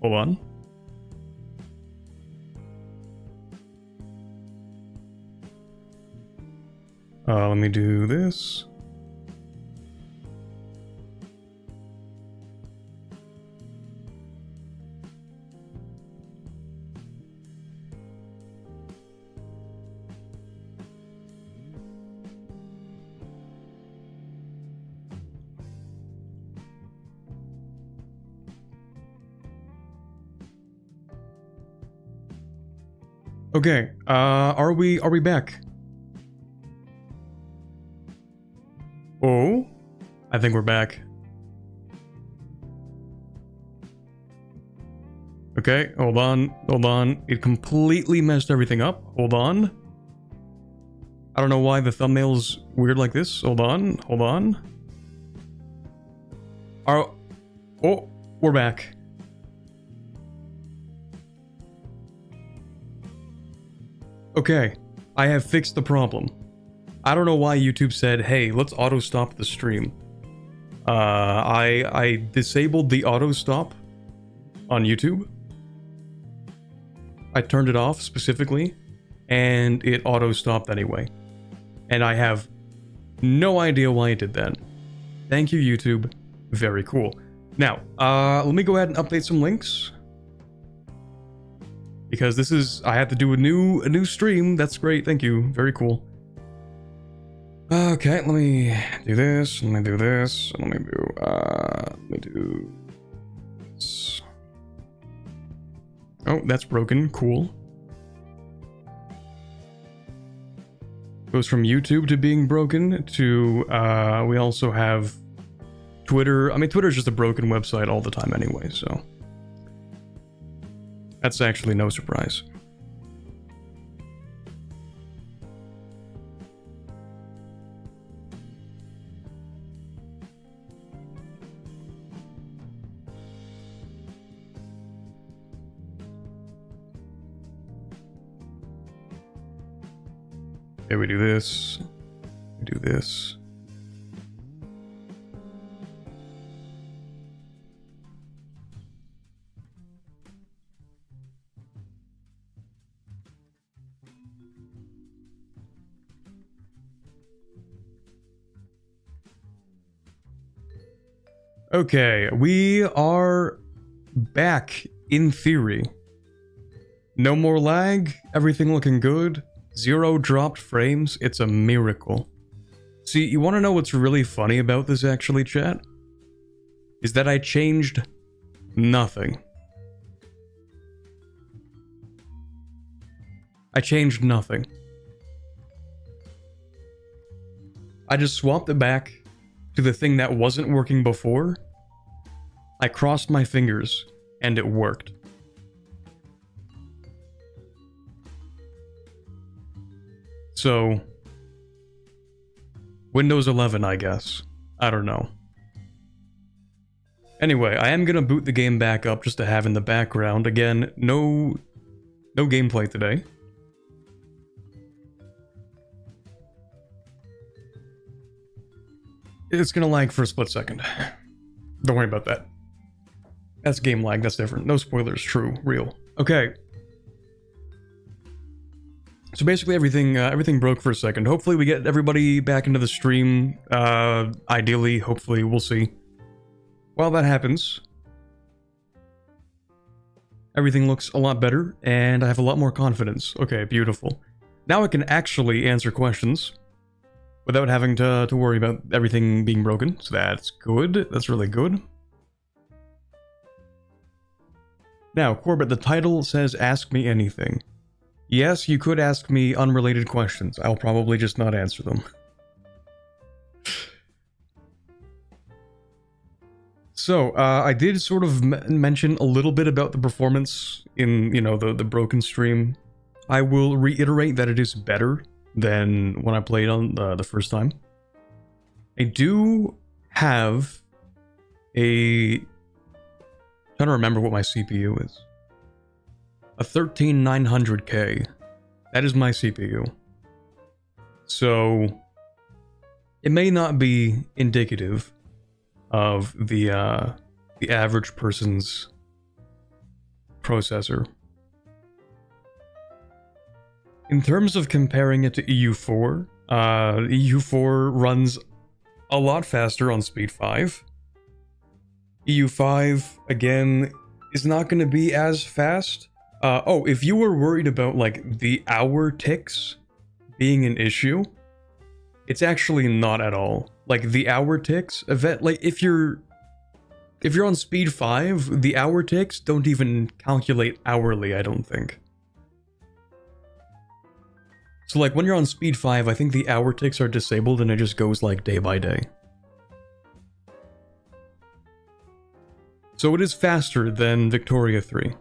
hold on. Let me do this. Okay, are we back? Oh, I think we're back. Okay, hold on. It completely messed everything up. Hold on. I don't know why the thumbnail's weird like this. Hold on. Oh, we're back. Okay, I have fixed the problem. I don't know why YouTube said, hey, let's auto stop the stream. I disabled the auto stop on YouTube. I turned it off specifically, and it auto stopped anyway. And I have no idea why it did that. Thank you, YouTube. Very cool. Now, let me go ahead and update some links. Because this is, I have to do a new stream. That's great. Thank you. Very cool. Okay, let me do this. Let me do this. Let me do this. Oh, that's broken. Cool. Goes from YouTube to being broken to, we also have Twitter. I mean, Twitter's just a broken website all the time anyway, so. That's actually no surprise. Okay, we do this. We do this. Okay, we are back in theory. No more lag, everything looking good, 0 dropped frames, it's a miracle. See, you want to know what's really funny about this actually, chat? Is that I changed nothing. I changed nothing. I just swapped it back to the thing that wasn't working before. I crossed my fingers and it worked. So, Windows 11, I guess. I don't know. Anyway, I am gonna boot the game back up just to have in the background. Again, no gameplay today. It's gonna lag for a split second. Don't worry about that. That's game lag, that's different. No spoilers, true, real. Okay. So basically everything broke for a second. Hopefully we get everybody back into the stream. Ideally, hopefully, we'll see. While that happens, everything looks a lot better, and I have a lot more confidence. Okay, beautiful. Now I can actually answer questions without having to worry about everything being broken, so that's good. That's really good. Now, Corbett, the title says, ask me anything. Yes, you could ask me unrelated questions. I'll probably just not answer them. So, I did sort of mention a little bit about the performance in, you know, the broken stream. I will reiterate that it is better than when I played on the first time. I do have a... I'm trying to remember what my CPU is. A 13900K. That is my CPU. So, it may not be indicative of the average person's processor. In terms of comparing it to EU4, EU4 runs a lot faster on speed 5. EU5, again, is not going to be as fast. Oh, if you were worried about, like, the hour ticks being an issue, it's actually not at all. Like, the hour ticks, if you're on speed 5, the hour ticks don't even calculate hourly, I don't think. So, like, when you're on speed 5, I think the hour ticks are disabled and it just goes, like, day by day. So it is faster than Victoria 3.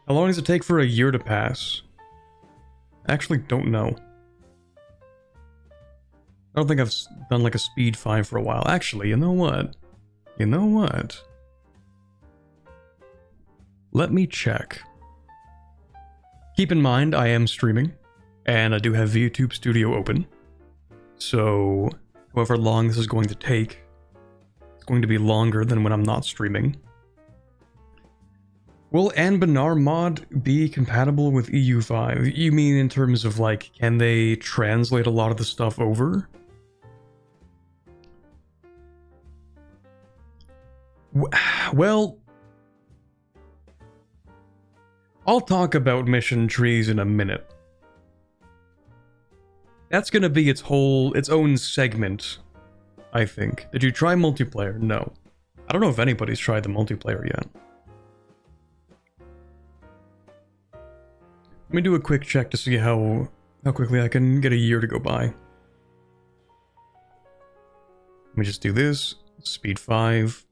How long does it take for a year to pass? I actually don't know. I don't think I've done, like, a speed 5 for a while. Actually, you know what? You know what? Let me check. Keep in mind, I am streaming, and I do have YouTube Studio open. So, however long this is going to take, it's going to be longer than when I'm not streaming. Will Anbanar mod be compatible with EU5? You mean in terms of, like, can they translate a lot of the stuff over? Well, I'll talk about mission trees in a minute. That's gonna be its own segment, I think. Did you try multiplayer? No. I don't know if anybody's tried the multiplayer yet. Let me do a quick check to see how quickly I can get a year to go by. Let me just do this. Speed 5.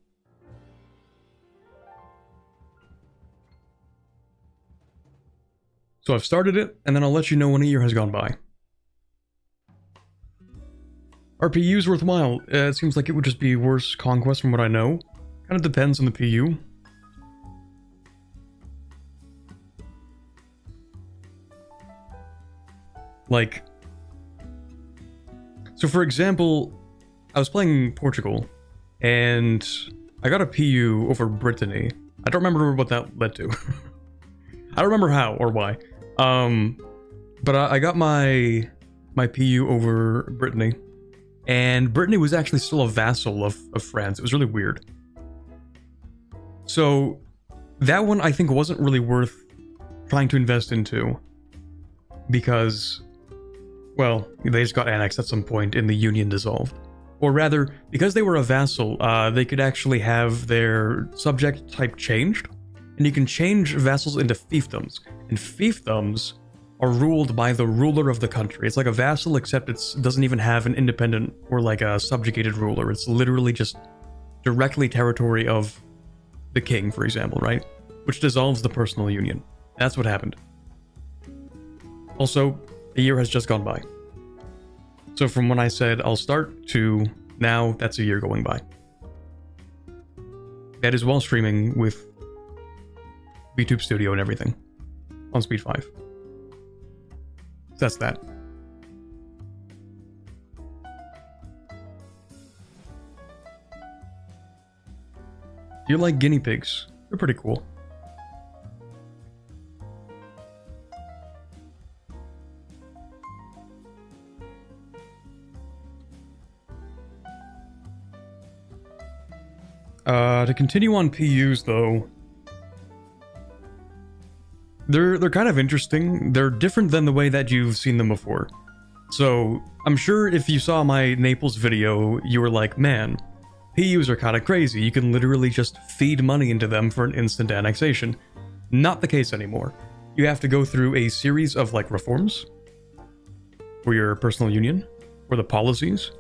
So I've started it, and then I'll let you know when a year has gone by. RPU's worthwhile. It seems like it would just be worse conquest from what I know. Kind of depends on the PU. Like, so for example, I was playing Portugal, and I got a PU over Brittany. I don't remember what that led to. I don't remember how or why. But I got my PU over Brittany, and Brittany was actually still a vassal of France. It was really weird. So that one I think wasn't really worth trying to invest into, because, well, they just got annexed at some point and the union dissolved. Or rather, because they were a vassal, they could actually have their subject type changed, and you can change vassals into fiefdoms. And fiefdoms are ruled by the ruler of the country. It's like a vassal, except it doesn't even have an independent or like a subjugated ruler. It's literally just directly territory of the king, for example, right? Which dissolves the personal union. That's what happened. Also, a year has just gone by. So from when I said I'll start to now, that's a year going by. That is while streaming with YouTube Studio and everything on speed 5. That's that. Do you like guinea pigs? They're pretty cool. To continue on PUs though, they're kind of interesting. They're different than the way that you've seen them before. So I'm sure if you saw my Naples video, you were like, man, PUs are kind of crazy. You can literally just feed money into them for an instant annexation. Not the case anymore. You have to go through a series of like reforms for your personal union, for the policies,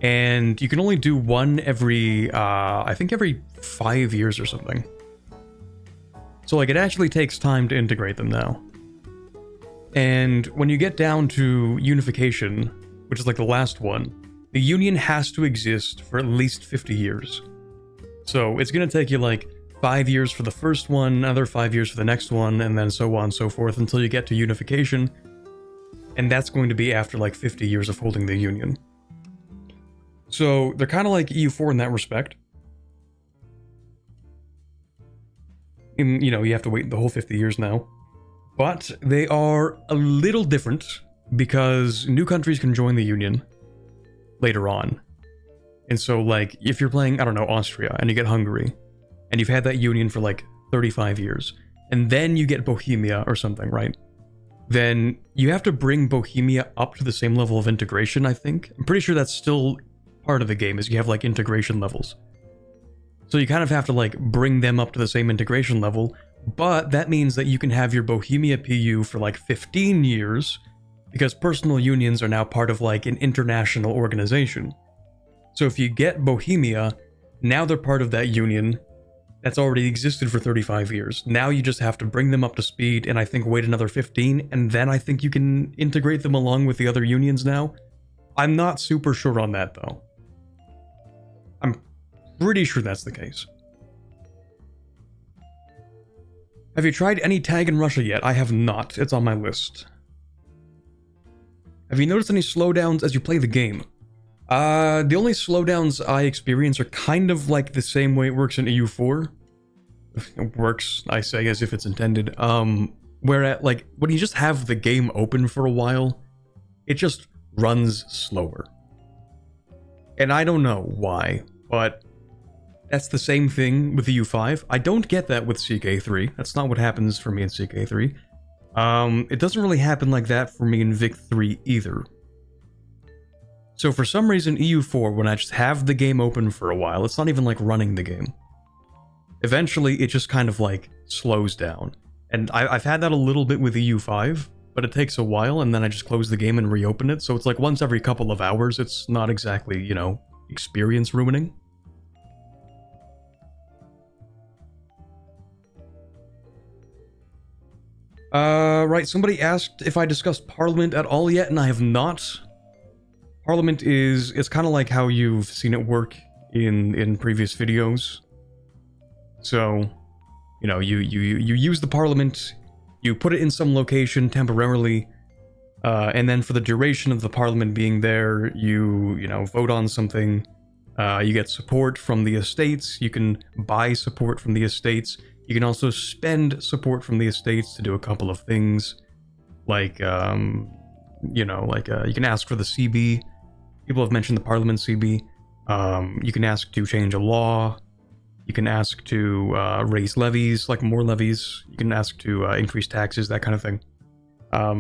and you can only do one every, I think every 5 years or something. So like it actually takes time to integrate them now. And when you get down to unification, which is like the last one, the union has to exist for at least 50 years. So it's going to take you like 5 years for the first one, another 5 years for the next one, and then so on and so forth until you get to unification. And that's going to be after like 50 years of holding the union. So they're kind of like EU4 in that respect. You know, you have to wait the whole 50 years now. But they are a little different because new countries can join the Union later on. And so, like, if you're playing, I don't know, Austria, and you get Hungary, and you've had that Union for, like, 35 years, and then you get Bohemia or something, right? Then you have to bring Bohemia up to the same level of integration, I think. I'm pretty sure that's still part of the game, is you have, like, integration levels. So you kind of have to, like, bring them up to the same integration level, but that means that you can have your Bohemia PU for, like, 15 years, because personal unions are now part of, like, an international organization. So if you get Bohemia, now they're part of that union that's already existed for 35 years. Now you just have to bring them up to speed and I think wait another 15, and then I think you can integrate them along with the other unions now. I'm not super sure on that though. I'm pretty sure that's the case. Have you tried any tag in Russia yet? I have not. It's on my list. Have you noticed any slowdowns as you play the game? The only slowdowns I experience are kind of like the same way it works in EU4. It works, I say, as if it's intended. Where like, when you just have the game open for a while, it just runs slower. And I don't know why, but that's the same thing with EU5. I don't get that with CK3. That's not what happens for me in CK3. It doesn't really happen like that for me in Vic3 either. So for some reason, EU4, when I just have the game open for a while, it's not even like running the game. Eventually, it just kind of like slows down. And I've had that a little bit with EU5, but it takes a while, and then I just close the game and reopen it. So it's like once every couple of hours. It's not exactly, you know, experience ruining. Right, somebody asked if I discussed Parliament at all yet, and I have not. Parliament it's kind of like how you've seen it work in previous videos. So, you know, you use the Parliament, you put it in some location temporarily, and then for the duration of the Parliament being there, you know, vote on something, you get support from the estates, you can buy support from the estates, you can also spend support from the estates to do a couple of things, like, you know, like, you can ask for the CB. People have mentioned the Parliament CB. You can ask to change a law. You can ask to raise levies, like more levies. You can ask to increase taxes, that kind of thing.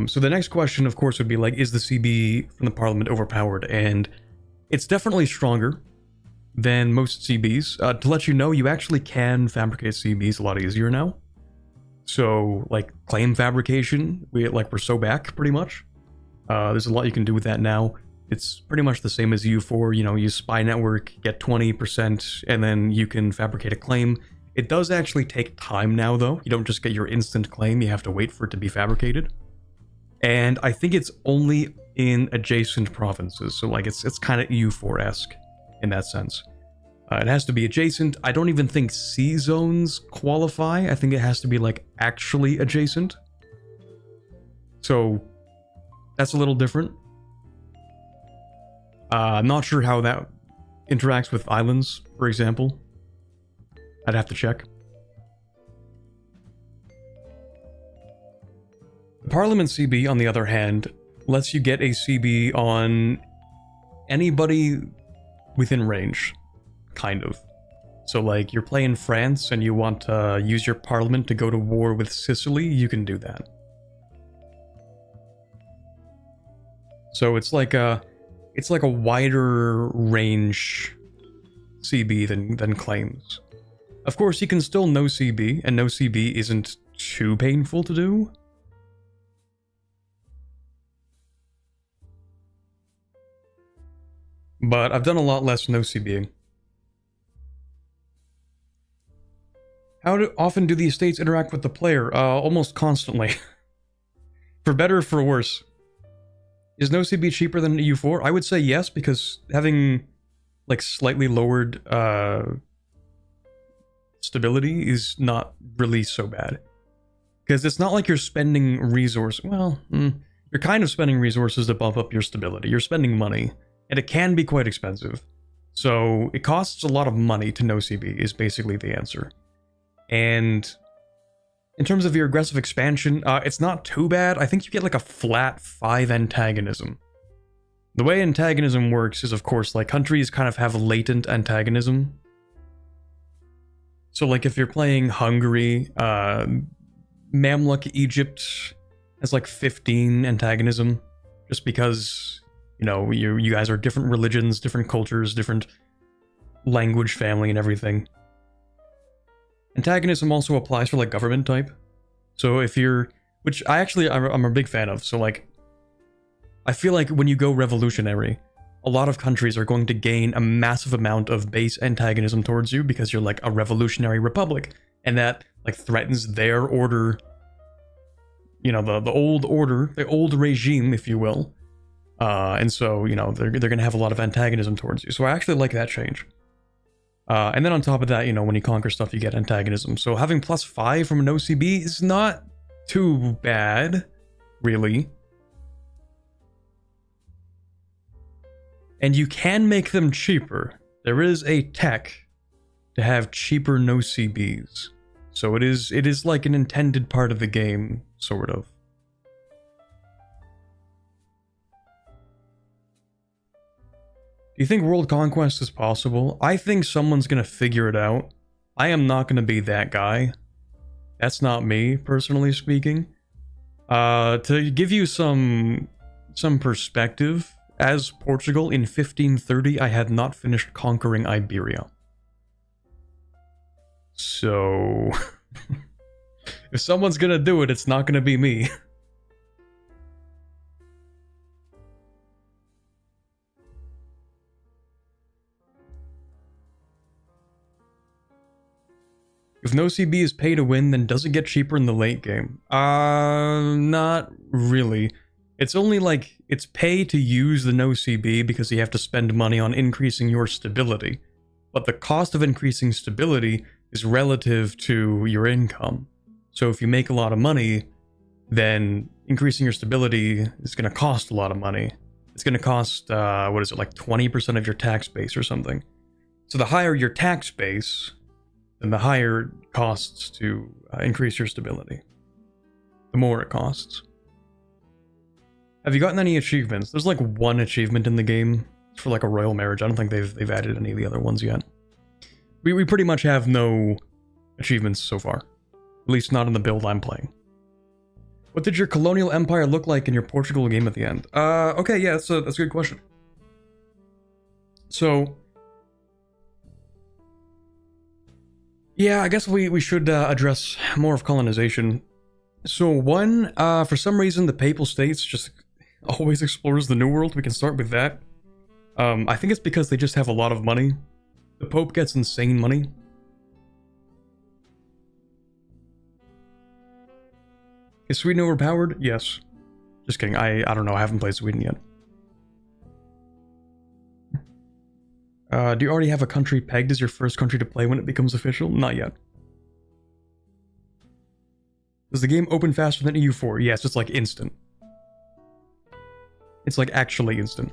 So the next question, of course, would be like, is the CB from the Parliament overpowered? And it's definitely stronger than most CBs. To let you know, you actually can fabricate CBs a lot easier now. So, like, claim fabrication, we're so back, pretty much. There's a lot you can do with that now. It's pretty much the same as EU4, you know, use spy network, get 20%, and then you can fabricate a claim. It does actually take time now, though. You don't just get your instant claim, you have to wait for it to be fabricated. And I think it's only in adjacent provinces, so like it's kind of EU4-esque in that sense. It has to be adjacent. I don't even think C zones qualify. I think it has to be like actually adjacent. So that's a little different. I'm not sure how that interacts with islands, for example. I'd have to check. The Parliament CB, on the other hand, lets you get a CB on anybody within range, kind of. So, like, you're playing France and you want to use your Parliament to go to war with Sicily, you can do that. So it's like a wider range CB than claims. Of course, you can still no CB, and no CB isn't too painful to do. But I've done a lot less no CBing. How often do the estates interact with the player? Almost constantly. For better or for worse. Is no CB cheaper than EU4? I would say yes, because having like slightly lowered stability is not really so bad. Because it's not like you're spending resources. Well, you're kind of spending resources to bump up your stability. You're spending money, and it can be quite expensive. So it costs a lot of money to no CB is basically the answer. And in terms of your aggressive expansion, it's not too bad. I think you get like a flat 5 antagonism. The way antagonism works is, of course, like countries kind of have latent antagonism. So like if you're playing Hungary, Mamluk Egypt has like 15 antagonism, just because, you know, you guys are different religions, different cultures, different language family and everything. Antagonism also applies for like government type. So if you're, which I'm a big fan of. So like, I feel like when you go revolutionary, a lot of countries are going to gain a massive amount of base antagonism towards you because you're like a revolutionary republic, and that like threatens their order, you know, the old order, the old regime, if you will. And so, you know, they're going to have a lot of antagonism towards you. So I actually like that change. And then on top of that, you know, when you conquer stuff, you get antagonism. So having +5 from an OCB is not too bad, really. And you can make them cheaper. There is a tech to have cheaper no CBs. So it is like an intended part of the game, sort of. Do you think world conquest is possible? I think someone's gonna figure it out. I am not gonna be that guy. That's not me, personally speaking. To give you some perspective, as Portugal in 1530, I had not finished conquering Iberia. So, if someone's gonna do it, it's not gonna be me. If no CB is pay to win, then does it get cheaper in the late game? Not really. It's only like, it's pay to use the no CB because you have to spend money on increasing your stability. But the cost of increasing stability is relative to your income. So if you make a lot of money, then increasing your stability is going to cost a lot of money. It's going to cost, what is it, like 20% of your tax base or something. So the higher your tax base, then the higher it costs to increase your stability. The more it costs. Have you gotten any achievements? There's like one achievement in the game for like a royal marriage. I don't think they've added any of the other ones yet. We pretty much have no achievements so far. At least not in the build I'm playing. What did your colonial empire look like in your Portugal game at the end? Okay, yeah, that's a good question. So, yeah, I guess we should address more of colonization. So one, for some reason, the Papal States just always explores the New World. We can start with that. I think it's because they just have a lot of money. The Pope gets insane money. Is Sweden overpowered? Yes. Just kidding. I don't know. I haven't played Sweden yet. Do you already have a country pegged as your first country to play when it becomes official? Not yet. Does the game open faster than EU4? Yes, it's like instant. It's like actually instant.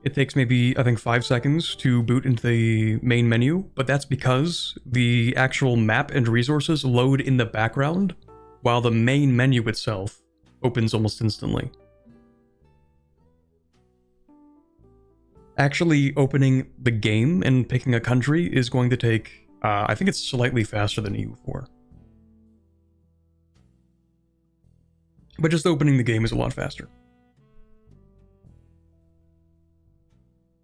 It takes maybe, I think, 5 seconds to boot into the main menu, but that's because the actual map and resources load in the background, while the main menu itself opens almost instantly. Actually opening the game and picking a country is going to take, I think it's slightly faster than EU4. But just opening the game is a lot faster.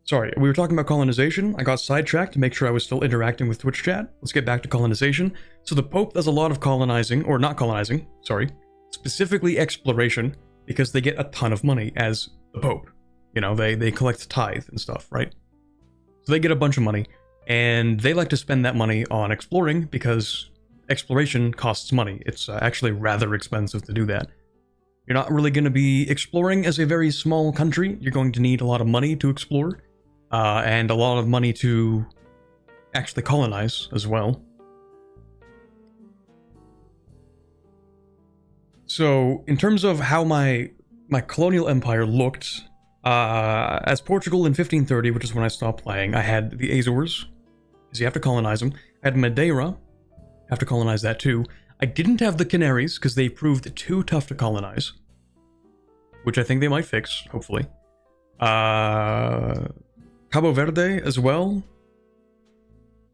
Sorry, we were talking about colonization. I got sidetracked to make sure I was still interacting with Twitch chat. Let's get back to colonization. So the Pope does a lot of colonizing, or not colonizing, sorry, specifically exploration, because they get a ton of money as the Pope. You know, they collect tithe and stuff, right? So they get a bunch of money, and they like to spend that money on exploring because exploration costs money. It's actually rather expensive to do that. You're not really going to be exploring as a very small country. You're going to need a lot of money to explore, and a lot of money to actually colonize as well. So, in terms of how my colonial empire looked, As Portugal in 1530, which is when I stopped playing, I had the Azores, because you have to colonize them. I had Madeira, have to colonize that too. I didn't have the Canaries, because they proved too tough to colonize, which I think they might fix, hopefully. Cabo Verde as well.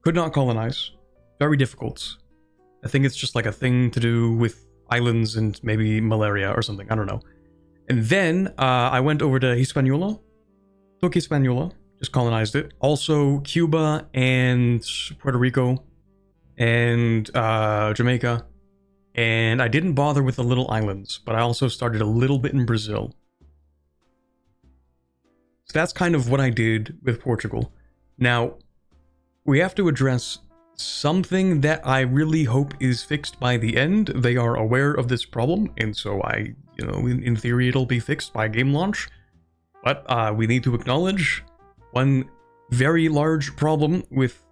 Could not colonize. Very difficult. I think it's just like a thing to do with islands and maybe malaria or something. I don't know. And then I went over to Hispaniola. Took Hispaniola. Just colonized it. Also Cuba and Puerto Rico and Jamaica. And I didn't bother with the little islands, but I also started a little bit in Brazil. So that's kind of what I did with Portugal. Now, we have to address something that I really hope is fixed by the end. They are aware of this problem, and so in theory it'll be fixed by game launch. But we need to acknowledge one very large problem with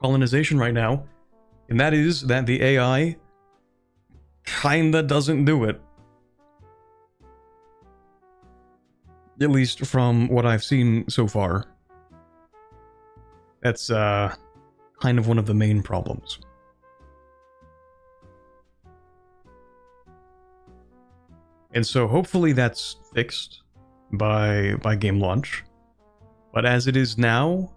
colonization right now, and that is that the AI kinda doesn't do it. At least from what I've seen so far. That's kind of one of the main problems. And so hopefully that's fixed by game launch. But as it is now,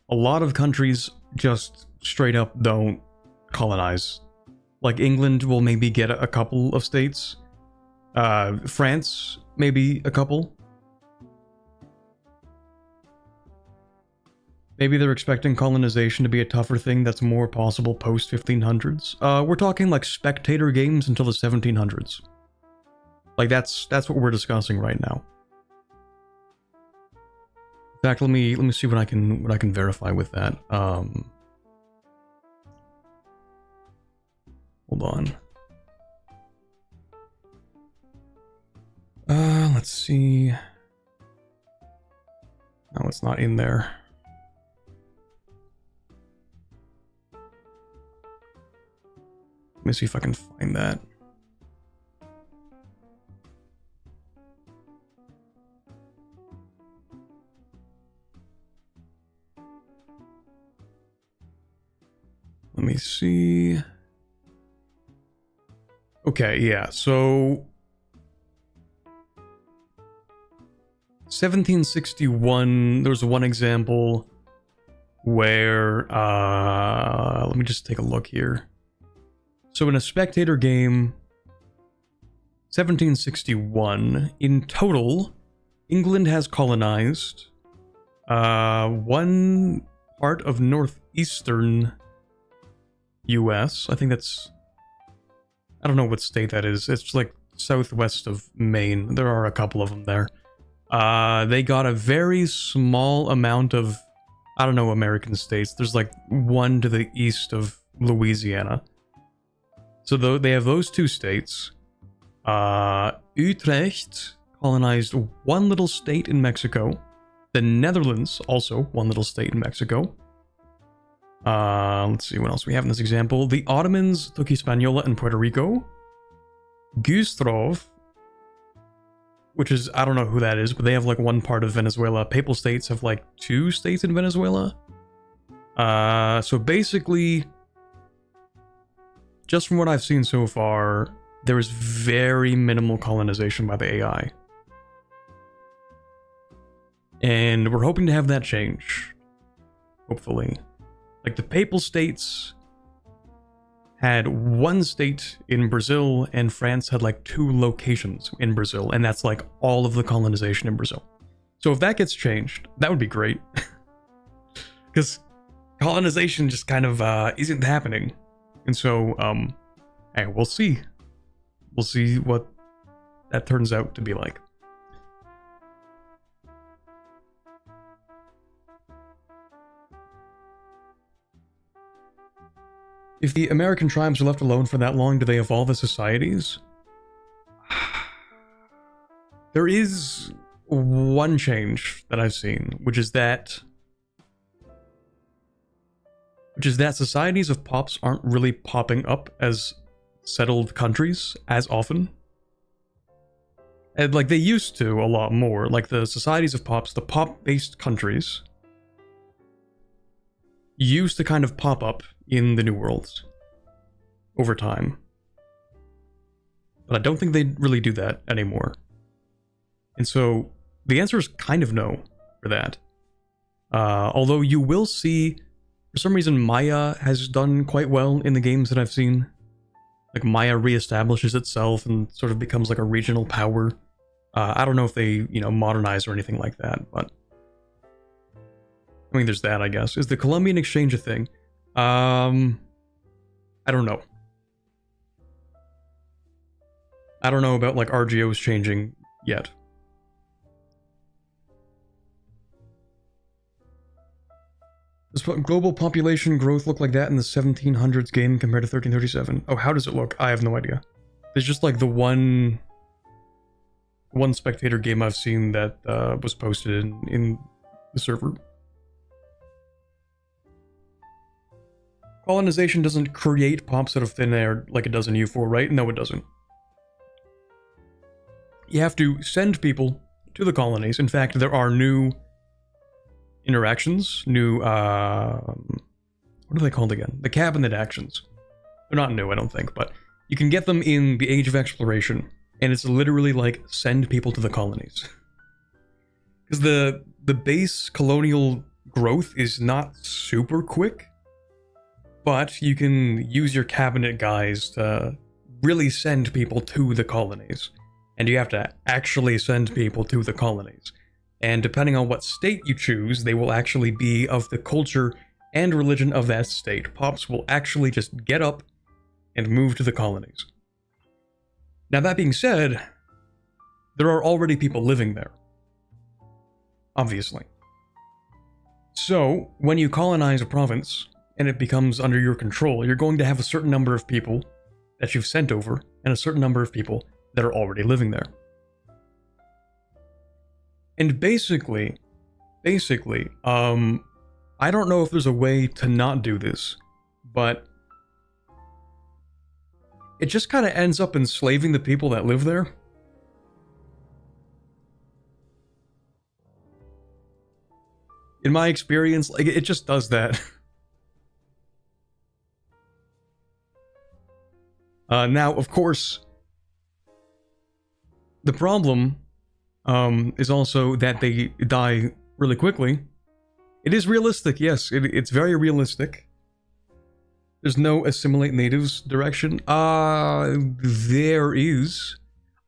a lot of countries just straight up don't colonize. Like England will maybe get a couple of states. France, maybe a couple. Maybe they're expecting colonization to be a tougher thing that's more possible post-1500s. We're talking like spectator games until the 1700s. Like that's what we're discussing right now. In fact, let me see what I can verify with that. Hold on. Let's see. No, it's not in there. Let me see if I can find that. Let me see. Okay, yeah, so 1761, there was one example where, let me just take a look here. So in a spectator game, 1761, in total, England has colonized one part of northeastern US. I think that's, I don't know what state that is. It's like southwest of Maine. There are a couple of them there. They got a very small amount of, I don't know, American states. There's like one to the east of Louisiana. So they have those two states. Utrecht colonized one little state in Mexico. The Netherlands, also one little state in Mexico. Let's see what else we have in this example. The Ottomans took Hispaniola and Puerto Rico. Güstrow, which is, I don't know who that is, but they have like one part of Venezuela. Papal States have like two states in Venezuela. So basically, just from what I've seen so far, there is very minimal colonization by the AI. And we're hoping to have that change. Hopefully. Like the Papal States had one state in Brazil, and France had like two locations in Brazil, and that's like all of the colonization in Brazil. So if that gets changed, that would be great. Because colonization just kind of isn't happening. And so, hey, we'll see. We'll see what that turns out to be like. If the American tribes are left alone for that long, do they evolve as societies? There is one change that I've seen, which is that societies of pops aren't really popping up as settled countries as often. And like they used to a lot more, like the societies of pops, the pop-based countries used to kind of pop up in the New Worlds over time. But I don't think they really do that anymore. And so the answer is kind of no for that. Although you will see, for some reason, Maya has done quite well in the games that I've seen. Like Maya reestablishes itself and sort of becomes like a regional power. I don't know if they, modernize or anything like that, but I mean, there's that, I guess. Is the Columbian exchange a thing? I don't know. I don't know about like RGOs changing yet. Does global population growth look like that in the 1700s game compared to 1337? Oh, how does it look? I have no idea. There's just like the one spectator game I've seen that was posted in the server. Colonization doesn't create pops out of thin air like it does in EU4, right? No, it doesn't. You have to send people to the colonies. In fact, there are new interactions, new, what are they called again? The cabinet actions. They're not new, I don't think, but you can get them in the Age of Exploration, and it's literally like, send people to the colonies. Because the base colonial growth is not super quick, but you can use your cabinet guys to really send people to the colonies. And you have to actually send people to the colonies. And depending on what state you choose, they will actually be of the culture and religion of that state. Pops will actually just get up and move to the colonies. Now that being said, there are already people living there. Obviously. So, when you colonize a province, and it becomes under your control, you're going to have a certain number of people that you've sent over, and a certain number of people that are already living there. And basically, I don't know if there's a way to not do this, but it just kind of ends up enslaving the people that live there. In my experience, like, it just does that. Now, of course, the problem is also that they die really quickly. It is realistic, yes, it's very realistic. There's no assimilate natives direction. There is.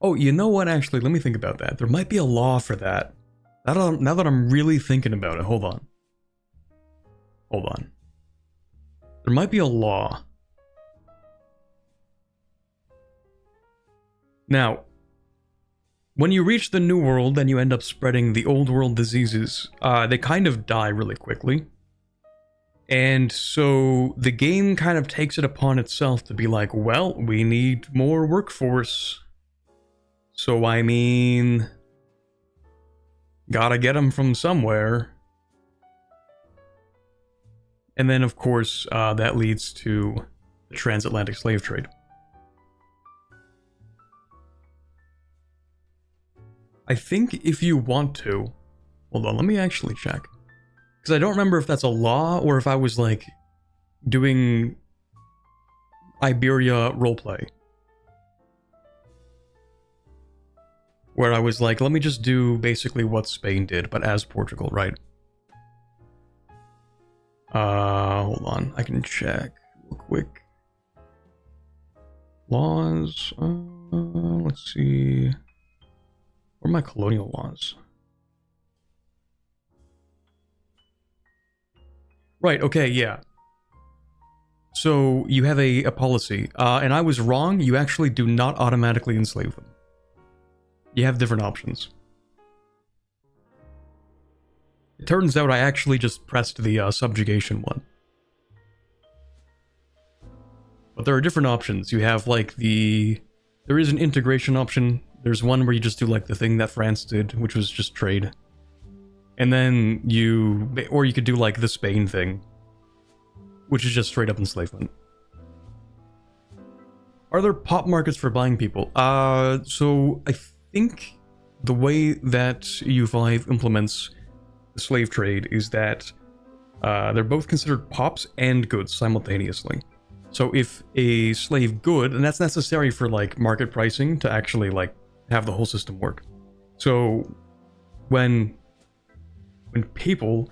Oh, you know what, actually, let me think about that. There might be a law for that. Now that I'm really thinking about it, hold on. There might be a law. Now, when you reach the New World and you end up spreading the Old World diseases, they kind of die really quickly. And so the game kind of takes it upon itself to be like, well, we need more workforce. So, I mean, gotta get them from somewhere. And then, of course, that leads to the transatlantic slave trade. I think if you want to... Hold on, let me actually check. Because I don't remember if that's a law or if I was, like, doing Iberia roleplay. Where I was like, let me just do basically what Spain did, but as Portugal, right? Hold on, I can check real quick. Laws, let's see... What are my colonial laws? Right, okay, yeah. So, you have a policy, and I was wrong, you actually do not automatically enslave them. You have different options. It turns out I actually just pressed the subjugation one. But there are different options. You have, like, there is an integration option. There's one where you just do, like, the thing that France did, which was just trade. And then or you could do, like, the Spain thing, which is just straight up enslavement. Are there pop markets for buying people? So I think the way that EU5 implements the slave trade is that they're both considered pops and goods simultaneously. So if a slave good, and that's necessary for like market pricing to actually like have the whole system work. So when people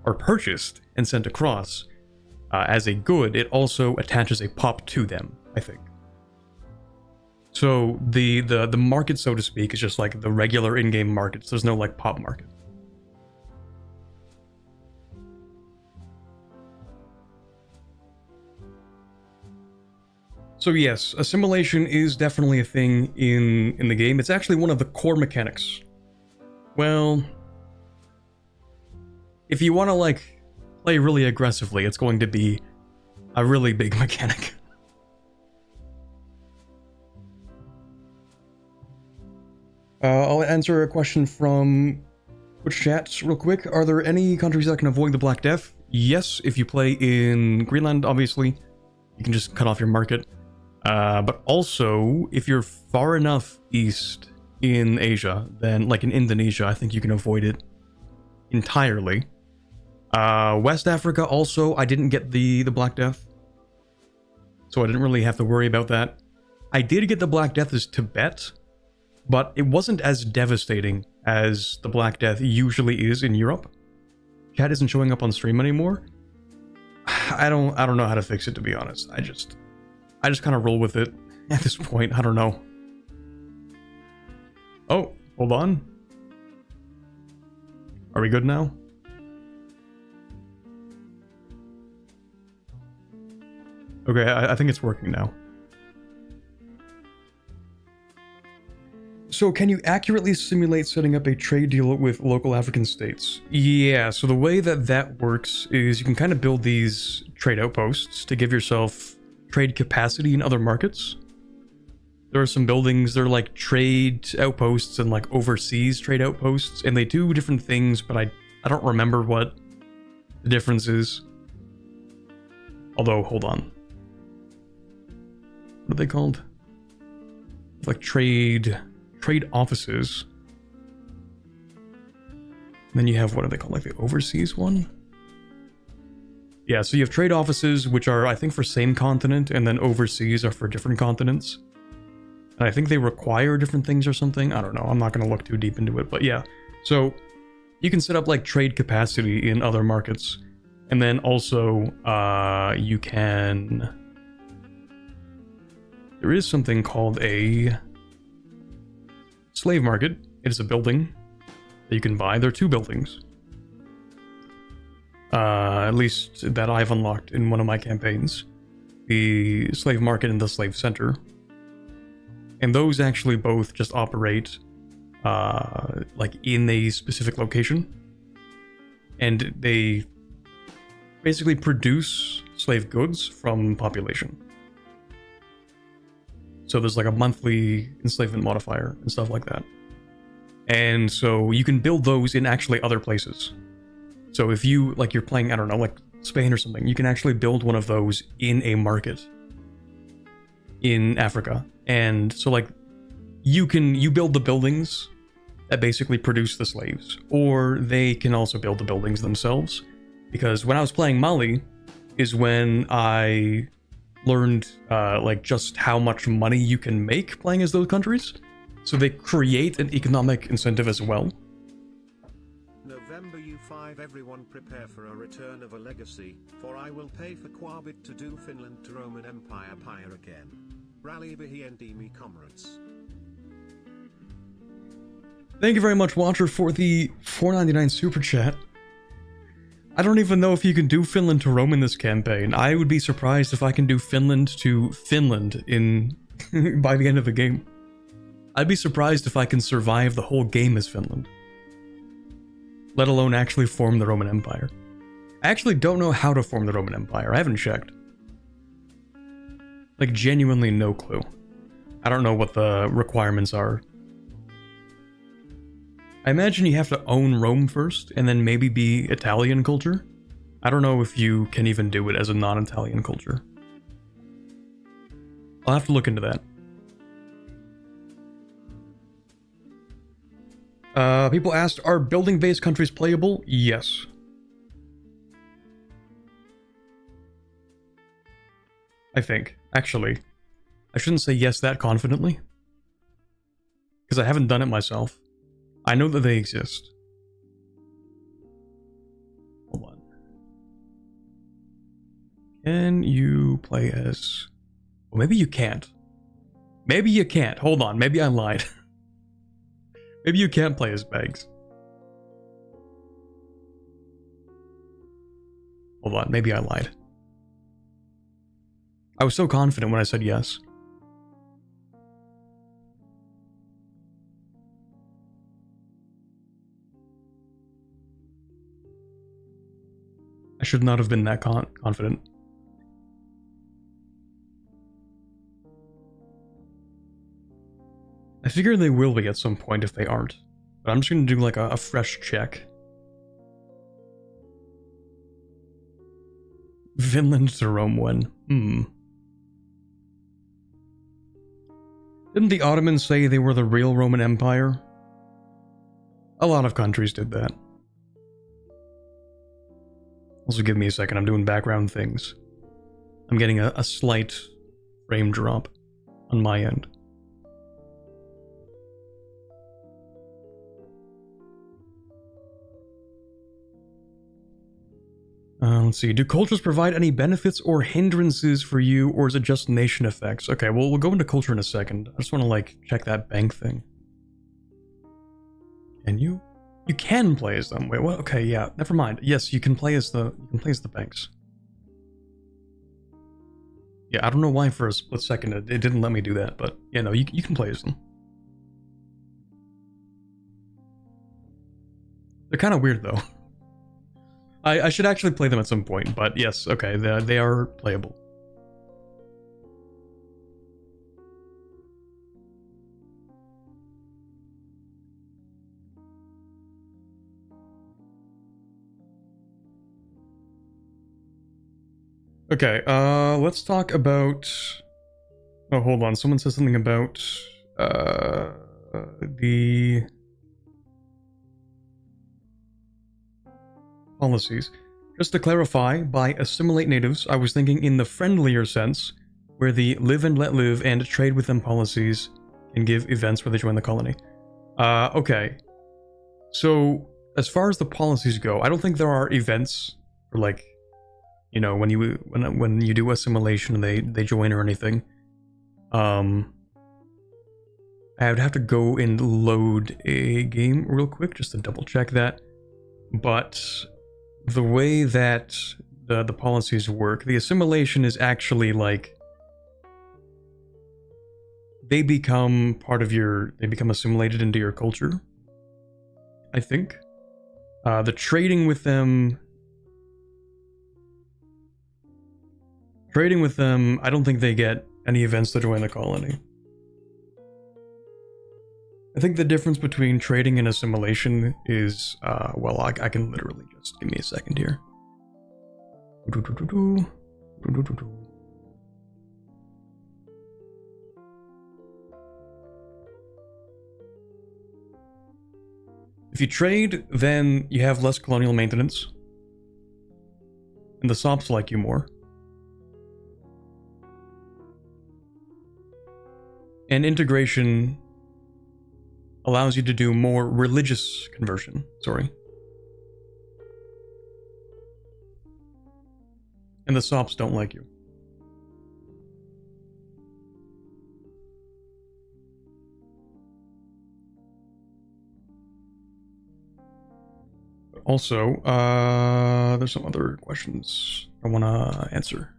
are purchased and sent across as a good, it also attaches a pop to them, I think. So the market, so to speak, is just like the regular in-game markets. There's no like pop market. So yes, assimilation is definitely a thing in the game. It's actually one of the core mechanics. Well, if you want to like play really aggressively, it's going to be a really big mechanic. I'll answer a question from Twitch chat real quick. Are there any countries that can avoid the Black Death? Yes, if you play in Greenland, obviously. You can just cut off your market. But also, if you're far enough east in Asia, then like in Indonesia, I think you can avoid it entirely. West Africa also, I didn't get the Black Death, so I didn't really have to worry about that. I did get the Black Death as Tibet, but it wasn't as devastating as the Black Death usually is in Europe. Chat isn't showing up on stream anymore. I don't know how to fix it, to be honest. I just kind of roll with it at this point. I don't know. Oh, hold on. Are we good now? Okay, I think it's working now. So can you accurately simulate setting up a trade deal with local African states? Yeah, so the way that works is you can kind of build these trade outposts to give yourself trade capacity in other markets. There are some buildings, they're like trade outposts and like overseas trade outposts, and they do different things, but I don't remember what the difference is. Although, hold on. What are they called? Like trade offices. And then you have, what are they called? Like the overseas one? Yeah, so you have trade offices, which are, I think, for same continent, and then overseas are for different continents. And I think they require different things or something. I don't know. I'm not going to look too deep into it, but yeah. So you can set up like trade capacity in other markets. And then also you can... There is something called a slave market. It is a building that you can buy. There are two buildings. At least that I've unlocked in one of my campaigns. The slave market and the slave center. And those actually both just operate like in a specific location. And they basically produce slave goods from population. So there's like a monthly enslavement modifier and stuff like that. And so you can build those in actually other places. So if you, like you're playing, I don't know, like Spain or something, you can actually build one of those in a market in Africa. And so like you build the buildings that basically produce the slaves, or they can also build the buildings themselves. Because when I was playing Mali is when I learned like just how much money you can make playing as those countries. So they create an economic incentive as well. November EU5, everyone prepare for a return of a legacy, for I will pay for quarbit to do Finland to Roman Empire pyre again. Rally behind me, comrades. Thank you very much, Watcher, for the $4.99 super chat. I don't even know if you can do Finland to Rome in this campaign. I would be surprised if I can do Finland to Finland in by the end of the game. I'd be surprised if I can survive the whole game as Finland, let alone actually form the Roman Empire. I actually don't know how to form the Roman Empire. I haven't checked. Like, genuinely no clue. I don't know what the requirements are. I imagine you have to own Rome first, and then maybe be Italian culture. I don't know if you can even do it as a non-Italian culture. I'll have to look into that. People asked, are building-based countries playable? Yes. I think. Actually, I shouldn't say yes that confidently, because I haven't done it myself. I know that they exist. Hold on. Can you play as... Well, maybe you can't. Maybe you can't. Hold on, maybe I lied. Maybe you can't play as Begs. Hold on, maybe I lied. I was so confident when I said yes. I should not have been that confident. I figure they will be at some point if they aren't. But I'm just gonna do like a fresh check. Finland to Rome when? Didn't the Ottomans say they were the real Roman Empire? A lot of countries did that. Also give me a second, I'm doing background things. I'm getting a slight frame drop on my end. Let's see. Do cultures provide any benefits or hindrances for you, or is it just nation effects? Okay, well, we'll go into culture in a second. I just want to, like, check that bank thing. Can you? You can play as them. Wait, what? Okay, yeah. Never mind. Yes, you can play as the banks. Yeah, I don't know why for a split second it didn't let me do that, but yeah, no, you can play as them. They're kind of weird though. I should actually play them at some point, but yes, okay, they are playable. Okay, let's talk about... Oh, hold on, someone said something about the policies. Just to clarify, by assimilate natives, I was thinking in the friendlier sense, where the live and let live and trade with them policies can give events where they join the colony. Okay. So, as far as the policies go, I don't think there are events for, like, you know, when you do assimilation and they join or anything. I would have to go and load a game real quick just to double check that. But the way that the policies work, the assimilation is actually like they become part of they become assimilated into your culture, I think. The trading with them, I don't think they get any events to join the colony. I think the difference between trading and assimilation is, well, I can literally just, give me a second here. If you trade, then you have less colonial maintenance, and the SOPs like you more. And integration allows you to do more religious conversion, sorry. And the SOPs don't like you. Also, there's some other questions I want to answer.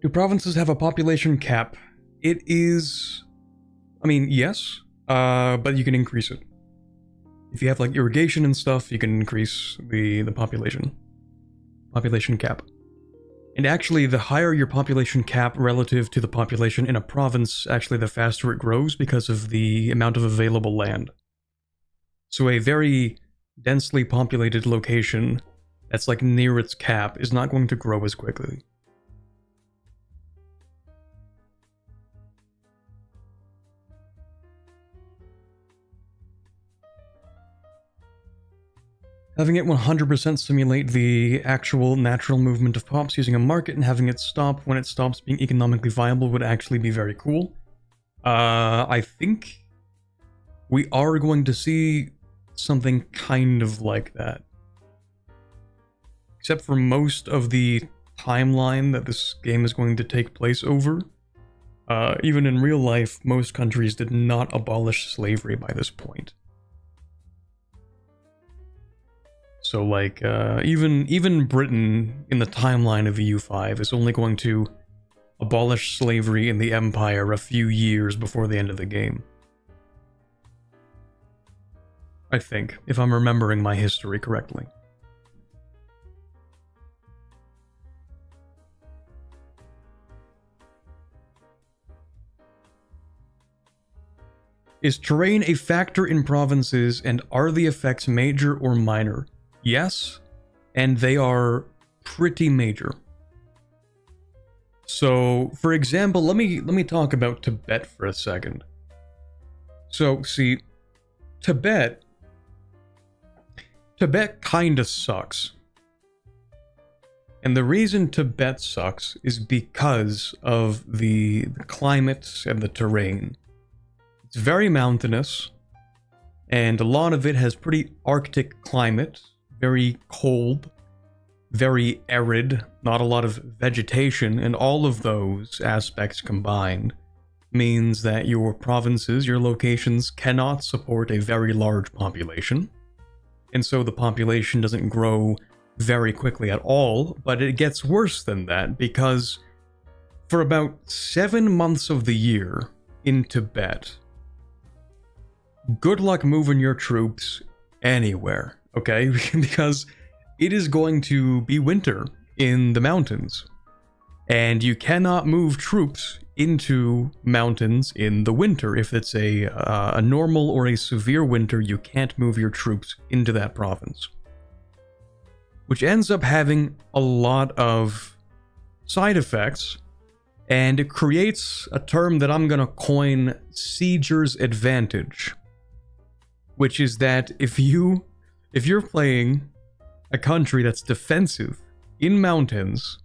Do provinces have a population cap? It is... I mean, yes, but you can increase it. If you have, like, irrigation and stuff, you can increase the population cap. And actually, the higher your population cap relative to the population in a province, actually the faster it grows because of the amount of available land. So a very densely populated location that's, like, near its cap is not going to grow as quickly. Having it 100% simulate the actual natural movement of pops using a market and having it stop when it stops being economically viable would actually be very cool. I think we are going to see something kind of like that. Except for most of the timeline that this game is going to take place over. Even in real life, most countries did not abolish slavery by this point. So like, even Britain in the timeline of EU5 is only going to abolish slavery in the Empire a few years before the end of the game. I think, if I'm remembering my history correctly. Is terrain a factor in provinces, and are the effects major or minor? Yes, and they are pretty major. So, for example, let me talk about Tibet for a second. So, see, Tibet kinda sucks. And the reason Tibet sucks is because of the climate and the terrain. It's very mountainous, and a lot of it has pretty Arctic climate, very cold, very arid, not a lot of vegetation, and all of those aspects combined means that your provinces, your locations, cannot support a very large population. And so the population doesn't grow very quickly at all, but it gets worse than that, because for about 7 months of the year in Tibet, good luck moving your troops anywhere, okay? Because it is going to be winter in the mountains, and you cannot move troops into mountains in the winter. If it's a normal or a severe winter, you can't move your troops into that province. Which ends up having a lot of side effects, and it creates a term that I'm gonna coin Sieger's advantage. Which is that if you're playing a country that's defensive in mountains,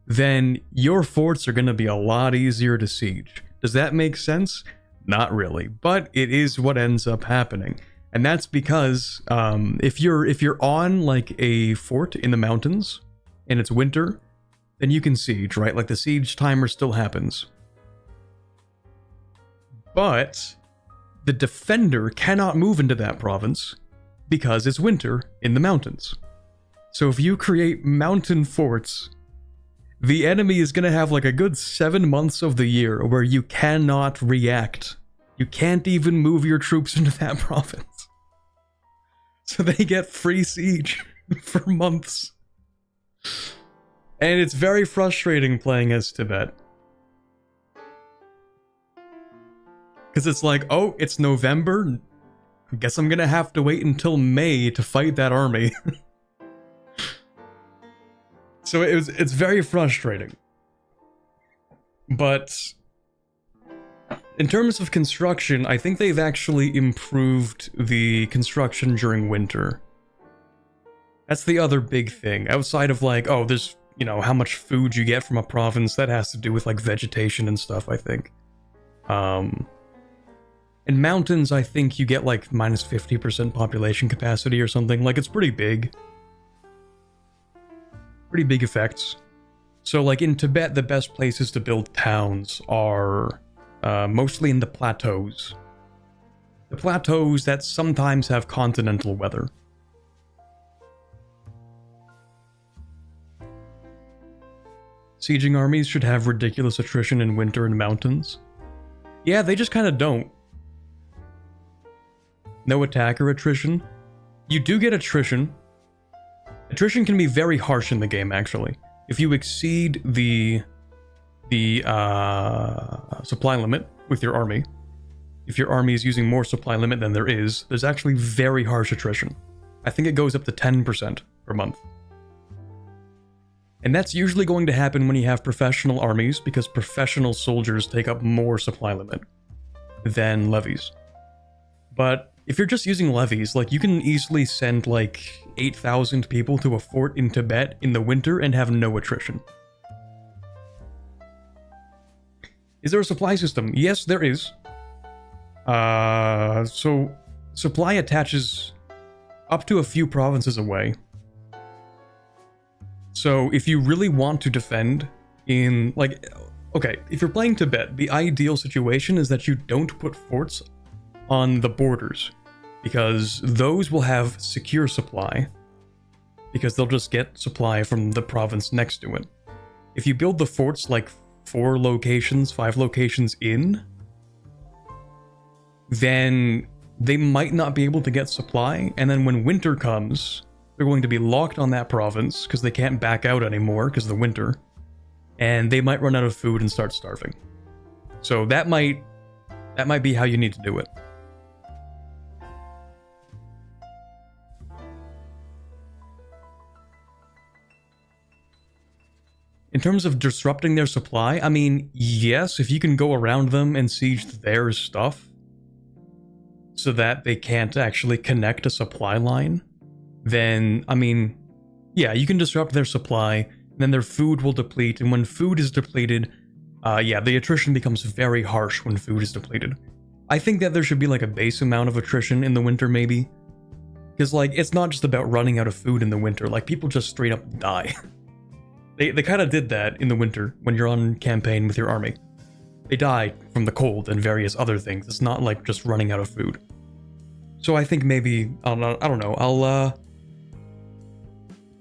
then your forts are going to be a lot easier to siege. Does that make sense? Not really, but it is what ends up happening. And that's because if you're on like a fort in the mountains and it's winter, then you can siege, right? Like the siege timer still happens. But the defender cannot move into that province because it's winter in the mountains. So if you create mountain forts, the enemy is going to have like a good 7 months of the year where you cannot react. You can't even move your troops into that province. So they get free siege for months. And it's very frustrating playing as Tibet. Because it's like, oh, it's November. I guess I'm gonna have to wait until May to fight that army. So it's very frustrating. But in terms of construction, I think they've actually improved the construction during winter. That's the other big thing. Outside of like, oh, there's, you know, how much food you get from a province, that has to do with like vegetation and stuff, I think. In mountains, I think you get like minus 50% population capacity or something. Like, it's pretty big. Pretty big effects. So like in Tibet, the best places to build towns are mostly in the plateaus. The plateaus that sometimes have continental weather. Sieging armies should have ridiculous attrition in winter in mountains. Yeah, they just kind of don't. No attacker attrition. You do get attrition. Attrition can be very harsh in the game, actually. If you exceed the supply limit with your army, if your army is using more supply limit than there is, there's actually very harsh attrition. I think it goes up to 10% per month. And that's usually going to happen when you have professional armies, because professional soldiers take up more supply limit than levies. But if you're just using levies, like, you can easily send, like, 8,000 people to a fort in Tibet in the winter and have no attrition. Is there a supply system? Yes, there is. So supply attaches up to a few provinces away. So if you really want to defend in, like, okay, if you're playing Tibet, the ideal situation is that you don't put forts on the borders, because those will have secure supply, because they'll just get supply from the province next to it. If you build the forts like 4 locations, 5 locations in, then they might not be able to get supply, and then when winter comes, they're going to be locked on that province because they can't back out anymore because of the winter, and they might run out of food and start starving. So that might be how you need to do it. In terms of disrupting their supply, I mean, yes, if you can go around them and siege their stuff so that they can't actually connect a supply line, then, I mean, yeah, you can disrupt their supply, then their food will deplete, and when food is depleted, yeah, the attrition becomes very harsh when food is depleted. I think that there should be, like, a base amount of attrition in the winter, maybe. Because, like, it's not just about running out of food in the winter, like, people just straight up die. They kind of did that in the winter when you're on campaign with your army. They die from the cold and various other things. It's not like just running out of food. So I think maybe, I don't know,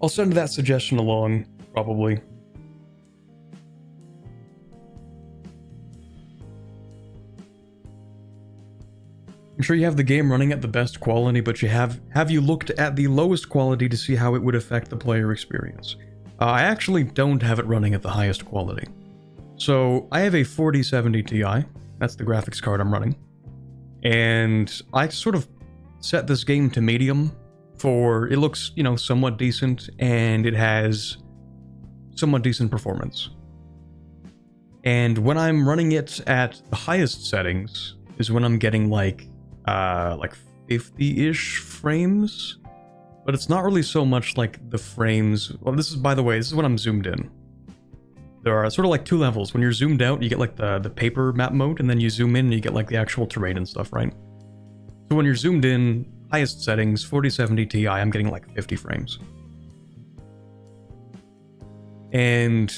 I'll send that suggestion along, probably. I'm sure you have the game running at the best quality, but have you looked at the lowest quality to see how it would affect the player experience? I actually don't have it running at the highest quality. So I have a 4070 Ti, that's the graphics card I'm running, and I sort of set this game to medium for, it looks, you know, somewhat decent, and it has somewhat decent performance. And when I'm running it at the highest settings is when I'm getting like 50-ish frames. But it's not really so much like the frames. Well, this is, by the way, this is when I'm zoomed in. There are sort of like 2 levels. When you're zoomed out, you get like the paper map mode, and then you zoom in and you get like the actual terrain and stuff, right? So when you're zoomed in, highest settings, 4070 Ti, I'm getting like 50 frames. And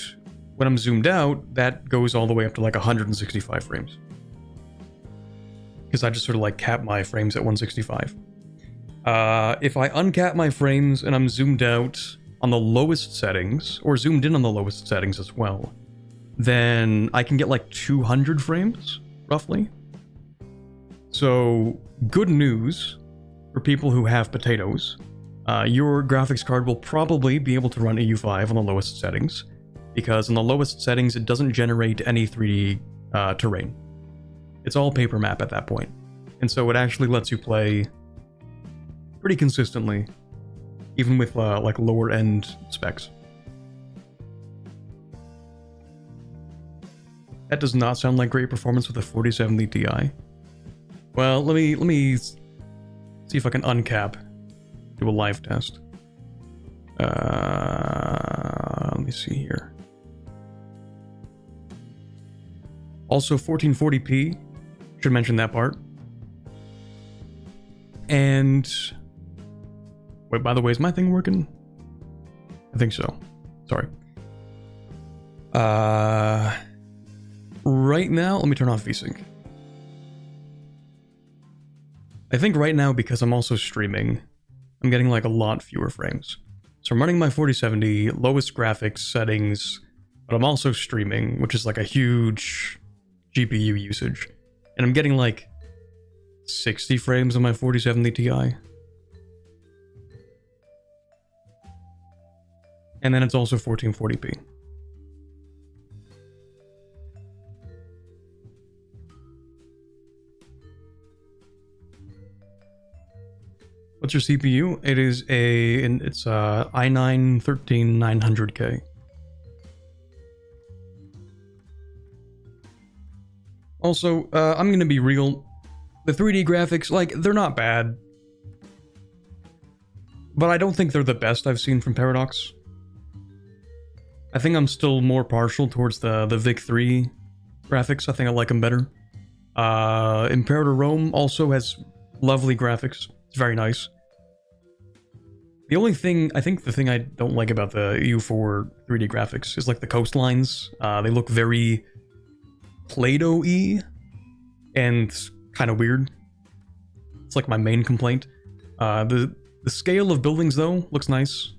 when I'm zoomed out, that goes all the way up to like 165 frames. Because I just sort of like cap my frames at 165. If I uncap my frames and I'm zoomed out on the lowest settings, or zoomed in on the lowest settings as well, then I can get like 200 frames, roughly. So, good news for people who have potatoes. Your graphics card will probably be able to run EU5 on the lowest settings, because on the lowest settings it doesn't generate any 3D terrain. It's all paper map at that point. And so it actually lets you play pretty consistently, even with like lower end specs. That does not sound like great performance with a 4070 Ti. Well, let me see if I can uncap, do a live test. Let me see here. Also 1440p, should mention that part. And wait, by the way, is my thing working? I think so. Sorry. Right now, let me turn off VSync. I think right now, because I'm also streaming, I'm getting like a lot fewer frames. So I'm running my 4070, lowest graphics settings, but I'm also streaming, which is like a huge GPU usage. And I'm getting like 60 frames on my 4070 Ti. And then it's also 1440p. What's your CPU? It is it's a i9 13900K. Also, I'm gonna be real. The 3D graphics, like, they're not bad. But I don't think they're the best I've seen from Paradox. I think I'm still more partial towards the Vic 3 graphics. I think I like them better. Imperator Rome also has lovely graphics. It's very nice. The only thing, I think the thing I don't like about the EU4 3D graphics is like the coastlines. They look very Play-Doh-y and kind of weird. It's like my main complaint. The scale of buildings though looks nice.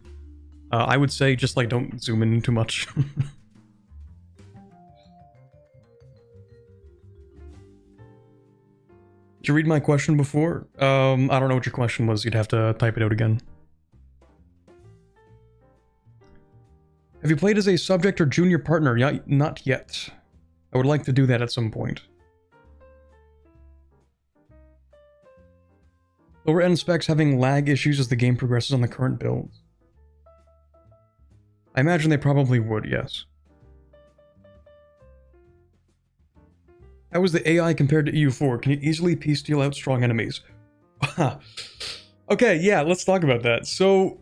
I would say just like don't zoom in too much. Did you read my question before? I don't know what your question was. You'd have to type it out again. Have you played as a subject or junior partner? Yeah, not yet. I would like to do that at some point. Lower end specs having lag issues as the game progresses on the current build. I imagine they probably would, yes. How is the AI compared to EU4? Can you easily piecemeal out strong enemies? Okay, yeah, let's talk about that. So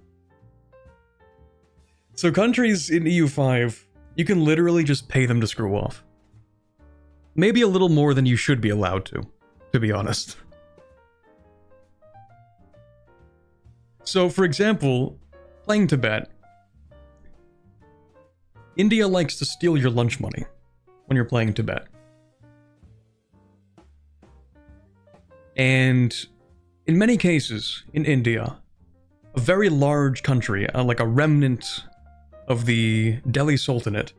countries in EU5, you can literally just pay them to screw off. Maybe a little more than you should be allowed to be honest. So, for example, playing Tibet, India likes to steal your lunch money when you're playing Tibet. And in many cases, in India, a very large country, like a remnant of the Delhi Sultanate,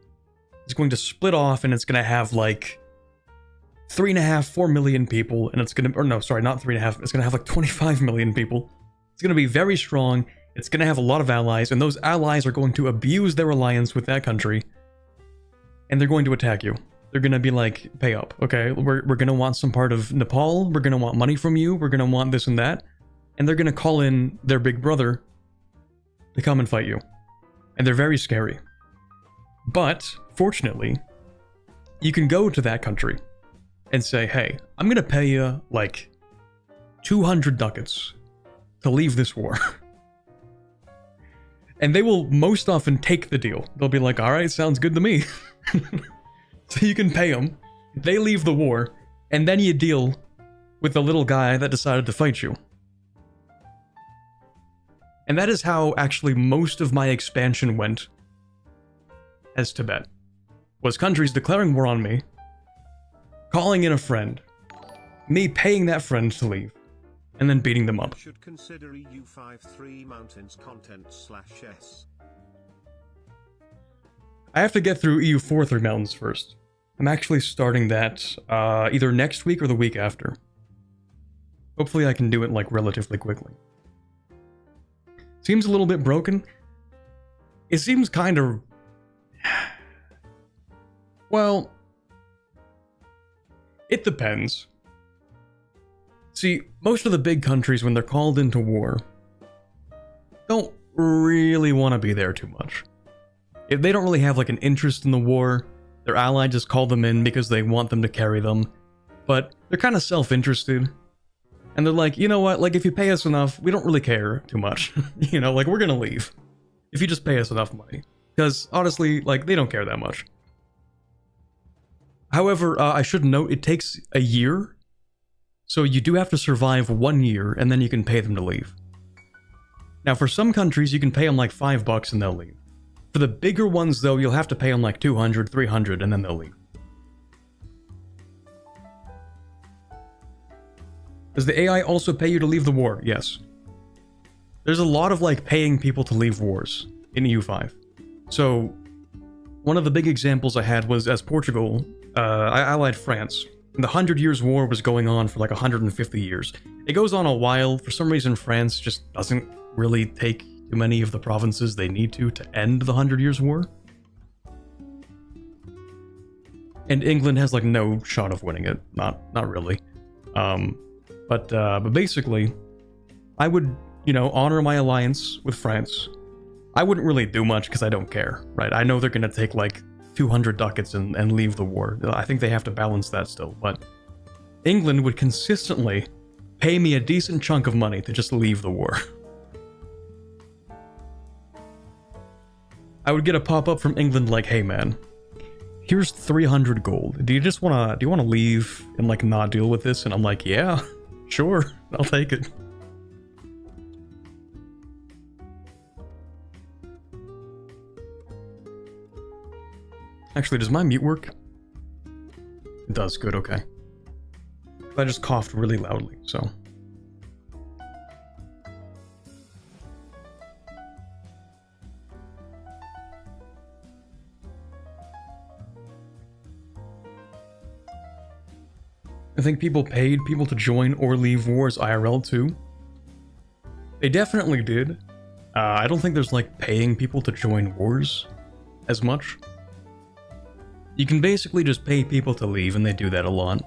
is going to split off and it's going to have like 3.5, 4 million people, and it's going to, or no, sorry, not 3.5, it's going to have like 25 million people. It's going to be very strong, it's going to have a lot of allies, and those allies are going to abuse their alliance with that country, and they're going to attack you. They're going to be like, pay up, okay? We're going to want some part of Nepal, we're going to want money from you, we're going to want this and that, and they're going to call in their big brother to come and fight you. And they're very scary. But, fortunately, you can go to that country and say, hey, I'm going to pay you like 200 ducats to leave this war. And they will most often take the deal. They'll be like, alright, sounds good to me. So you can pay them, they leave the war, and then you deal with the little guy that decided to fight you. And that is how actually most of my expansion went as Tibet. Was countries declaring war on me, calling in a friend, me paying that friend to leave, and then beating them up. Should consider EU5 3 mountains content/s. I have to get through EU4 3 mountains first. I'm actually starting that either next week or the week after. Hopefully I can do it like relatively quickly. Seems a little bit broken. It seems kind of... Well... It depends. See, most of the big countries, when they're called into war, don't really want to be there too much. If they don't really have like an interest in the war, their ally just called them in because they want them to carry them, but they're kind of self-interested. And they're like, you know what, like if you pay us enough, we don't really care too much. You know, like we're gonna leave if you just pay us enough money. Because honestly, like they don't care that much. However, I should note it takes a year. So you do have to survive 1 year and then you can pay them to leave. Now for some countries you can pay them like $5 and they'll leave. For the bigger ones though, you'll have to pay them like 200, 300 and then they'll leave. Does the AI also pay you to leave the war? Yes. There's a lot of like paying people to leave wars in EU5. So one of the big examples I had was as Portugal, I allied France. And the 100 Years' War was going on for like 150 years. It goes on a while. For some reason, France just doesn't really take too many of the provinces they need to end the 100 Years' War. And England has like no shot of winning it. Not really. But basically, I would, you know, honor my alliance with France. I wouldn't really do much because I don't care, right? I know they're gonna take like 200 ducats and leave the war. I think they have to balance that still, but England would consistently pay me a decent chunk of money to just leave the war. I would get a pop-up from England like, hey man, here's 300 gold. Do you wanna leave and like not deal with this? And I'm like, yeah, sure, I'll take it. Actually, does my mute work? It does, good, okay. I just coughed really loudly, so. I think people paid people to join or leave wars IRL too. They definitely did. I don't think there's like paying people to join wars as much. You can basically just pay people to leave, and they do that a lot.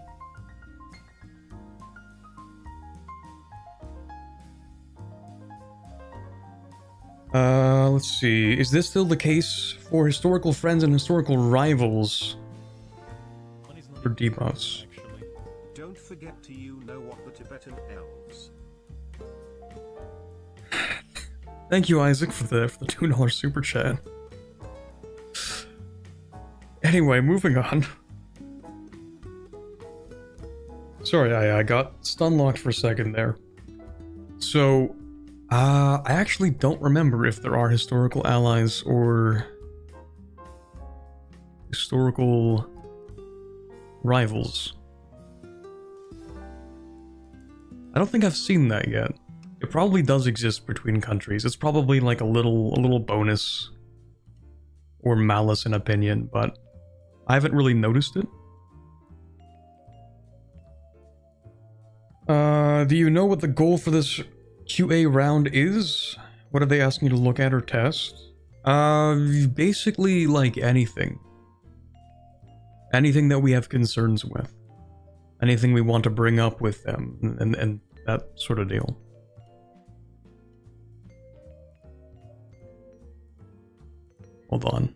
Let's see. Is this still the case for historical friends and historical rivals? For debuffs. Don't forget to know what the Tibetan elves. Thank you, Isaac, for the $2 super chat. Anyway, moving on. Sorry, I got stun locked for a second there. So, I actually don't remember if there are historical allies or historical rivals. I don't think I've seen that yet. It probably does exist between countries. It's probably like a little bonus or malice in opinion, but I haven't really noticed it. Do you know what the goal for this QA round is? What are they asking you to look at or test? Basically like anything. Anything that we have concerns with. Anything we want to bring up with them, and that sort of deal. Hold on.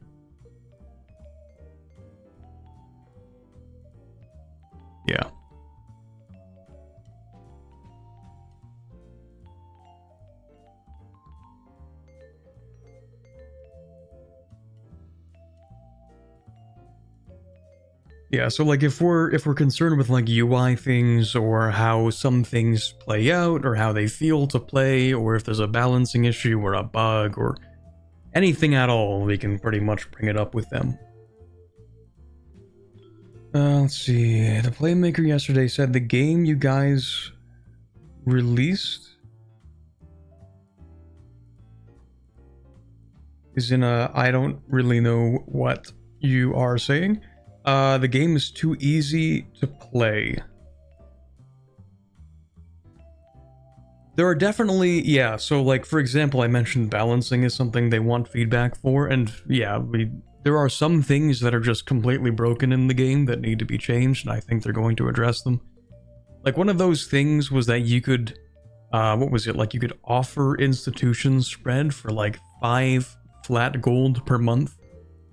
Yeah. Yeah, so like if we're concerned with like UI things or how some things play out or how they feel to play or if there's a balancing issue or a bug or anything at all, we can pretty much bring it up with them. Let's see. The Playmaker yesterday said the game you guys released is in a I don't really know what you are saying. The game is too easy to play. There are definitely, yeah, so like for example, I mentioned balancing is something they want feedback for, and yeah, there are some things that are just completely broken in the game that need to be changed, and I think they're going to address them. Like one of those things was that you could, what was it, like you could offer institutions spread for like 5 flat gold per month,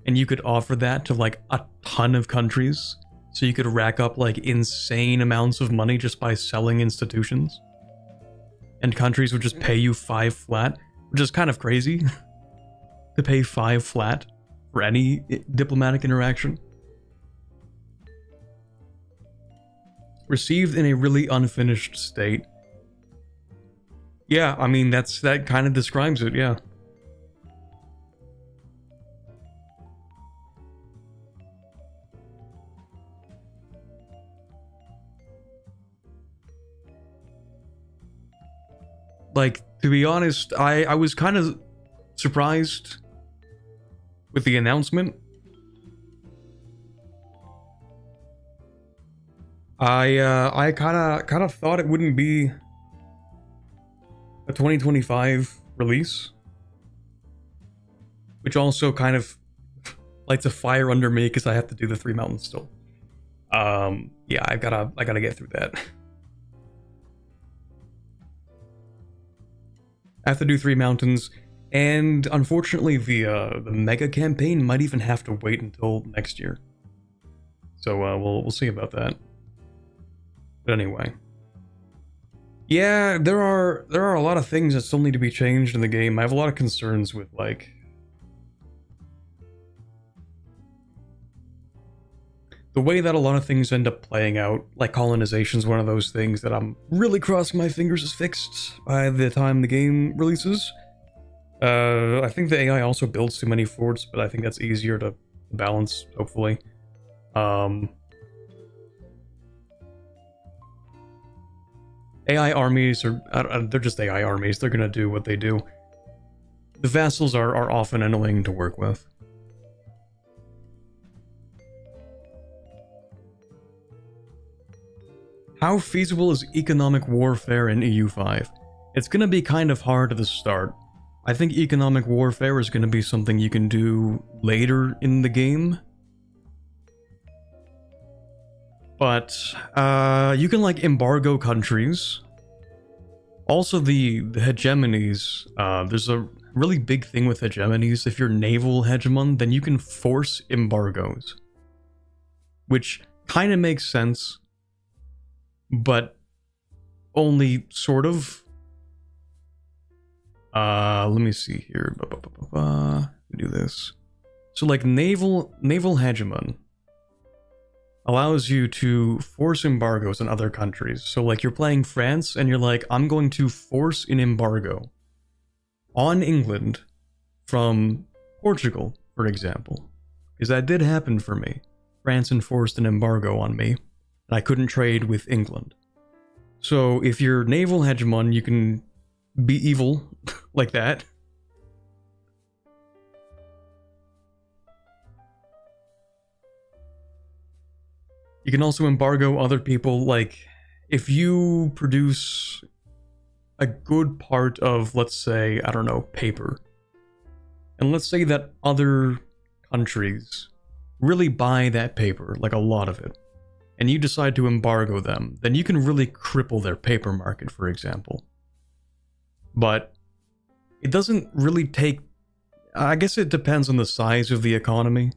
and you could offer that to like a ton of countries, so you could rack up like insane amounts of money just by selling institutions. And countries would just pay you 5 flat, which is kind of crazy, to pay 5 flat for any diplomatic interaction. Received in a really unfinished state. Yeah, I mean, that kind of describes it, yeah. Like, to be honest, I was kind of surprised with the announcement. I kind of thought it wouldn't be a 2025 release, which also kind of lights a fire under me because I have to do the 3 mountains still. Yeah, I gotta get through that. I have to do 3 mountains, and unfortunately the mega campaign might even have to wait until next year. So we'll see about that. But anyway. Yeah, there are a lot of things that still need to be changed in the game. I have a lot of concerns with, like, the way that a lot of things end up playing out. Like colonization is one of those things that I'm really crossing my fingers is fixed by the time the game releases. I think the AI also builds too many forts, but I think that's easier to balance, hopefully. AI armies are, they're just AI armies. They're gonna do what they do. The vassals are often annoying to work with. How feasible is economic warfare in EU5? It's gonna be kind of hard at the start. I think economic warfare is gonna be something you can do later in the game. But, you can, like, embargo countries. Also, the hegemonies, there's a really big thing with hegemonies. If you're naval hegemon, then you can force embargoes. Which kind of makes sense, but only sort of. Let me see here. Let me do this. So, like, naval hegemon allows you to force embargoes on other countries. So, like, you're playing France and you're like, I'm going to force an embargo on England from Portugal, for example. Because that did happen for me. France enforced an embargo on me, and I couldn't trade with England. So, if you're naval hegemon, you can be evil like that. You can also embargo other people, like, if you produce a good part of, let's say, I don't know, paper, and let's say that other countries really buy that paper, like a lot of it, and you decide to embargo them, then you can really cripple their paper market, for example. But it doesn't really take... I guess it depends on the size of the economy.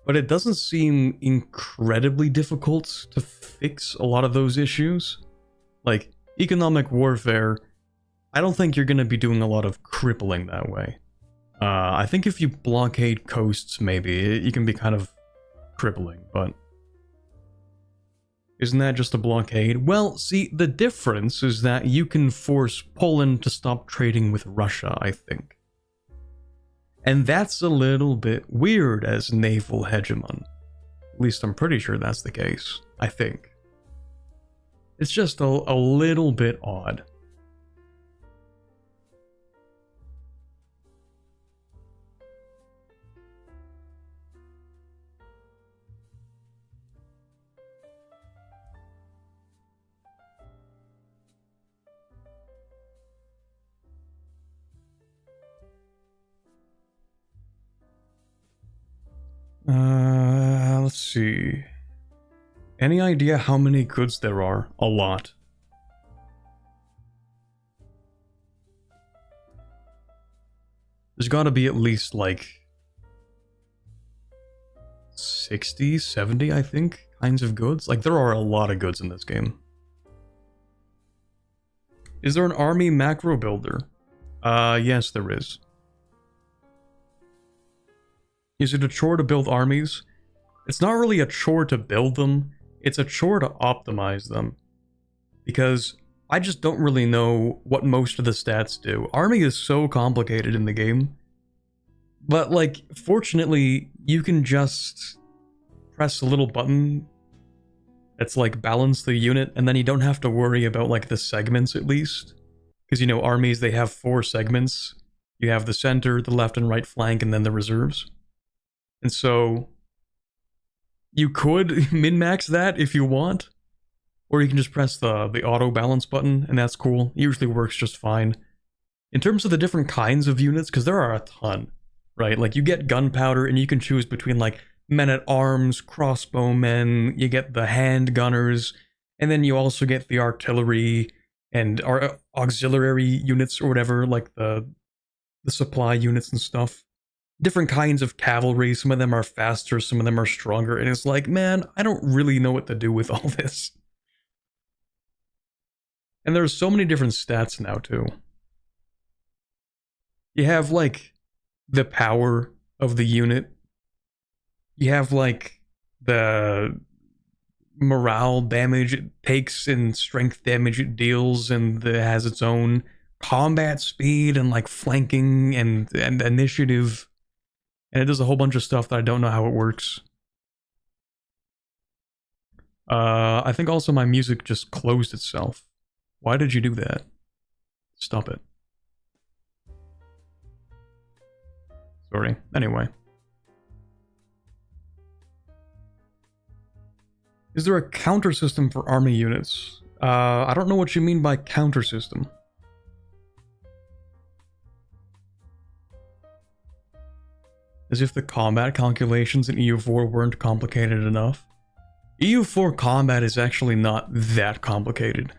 But it doesn't seem incredibly difficult to fix a lot of those issues. Like, economic warfare, I don't think you're going to be doing a lot of crippling that way. I think if you blockade coasts, maybe, you can be kind of crippling, but... Isn't that just a blockade? Well, see, the difference is that you can force Poland to stop trading with Russia, I think. And that's a little bit weird as naval hegemon. At least I'm pretty sure that's the case, I think. It's just a little bit odd. Let's see. Any idea how many goods there are? A lot. There's gotta be at least, like, 60, 70, I think, kinds of goods. Like, there are a lot of goods in this game. Is there an army macro builder? Yes, there is. Is it a chore to build armies? It's not really a chore to build them, it's a chore to optimize them. Because I just don't really know what most of the stats do. Army is so complicated in the game. But, like, fortunately, you can just press a little button that's, like, balance the unit, and then you don't have to worry about, like, the segments, at least. Because, you know, armies, they have 4 segments. You have the center, the left and right flank, and then the reserves. And so, you could min-max that if you want. Or you can just press the auto balance button, and that's cool. It usually works just fine. In terms of the different kinds of units, because there are a ton, right? Like, you get gunpowder, and you can choose between, like, men-at-arms, crossbowmen, you get the handgunners, and then you also get the artillery, and auxiliary units, or whatever, like the supply units and stuff. Different kinds of cavalry, some of them are faster, some of them are stronger, and it's like, man, I don't really know what to do with all this. And there's so many different stats now, too. You have, like, the power of the unit. You have, like, the morale damage it takes and strength damage it deals, and it has its own combat speed and, like, flanking and initiative. And it does a whole bunch of stuff that I don't know how it works. I think also my music just closed itself. Why did you do that? Stop it. Sorry. Anyway. Is there a counter system for army units? I don't know what you mean by counter system. As if the combat calculations in EU4 weren't complicated enough. EU4 combat is actually not that complicated.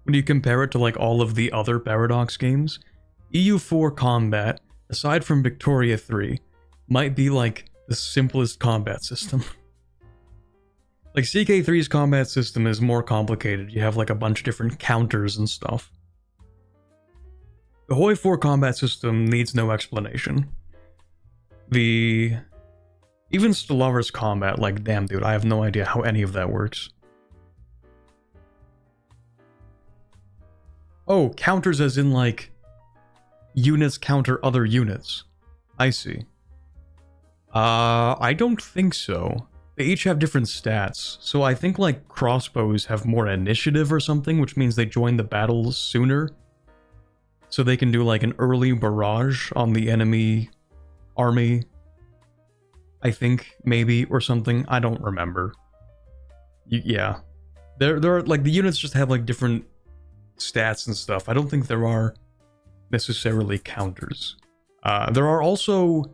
When you compare it to like all of the other Paradox games, EU4 combat, aside from Victoria 3, might be like the simplest combat system. Like CK3's combat system is more complicated. You have like a bunch of different counters and stuff. The Hoi 4 combat system needs no explanation. Even Stellaris combat, like, damn dude, I have no idea how any of that works. Oh, counters as in, like, units counter other units. I see. I don't think so. They each have different stats, so I think, like, crossbows have more initiative or something, which means they join the battle sooner. So they can do, like, an early barrage on the enemy army. I think, maybe, or something. I don't remember. Yeah. There are, like, the units just have, like, different stats and stuff. I don't think there are necessarily counters. There are also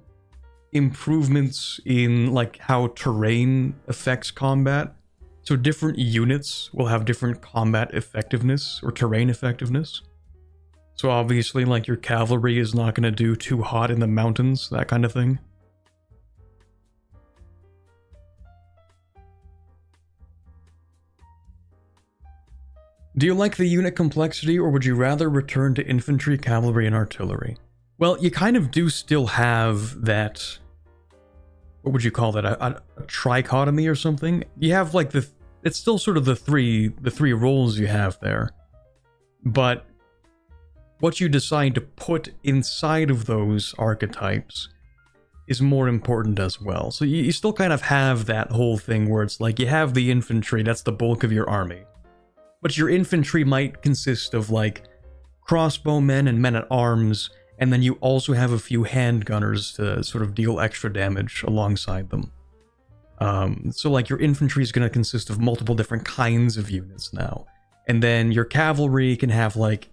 improvements in, like, how terrain affects combat. So different units will have different combat effectiveness, or terrain effectiveness. So obviously, like, your cavalry is not going to do too hot in the mountains, that kind of thing. Do you like the unit complexity, or would you rather return to infantry, cavalry, and artillery? Well, you kind of do still have that... What would you call that? A trichotomy or something? You have, like, it's still sort of the three roles you have there. But what you decide to put inside of those archetypes is more important as well. So you still kind of have that whole thing where it's like, you have the infantry, that's the bulk of your army. But your infantry might consist of, like, crossbowmen and men-at-arms, and then you also have a few handgunners to sort of deal extra damage alongside them. So, like, your infantry is going to consist of multiple different kinds of units now. And then your cavalry can have, like...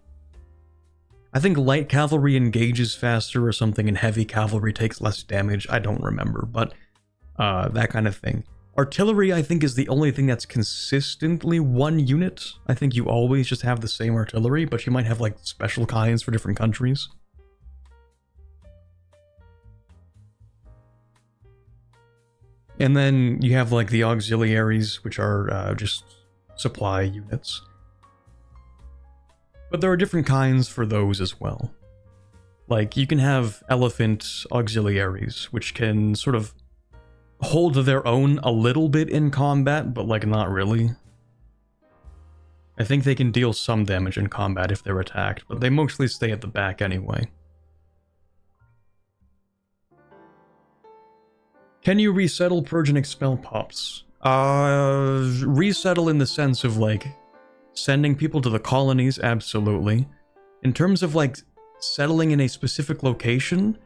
I think light cavalry engages faster or something, and heavy cavalry takes less damage. I don't remember, but that kind of thing. Artillery, I think, is the only thing that's consistently one unit. I think you always just have the same artillery, but you might have, like, special kinds for different countries. And then you have, like, the auxiliaries, which are just supply units. But there are different kinds for those as well. Like, you can have elephant auxiliaries, which can sort of hold their own a little bit in combat, but, like, not really. I think they can deal some damage in combat if they're attacked, but they mostly stay at the back anyway. Can you resettle, purge, and expel pops? Resettle in the sense of, like, sending people to the colonies, absolutely. In terms of, like, settling in a specific location,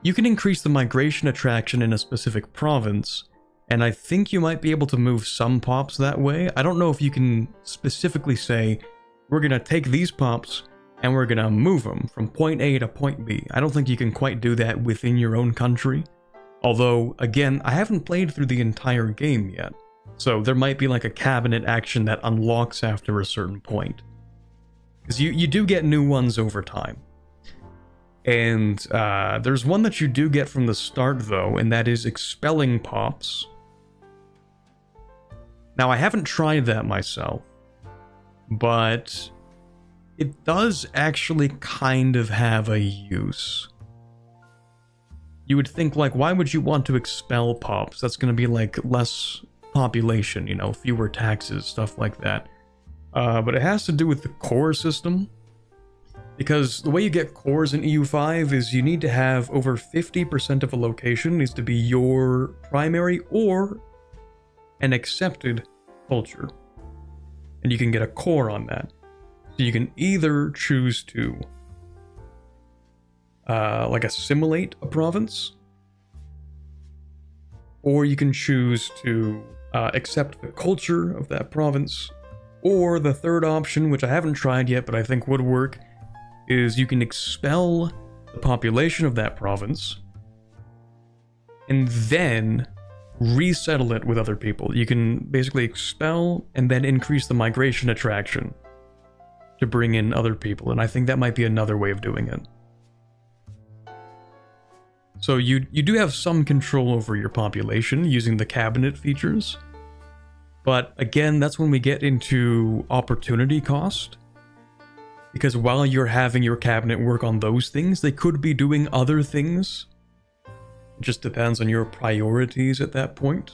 you can increase the migration attraction in a specific province, and I think you might be able to move some pops that way. I don't know if you can specifically say, we're gonna take these pops, and we're gonna move them from point A to point B. I don't think you can quite do that within your own country. Although, again, I haven't played through the entire game yet, so there might be like a cabinet action that unlocks after a certain point. Because you do get new ones over time. And there's one that you do get from the start, though, and that is expelling pops. Now, I haven't tried that myself, but it does actually kind of have a use. You would think, like, why would you want to expel pops? That's going to be, like, less population, you know, fewer taxes, stuff like that. But it has to do with the core system. Because the way you get cores in EU5 is you need to have over 50% of a location needs to be your primary or an accepted culture. And you can get a core on that. So you can either choose to like assimilate a province, or you can choose to accept the culture of that province, or the third option, which I haven't tried yet but I think would work, is you can expel the population of that province and then resettle it with other people. You can basically expel and then increase the migration attraction to bring in other people, and I think that might be another way of doing it. So you do have some control over your population using the cabinet features, but again, that's when we get into opportunity cost. Because while you're having your cabinet work on those things, they could be doing other things. It just depends on your priorities at that point.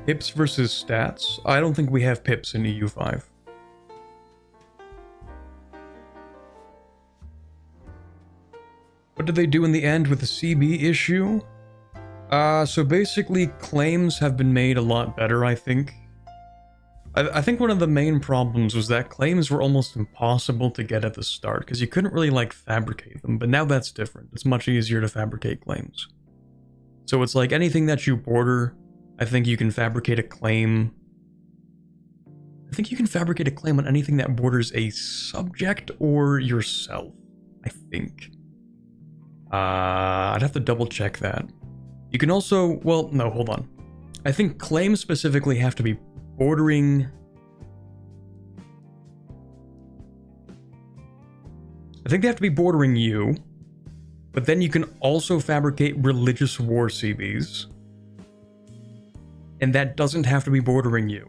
Pips versus stats. I don't think we have pips in EU5. What did they do in the end with the CB issue? So basically, claims have been made a lot better, I think. I think one of the main problems was that claims were almost impossible to get at the start, because you couldn't really, like, fabricate them, but now that's different. It's much easier to fabricate claims. So it's like anything that you border, I think you can fabricate a claim. I think you can fabricate a claim on anything that borders a subject or yourself, I think. I'd have to double check that. You can also, well, no, hold on. I think claims specifically have to be bordering... I think they have to be bordering you, but then you can also fabricate religious war CVs. And that doesn't have to be bordering you.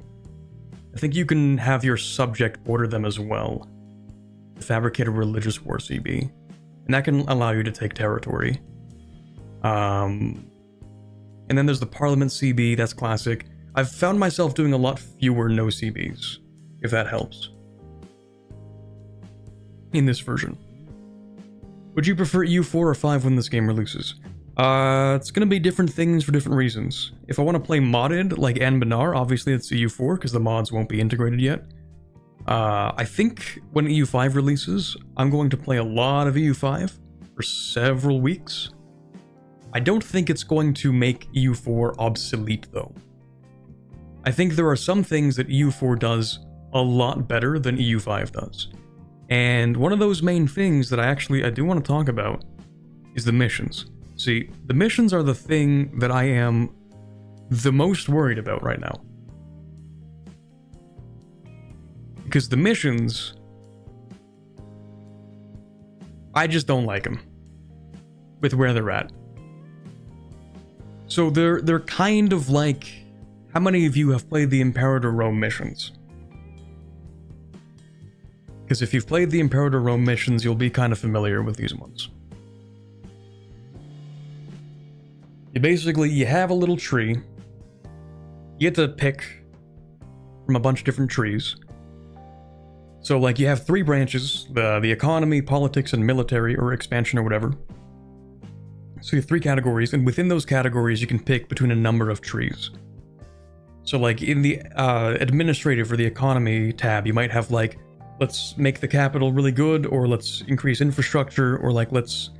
I think you can have your subject border them as well. Fabricate a religious war CB. And that can allow you to take territory. And then there's the Parliament CB, that's classic. I've found myself doing a lot fewer no CBs, if that helps. In this version. Would you prefer EU4 or 5 when this game releases? It's gonna be different things for different reasons. If I want to play modded, like Anbanar, obviously it's EU4, because the mods won't be integrated yet. I think when EU5 releases, I'm going to play a lot of EU5 for several weeks. I don't think it's going to make EU4 obsolete, though. I think there are some things that EU4 does a lot better than EU5 does. And one of those main things that I do want to talk about is the missions. See, the missions are the thing that I am the most worried about right now. Because the missions, I just don't like them with where they're at. So they're kind of like, how many of you have played the Imperator Rome missions? Because if you've played the Imperator Rome missions, you'll be kind of familiar with these ones. You have a little tree. You get to pick from a bunch of different trees. So like you have 3 branches, the economy, politics, and military, or expansion, or whatever. So you have 3 categories, and within those categories you can pick between a number of trees. So like in the administrative or the economy tab, you might have like, let's make the capital really good, or let's increase infrastructure, or like let's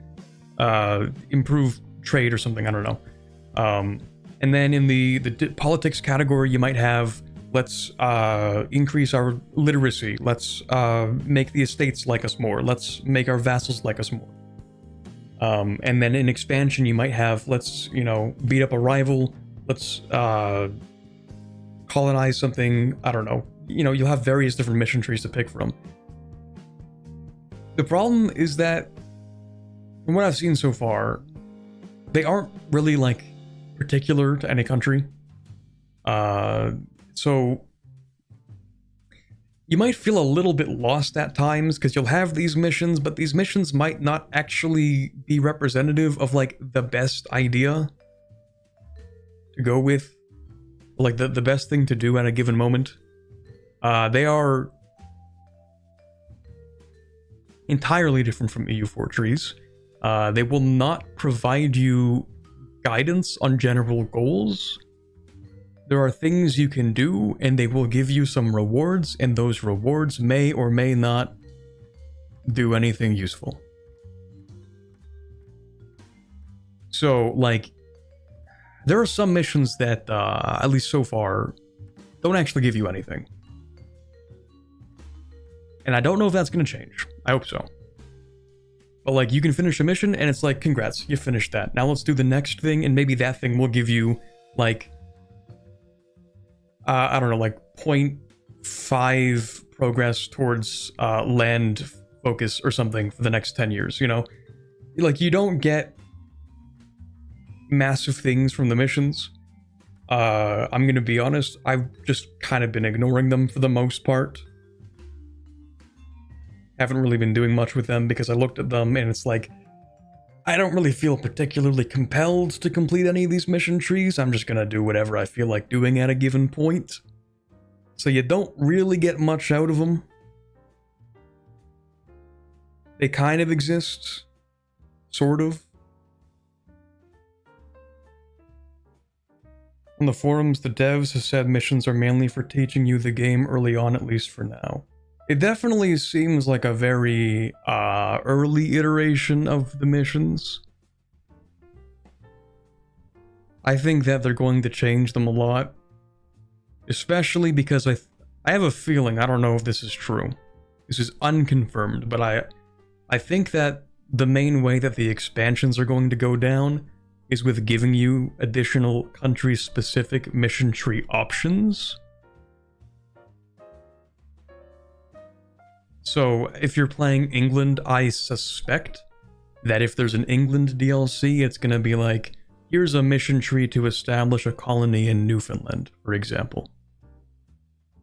improve trade or something, I don't know. And then in the politics category, you might have, let's increase our literacy, let's make the estates like us more, let's make our vassals like us more. And then in expansion, you might have, let's, beat up a rival, let's colonize something, I don't know. You'll have various different mission trees to pick from. The problem is that, from what I've seen so far, they aren't really, like, particular to any country. So you might feel a little bit lost at times because you'll have these missions, but these missions might not actually be representative of like the best idea to go with, like the best thing to do at a given moment. They are entirely different from EU4 trees. They will not provide you guidance on general goals. There are things you can do, and they will give you some rewards, and those rewards may or may not do anything useful. So, like, there are some missions that, at least so far, don't actually give you anything. And I don't know if that's going to change. I hope so. But, like, you can finish a mission, and it's like, congrats, you finished that. Now let's do the next thing, and maybe that thing will give you, like, I don't know, like 0.5 progress towards land focus or something for the next 10 years, you know? Like, you don't get massive things from the missions. I'm gonna be honest, I've just kind of been ignoring them for the most part. Haven't really been doing much with them because I looked at them and it's like, I don't really feel particularly compelled to complete any of these mission trees. I'm just gonna do whatever I feel like doing at a given point. So you don't really get much out of them. They kind of exist. Sort of. On the forums, the devs have said missions are mainly for teaching you the game early on, at least for now. It definitely seems like a very early iteration of the missions. I think that they're going to change them a lot. Especially because I have a feeling, I don't know if this is true. This is unconfirmed, but I think that the main way that the expansions are going to go down is with giving you additional country-specific mission tree options. So, if you're playing England, I suspect that if there's an England DLC, it's gonna be like, here's a mission tree to establish a colony in Newfoundland, for example.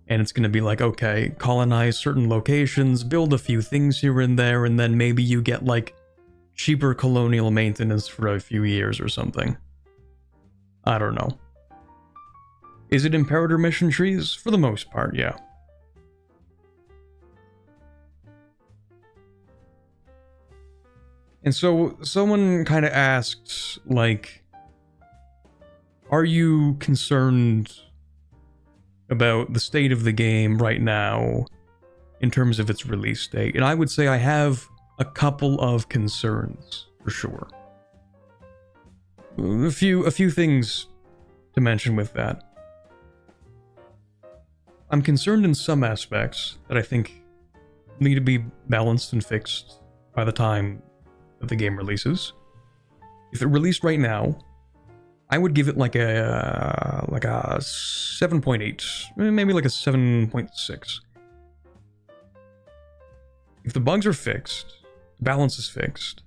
And it's gonna be like, okay, colonize certain locations, build a few things here and there, and then maybe you get like cheaper colonial maintenance for a few years or something. I don't know. Is it Imperator mission trees? For the most part, yeah. And so someone kind of asked, like, are you concerned about the state of the game right now in terms of its release date? And I would say I have a couple of concerns, for sure. A few things to mention with that. I'm concerned in some aspects that I think need to be balanced and fixed by the time that the game releases. If it released right now, I would give it like a 7.8, maybe like a 7.6. If the bugs are fixed, the balance is fixed,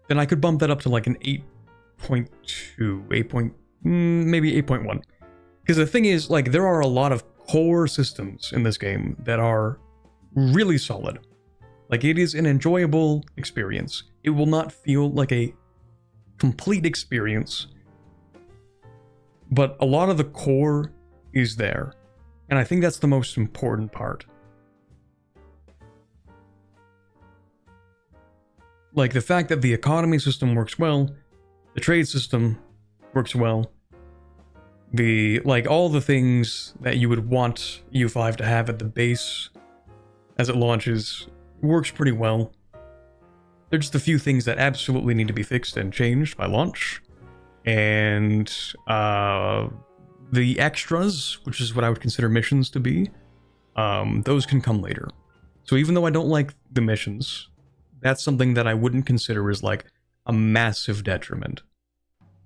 then I could bump that up to like an 8.2, maybe 8.1. Because the thing is, like, there are a lot of core systems in this game that are really solid. Like, it is an enjoyable experience. It will not feel like a complete experience, but a lot of the core is there. And I think that's the most important part. Like, the fact that the economy system works well, the trade system works well, all the things that you would want EU5 to have at the base as it launches works pretty well. There's just a few things that absolutely need to be fixed and changed by launch. And the extras, which is what I would consider missions to be, those can come later. So even though I don't like the missions, that's something that I wouldn't consider as like a massive detriment.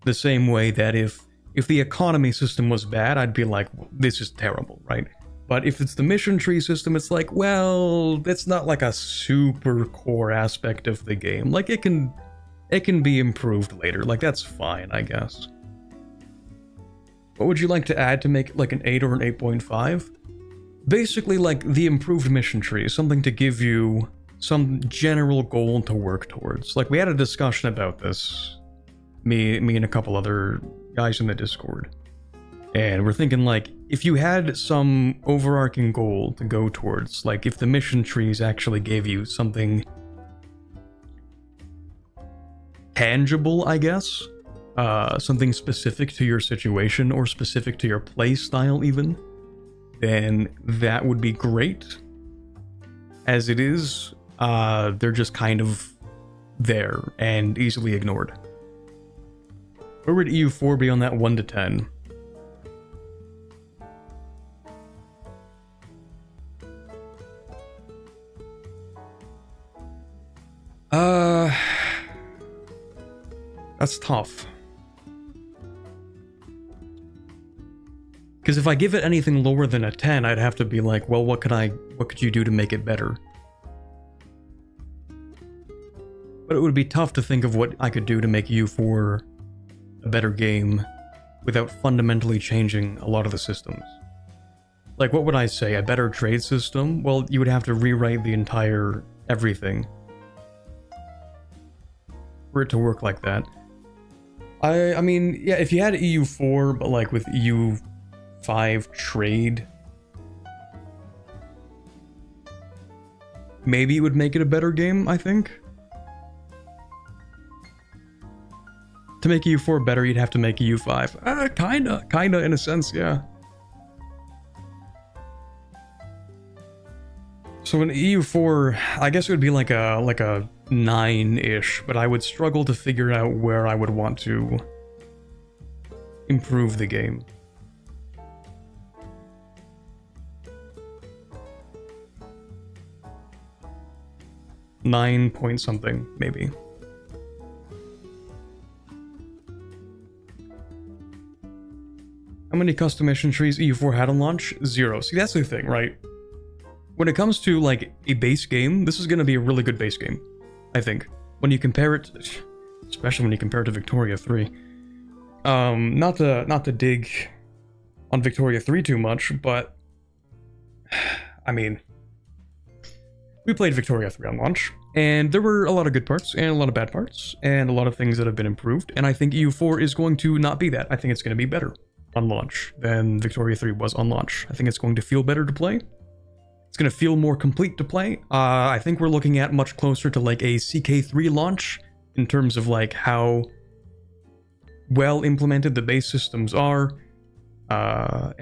The same way that if the economy system was bad, I'd be like, well, this is terrible, right? But if it's the mission tree system, it's like, well, it's not like a super core aspect of the game. Like, it can be improved later. Like, that's fine, I guess. What would you like to add to make it like an 8 or an 8.5? Basically like the improved mission tree, something to give you some general goal to work towards. Like we had a discussion about this, me and a couple other guys in the Discord. And we're thinking like, if you had some overarching goal to go towards, like if the mission trees actually gave you something tangible, I guess, something specific to your situation or specific to your play style even, then that would be great. As it is, they're just kind of there and easily ignored. Where would EU4 be on that 1 to 10? That's tough. Because if I give it anything lower than a 10, I'd have to be like, well, what could you do to make it better? But it would be tough to think of what I could do to make EU4 a better game without fundamentally changing a lot of the systems. Like, what would I say? A better trade system? Well, you would have to rewrite the entire everything for it to work like that. I mean, yeah, if you had EU4, but like with EU5 trade, maybe it would make it a better game, I think. To make EU4 better, you'd have to make EU5. Kinda in a sense, yeah. So in EU4, I guess it would be like a 9-ish, but I would struggle to figure out where I would want to improve the game. $9 point something, maybe. How many custom mission trees EU4 had on launch? 0. See, that's the thing, right? When it comes to like a base game, this is going to be a really good base game, I think. When you compare it, especially when you compare it to Victoria 3. Not to dig on Victoria 3 too much, but I mean, we played Victoria 3 on launch, and there were a lot of good parts and a lot of bad parts, and a lot of things that have been improved, and I think EU4 is going to not be that. I think it's going to be better on launch than Victoria 3 was on launch. I think it's going to feel better to play. It's going to feel more complete to play. I think we're looking at much closer to like a CK3 launch in terms of like how well implemented the base systems are. Well,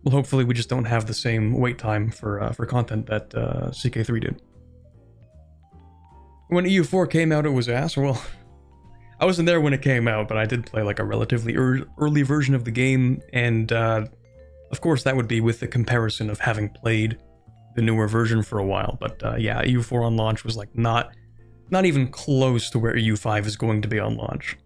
hopefully we just don't have the same wait time for content that CK3 did. When EU4 came out, it was ass. Well, I wasn't there when it came out, but I did play like a relatively early version of the game, and of course that would be with the comparison of having played the newer version for a while. But yeah, EU4 on launch was like not even close to where EU5 is going to be on launch.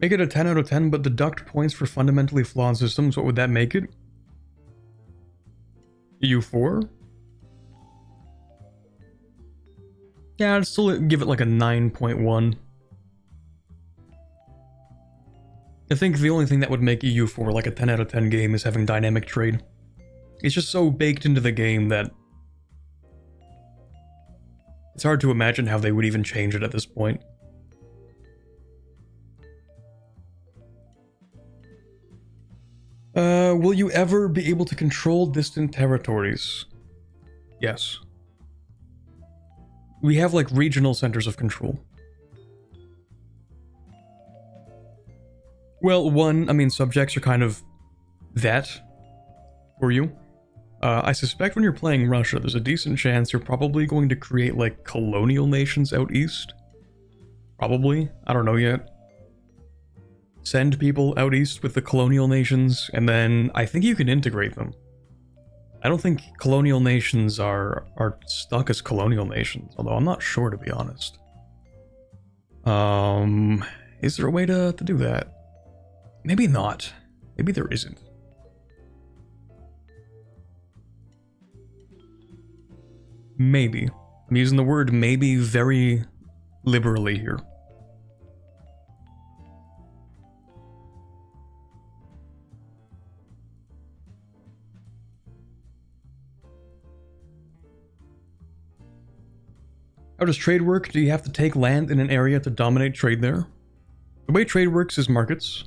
Make it a 10 out of 10, but deduct points for fundamentally flawed systems. What would that make it? EU4? Yeah, I'd still give it like a 9.1. I think the only thing that would make EU4 like a 10 out of 10 game is having dynamic trade. It's just so baked into the game that it's hard to imagine how they would even change it at this point. Will you ever be able to control distant territories? Yes. We have like regional centers of control. Well, one, I mean, subjects are kind of that for you. I suspect when you're playing Russia, there's a decent chance you're probably going to create like colonial nations out east. Probably. I don't know yet. Send people out east with the colonial nations, and then I think you can integrate them. I don't think colonial nations are stuck as colonial nations, although I'm not sure, to be honest. Is there a way to do that? Maybe not. Maybe there isn't. Maybe. I'm using the word maybe very liberally here. How does trade work? Do you have to take land in an area to dominate trade there? The way trade works is markets.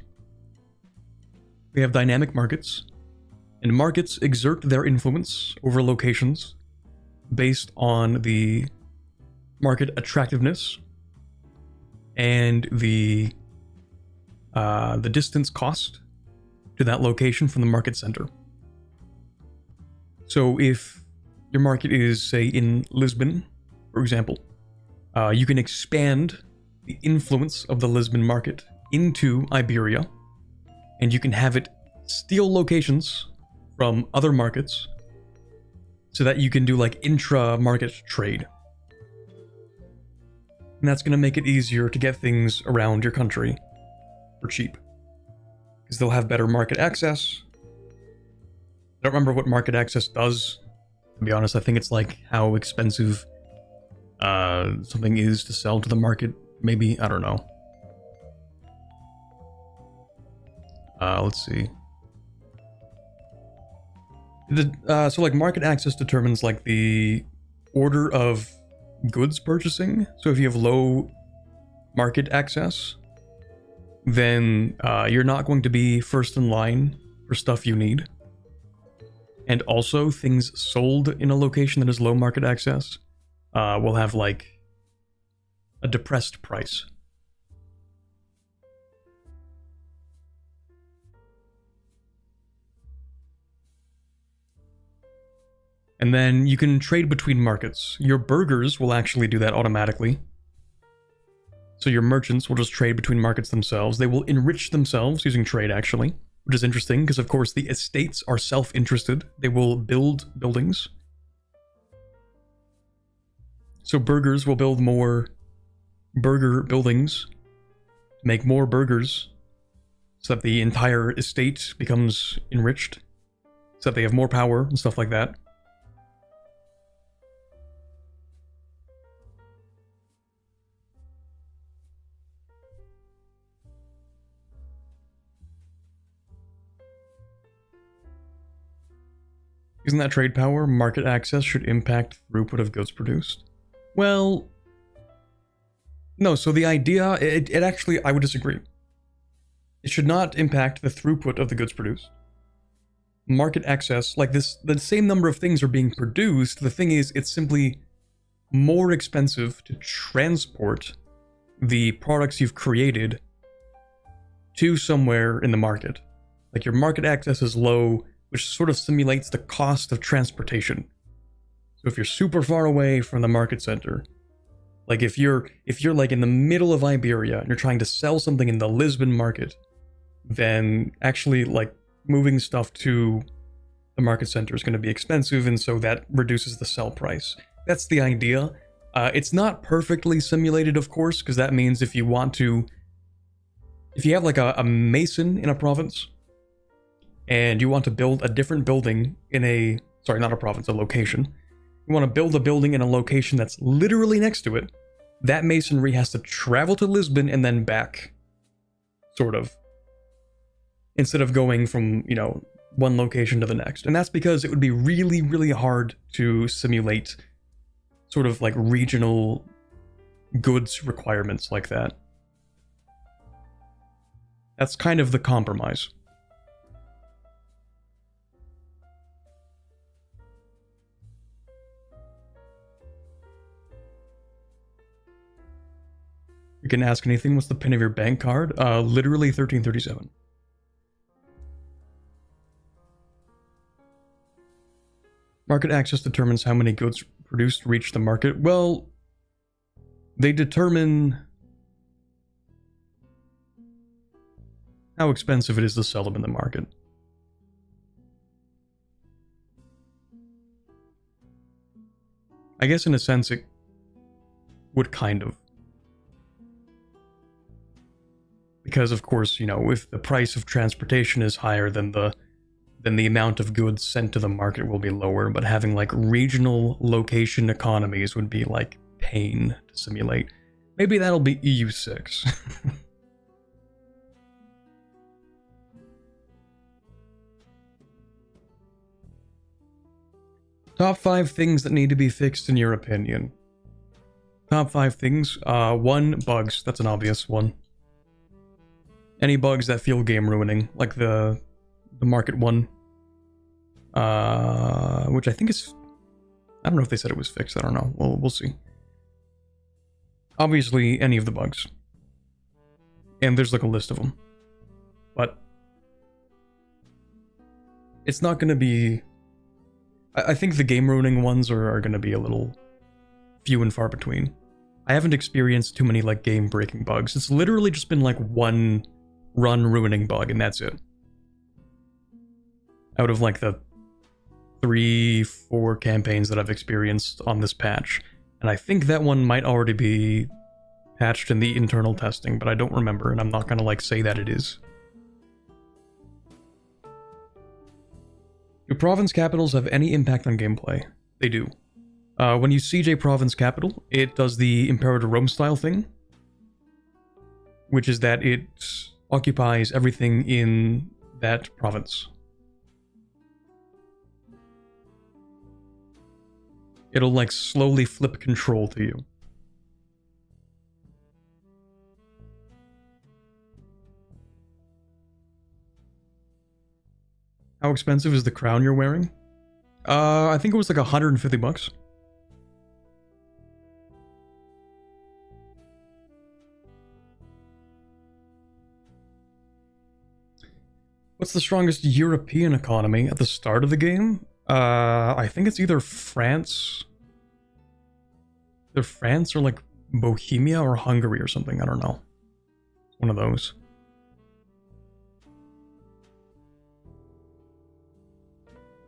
We have dynamic markets, and markets exert their influence over locations based on the market attractiveness and the distance cost to that location from the market center. So if your market is, say, in Lisbon, for example, you can expand the influence of the Lisbon market into Iberia, and you can have it steal locations from other markets so that you can do like intra-market trade. And that's going to make it easier to get things around your country for cheap, because they'll have better market access. I don't remember what market access does, to be honest. I think it's like how expensive something is to sell to the market. Maybe, I don't know. Let's see. So like market access determines like the order of goods purchasing. So if you have low market access, then you're not going to be first in line for stuff you need. And also things sold in a location that has low market access will have like a depressed price. And then you can trade between markets. Your burgers will actually do that automatically. So your merchants will just trade between markets themselves. They will enrich themselves using trade, actually, which is interesting because, of course, the estates are self-interested. They will build buildings. So burgers will build more burger buildings to make more burgers so that the entire estate becomes enriched, so that they have more power and stuff like that. Isn't that trade power? Market access should impact throughput of goods produced. Well, no, so the idea, it actually, I would disagree. It should not impact the throughput of the goods produced. Market access, like this, the same number of things are being produced. The thing is, it's simply more expensive to transport the products you've created to somewhere in the market. Like your market access is low, which sort of simulates the cost of transportation. So if you're super far away from the market center, like if you're like in the middle of Iberia and you're trying to sell something in the Lisbon market, then actually like moving stuff to the market center is going to be expensive, and so that reduces the sell price. That's the idea. It's not perfectly simulated, of course, because that means if you have like a mason in a province, and you want to build a different building in a location. You want to build a building in a location that's literally next to it. That masonry has to travel to Lisbon and then back, sort of. Instead of going from, one location to the next. And that's because it would be really, really hard to simulate sort of like regional goods requirements like that. That's kind of the compromise. You can ask anything. What's the pin of your bank card? Literally 1337. Market access determines how many goods produced reach the market. Well, they determine how expensive it is to sell them in the market. I guess in a sense it would kind of. because of course, you know, if the price of transportation is higher, then the amount of goods sent to the market will be lower, but having like regional location economies would be like pain to simulate. Maybe that'll be EU6. Top 5 things that need to be fixed in your opinion. Top 5 things. 1, bugs. That's an obvious one. Any bugs that feel game ruining, like the market one. Which I think is... I don't know if they said it was fixed, I don't know. We'll see. Obviously, any of the bugs. And there's like a list of them. But... it's not going to be... I think the game ruining ones are going to be a little few and far between. I haven't experienced too many like game breaking bugs. It's literally just been like one run ruining bug and that's it. Out of like the 3-4 campaigns that I've experienced on this patch. And I think that one might already be patched in the internal testing, but I don't remember and I'm not going to like say that it is. Do province capitals have any impact on gameplay? They do. When you siege a province capital, it does the Imperator Rome style thing, which is that it occupies everything in that province. It'll like slowly flip control to you. How expensive is the crown you're wearing? I think it was like 150 bucks. What's the strongest European economy at the start of the game? I think it's either France. Either France or like Bohemia or Hungary or something, I don't know. One of those.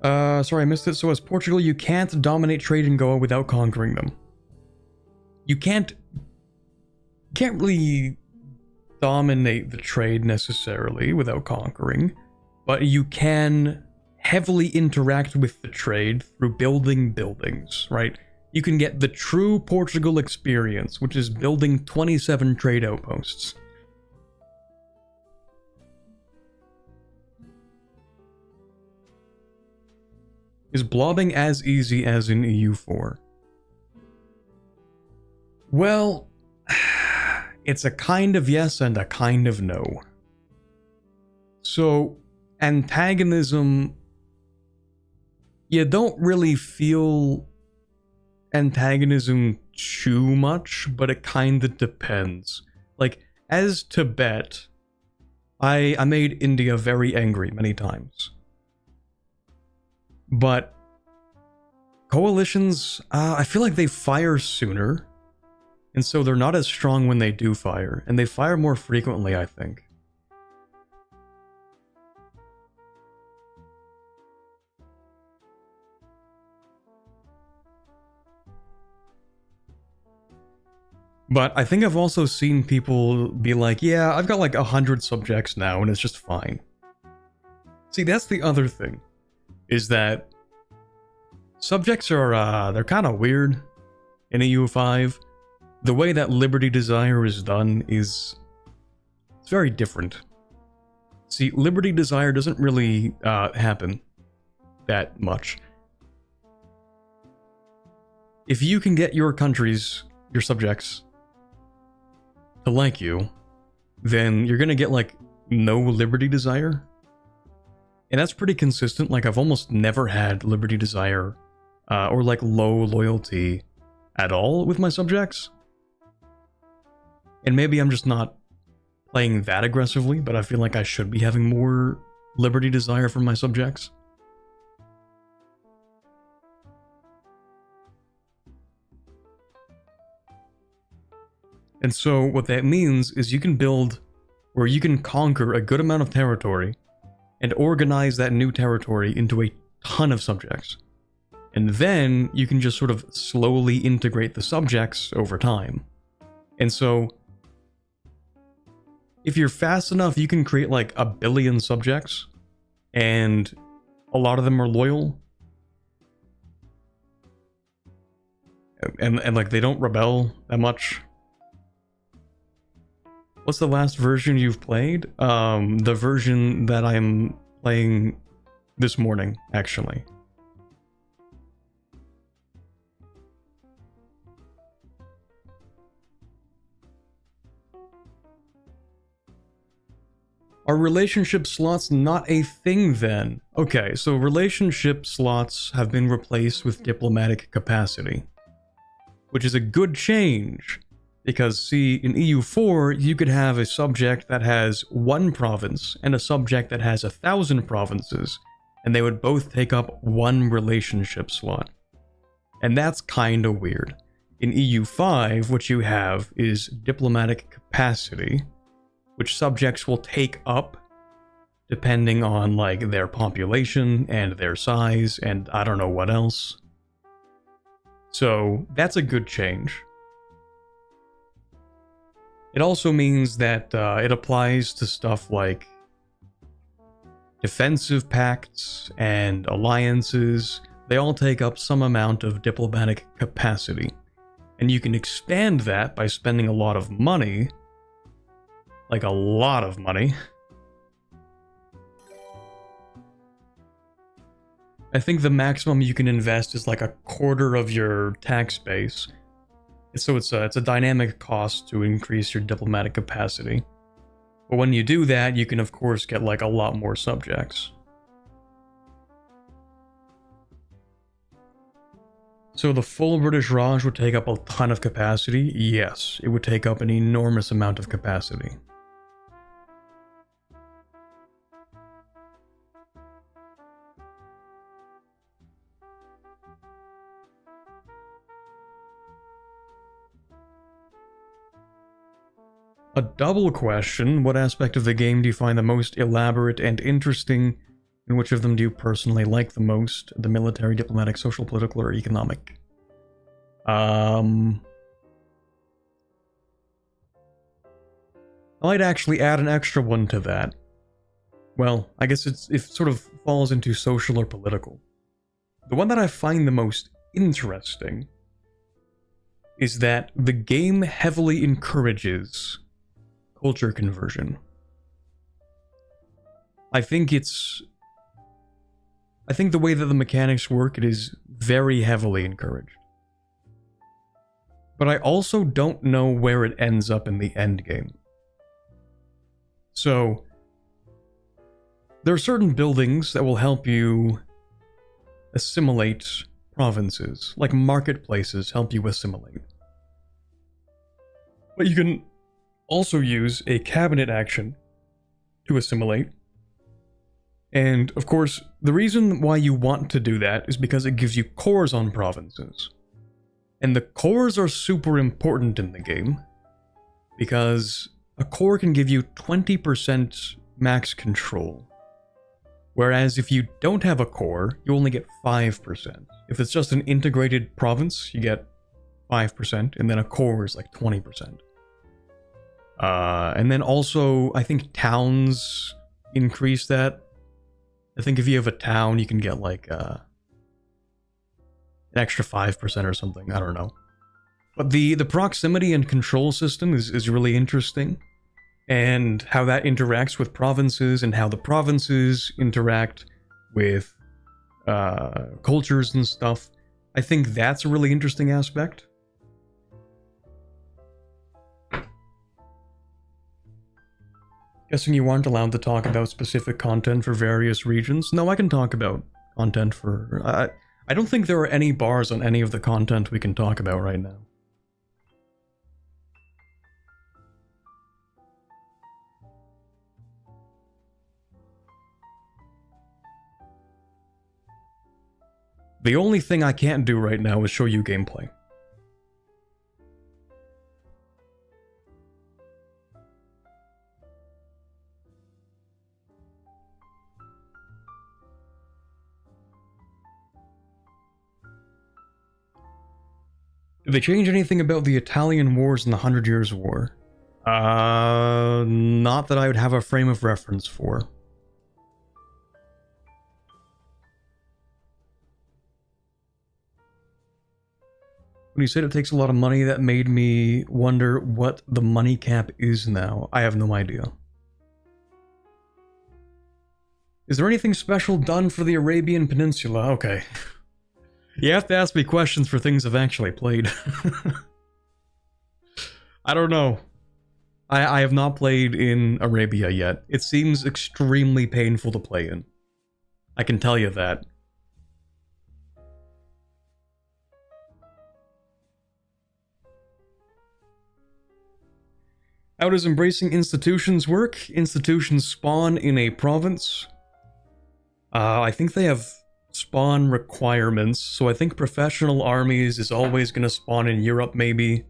Sorry, I missed it. So as Portugal, you can't dominate trade in Goa without conquering them. You can't really dominate the trade necessarily without conquering, but you can heavily interact with the trade through building buildings, right? You can get the true Portugal experience, which is building 27 trade outposts. Is blobbing as easy as in EU4? Well, it's a kind of yes and a kind of no. So, antagonism, you don't really feel antagonism too much, but it kind of depends. Like, as Tibet, I made India very angry many times. But coalitions, I feel like they fire sooner, and so they're not as strong when they do fire, and they fire more frequently, I think. But I think I've also seen people be like, yeah, I've got like 100 subjects now, and it's just fine. See, that's the other thing. Is that subjects are, they're kind of weird in EU5. The way that Liberty Desire is done is... it's very different. See, Liberty Desire doesn't really happen that much. If you can get your countries, your subjects, to like you, then you're gonna get, like, no Liberty Desire. And that's pretty consistent. Like, I've almost never had Liberty Desire or like low loyalty at all with my subjects. And maybe I'm just not playing that aggressively, but I feel like I should be having more Liberty Desire from my subjects. And so what that means is you can build, or you can conquer a good amount of territory and organize that new territory into a ton of subjects. And then you can just sort of slowly integrate the subjects over time. And so if you're fast enough, you can create like a billion subjects, and a lot of them are loyal. And like they don't rebel that much. What's the last version you've played? The version that I'm playing this morning, actually. Are relationship slots not a thing then? Okay, so relationship slots have been replaced with diplomatic capacity, which is a good change. Because, see, in EU4, you could have a subject that has 1 province and a subject that has 1,000 provinces, and they would both take up 1 relationship slot. And that's kinda weird. In EU5, what you have is diplomatic capacity, which subjects will take up depending on, like, their population and their size and I don't know what else. So, that's a good change. It also means that it applies to stuff like defensive pacts and alliances. They all take up some amount of diplomatic capacity. And you can expand that by spending a lot of money. Like a lot of money. I think the maximum you can invest is like 1/4 of your tax base. So it's a dynamic cost to increase your diplomatic capacity. But when you do that, you can of course get like a lot more subjects. So the full British Raj would take up a ton of capacity? Yes, it would take up an enormous amount of capacity. A double question: what aspect of the game do you find the most elaborate and interesting? And which of them do you personally like the most? The military, diplomatic, social, political, or economic? I might actually add an extra one to that. Well, I guess it sort of falls into social or political. The one that I find the most interesting is that the game heavily encourages culture conversion. I think the way that the mechanics work, it is very heavily encouraged. But I also don't know where it ends up in the end game. So, there are certain buildings that will help you assimilate provinces, like marketplaces help you assimilate. But you can also use a cabinet action to assimilate. And, of course, the reason why you want to do that is because it gives you cores on provinces. And the cores are super important in the game, because a core can give you 20% max control. Whereas if you don't have a core, you only get 5%. If it's just an integrated province, you get 5%, and then a core is like 20%. And then also, I think towns increase that. I think if you have a town, you can get like an extra 5% or something. I don't know. But the proximity and control system is really interesting. And how that interacts with provinces, and how the provinces interact with cultures and stuff. I think that's a really interesting aspect. Guessing you aren't allowed to talk about specific content for various regions? No, I can talk about content for... I don't think there are any bars on any of the content we can talk about right now. The only thing I can't do right now is show you gameplay. Did they change anything about the Italian Wars and the 100 Years' War? Not that I would have a frame of reference for. When you said it takes a lot of money, that made me wonder what the money cap is now. I have no idea. Is there anything special done for the Arabian Peninsula? Okay. You have to ask me questions for things I've actually played. I don't know. I have not played in Arabia yet. It seems extremely painful to play in. I can tell you that. How does embracing institutions work? Institutions spawn in a province. I think they have spawn requirements, so I think professional armies is always going to spawn in Europe, maybe.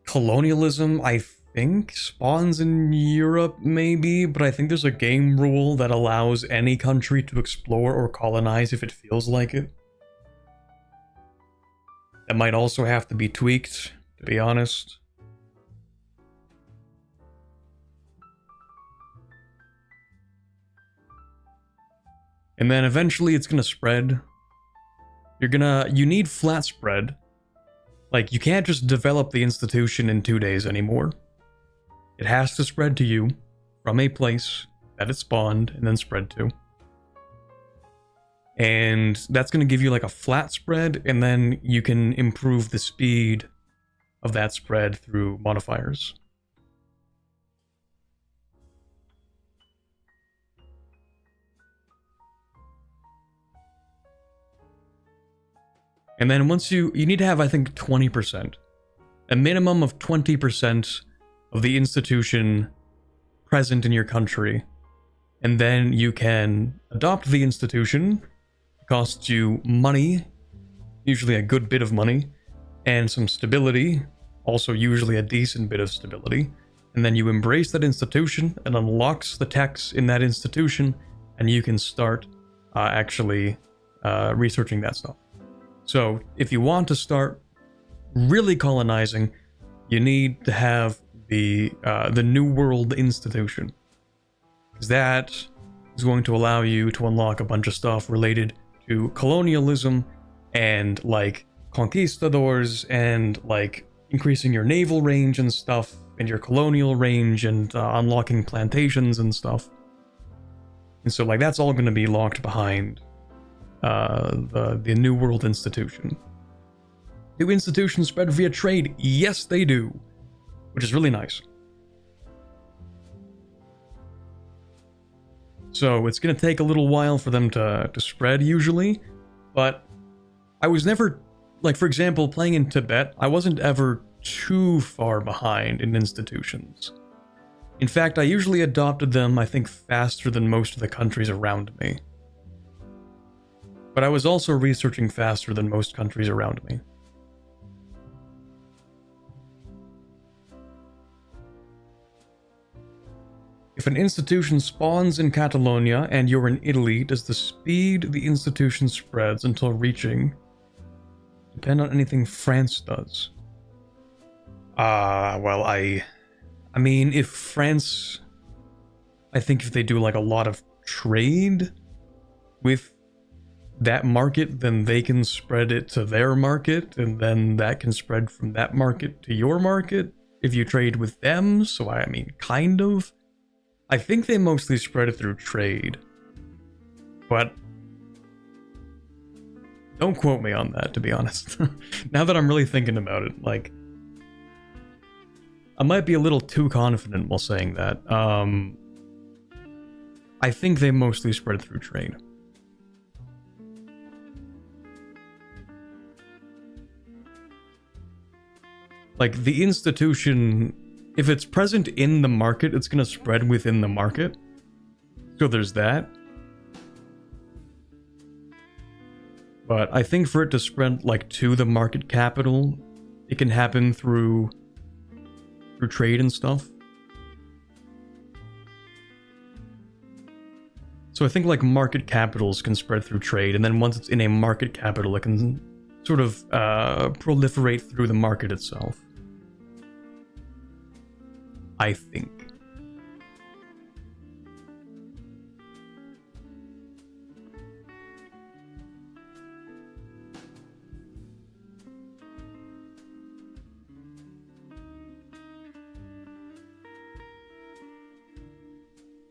Colonialism, I think, spawns in Europe, maybe, but I think there's a game rule that allows any country to explore or colonize if it feels like it. That might also have to be tweaked, to be honest. And then eventually it's gonna spread. You need flat spread. Like, you can't just develop the institution in 2 days anymore. It has to spread to you from a place that it spawned and then spread to. And that's going to give you like a flat spread, and then you can improve the speed of that spread through modifiers. And then once you need to have, I think, 20%. A minimum of 20% of the institution present in your country. And then you can adopt the institution. It costs you money, usually a good bit of money, and some stability, also usually a decent bit of stability. And then you embrace that institution, and unlocks the techs in that institution, and you can start actually researching that stuff. So, if you want to start really colonizing, you need to have the New World Institution. Because that is going to allow you to unlock a bunch of stuff related to colonialism and, like, Concistadors and, like, increasing your naval range and stuff, and your colonial range, and unlocking plantations and stuff. And so, like, that's all going to be locked behind the New World Institution. Do institutions spread via trade? Yes, they do. Which is really nice. So it's going to take a little while for them to spread usually, but I was never, like, for example, playing in Tibet, I wasn't ever too far behind in institutions. In fact, I usually adopted them, I think, faster than most of the countries around me. But I was also researching faster than most countries around me. If an institution spawns in Catalonia and you're in Italy, does the speed the institution spreads until reaching depend on anything France does? Well, I mean, if France, I think if they do like a lot of trade with that market, then they can spread it to their market, and then that can spread from that market to your market if you trade with them. So I mean, kind of. I think they mostly spread it through trade, but don't quote me on that, to be honest. Now that I'm really thinking about it, like, I might be a little too confident while saying that. I think they mostly spread through trade. Like, the institution, if it's present in the market, it's going to spread within the market. So there's that. But I think for it to spread, like, to the market capital, it can happen through trade and stuff. So I think, like, market capitals can spread through trade, and then once it's in a market capital, it can sort of proliferate through the market itself. I think.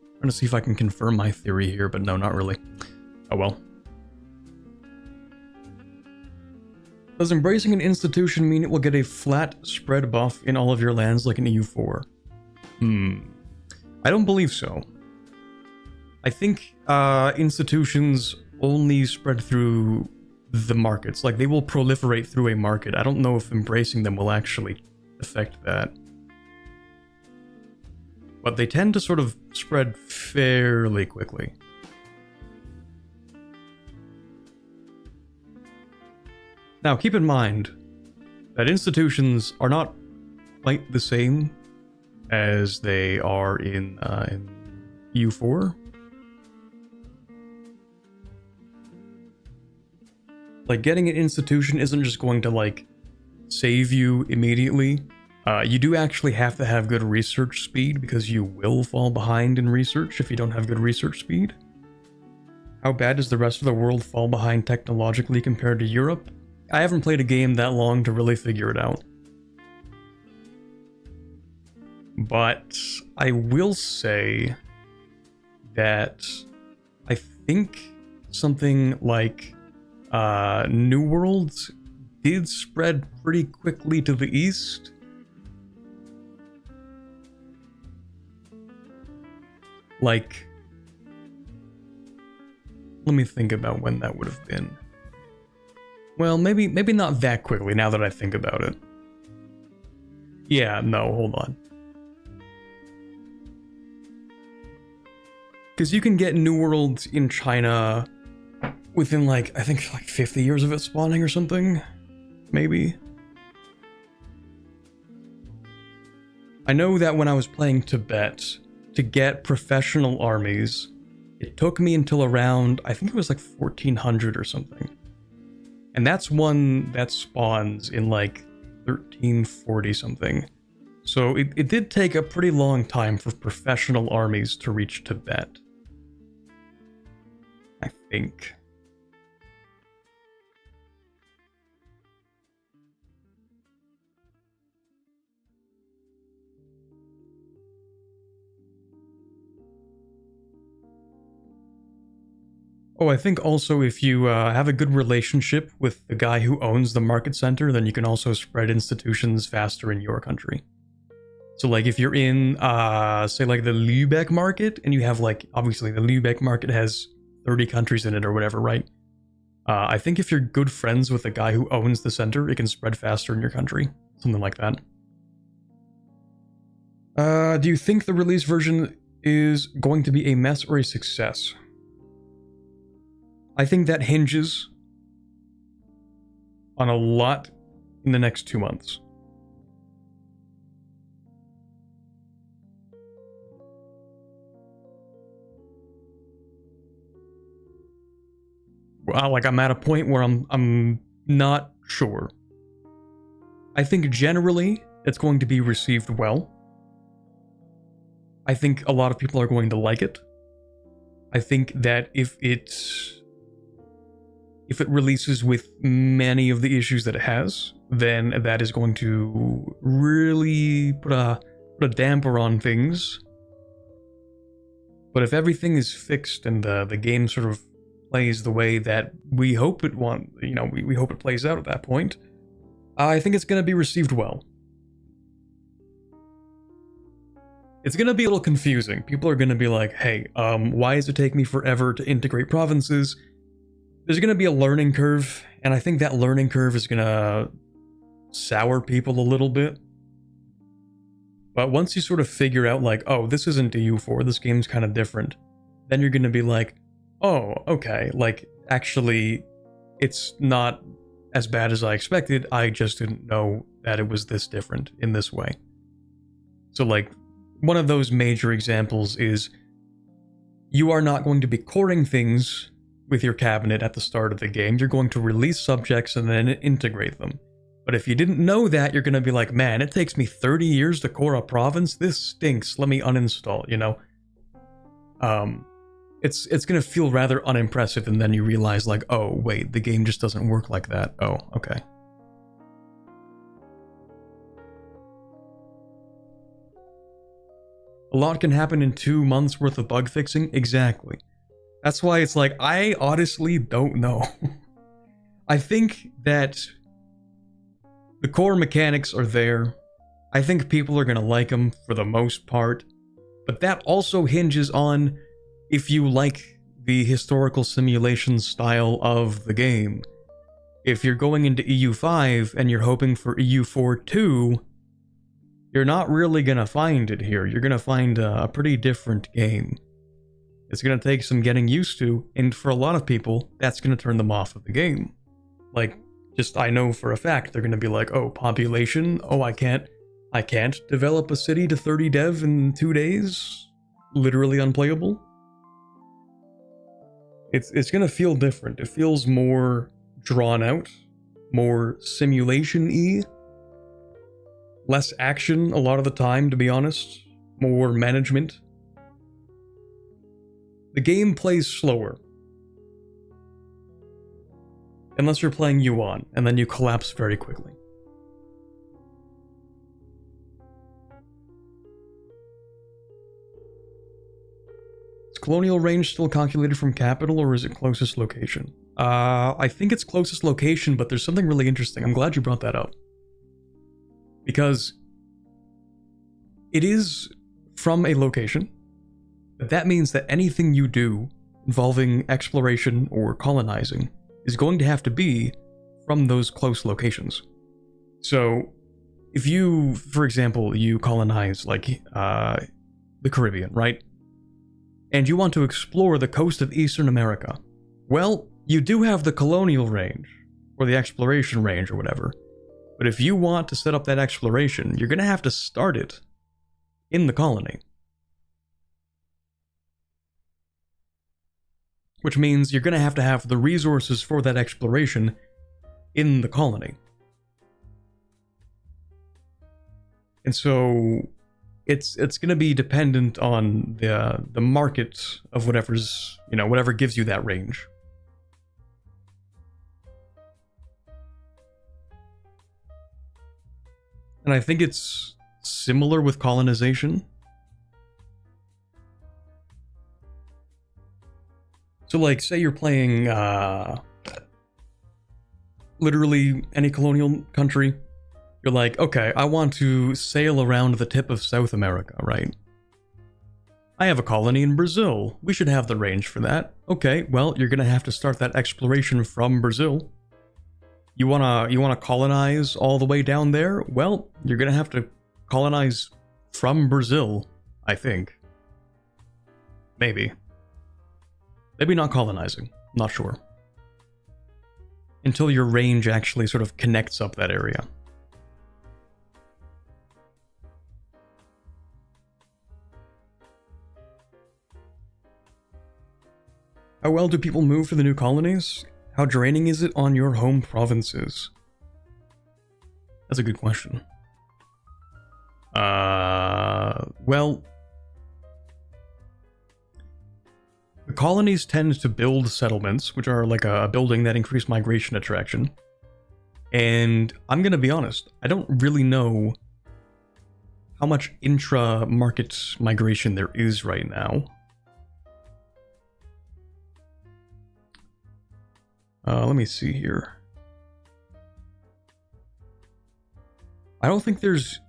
I'm trying to see if I can confirm my theory here, but no, not really. Oh well. Does embracing an institution mean it will get a flat spread buff in all of your lands like an EU4? I don't believe so. I think institutions only spread through the markets. Like, they will proliferate through a market. I don't know if embracing them will actually affect that. But they tend to sort of spread fairly quickly. Now, keep in mind that institutions are not quite the same as they are in EU4. Like, getting an institution isn't just going to, like, save you immediately. You do actually have to have good research speed, because you will fall behind in research if you don't have good research speed. How bad does the rest of the world fall behind technologically compared to Europe? I haven't played a game that long to really figure it out. But I will say that I think something like New World did spread pretty quickly to the east. Like, let me think about when that would have been. Well, maybe not that quickly now that I think about it. Yeah, no, hold on. Because you can get New World in China within, like, I think like 50 years of it spawning or something. Maybe. I know that when I was playing Tibet, to get professional armies, it took me until around, I think it was like 1400 or something. And that's one that spawns in like 1340 something. So it did take a pretty long time for professional armies to reach Tibet, I think. Oh, I think also if you have a good relationship with the guy who owns the market center, then you can also spread institutions faster in your country. So, like, if you're in, say, like, the Lübeck market, and you have, like, obviously the Lübeck market has 30 countries in it or whatever, right? I think if you're good friends with the guy who owns the center, it can spread faster in your country. Something like that. Do you think the release version is going to be a mess or a success? I think that hinges on a lot in the next 2 months. Well, like, I'm at a point where I'm not sure. I think generally it's going to be received well. I think a lot of people are going to like it. I think that if it releases with many of the issues that it has, then that is going to really put a damper on things. But if everything is fixed and the game sort of plays the way that we hope it we hope it plays out at that point, I think it's going to be received well. It's going to be a little confusing. People are going to be like, hey, why does it take me forever to integrate provinces? There's going to be a learning curve, and I think that learning curve is going to sour people a little bit. But once you sort of figure out, like, oh, this isn't EU4, this game's kind of different, then you're going to be like, oh, okay, like, actually, it's not as bad as I expected, I just didn't know that it was this different in this way. So, like, one of those major examples is you are not going to be coring things with your cabinet at the start of the game. You're going to release subjects and then integrate them. But if you didn't know that, you're going to be like, man, it takes me 30 years to core a province? This stinks. Let me uninstall, you know? It's going to feel rather unimpressive, and then you realize, like, oh, wait, the game just doesn't work like that. Oh, okay. A lot can happen in 2 months worth of bug fixing? Exactly. That's why it's like, I honestly don't know. I think that the core mechanics are there. I think people are going to like them for the most part. But that also hinges on if you like the historical simulation style of the game. If you're going into EU5 and you're hoping for EU4 too, you're not really going to find it here. You're going to find a pretty different game. It's going to take some getting used to, and for a lot of people, that's going to turn them off of the game. Like, just I know for a fact they're going to be like, oh, population? Oh, I can't develop a city to 30 dev in 2 days? Literally unplayable? It's going to feel different. It feels more drawn out, more simulation-y, less action a lot of the time, to be honest, more management. The game plays slower. Unless you're playing Yuan, and then you collapse very quickly. Is colonial range still calculated from capital, or is it closest location? I think it's closest location, but there's something really interesting. I'm glad you brought that up. Because it is from a location, but that means that anything you do involving exploration or colonizing is going to have to be from those close locations. So, if you, for example, you colonize, like, the Caribbean, right? And you want to explore the coast of Eastern America. Well, you do have the colonial range, or the exploration range, or whatever. But if you want to set up that exploration, you're going to have to start it in the colony. Which means you're going to have the resources for that exploration in the colony. And so it's going to be dependent on the market of whatever's, you know, whatever gives you that range. And I think it's similar with colonization. So, like, say you're playing, literally any colonial country. You're like, okay, I want to sail around the tip of South America, right? I have a colony in Brazil. We should have the range for that. Okay, well, you're gonna have to start that exploration from Brazil. You wanna colonize all the way down there? Well, you're gonna have to colonize from Brazil, I think. Maybe. Maybe not colonizing. Not sure. Until your range actually sort of connects up that area. How well do people move to the new colonies? How draining is it on your home provinces? That's a good question. Well, the colonies tend to build settlements, which are like a building that increase migration attraction. And I'm gonna be honest, I don't really know how much intra-market migration there is right now. Let me see here. I don't think there's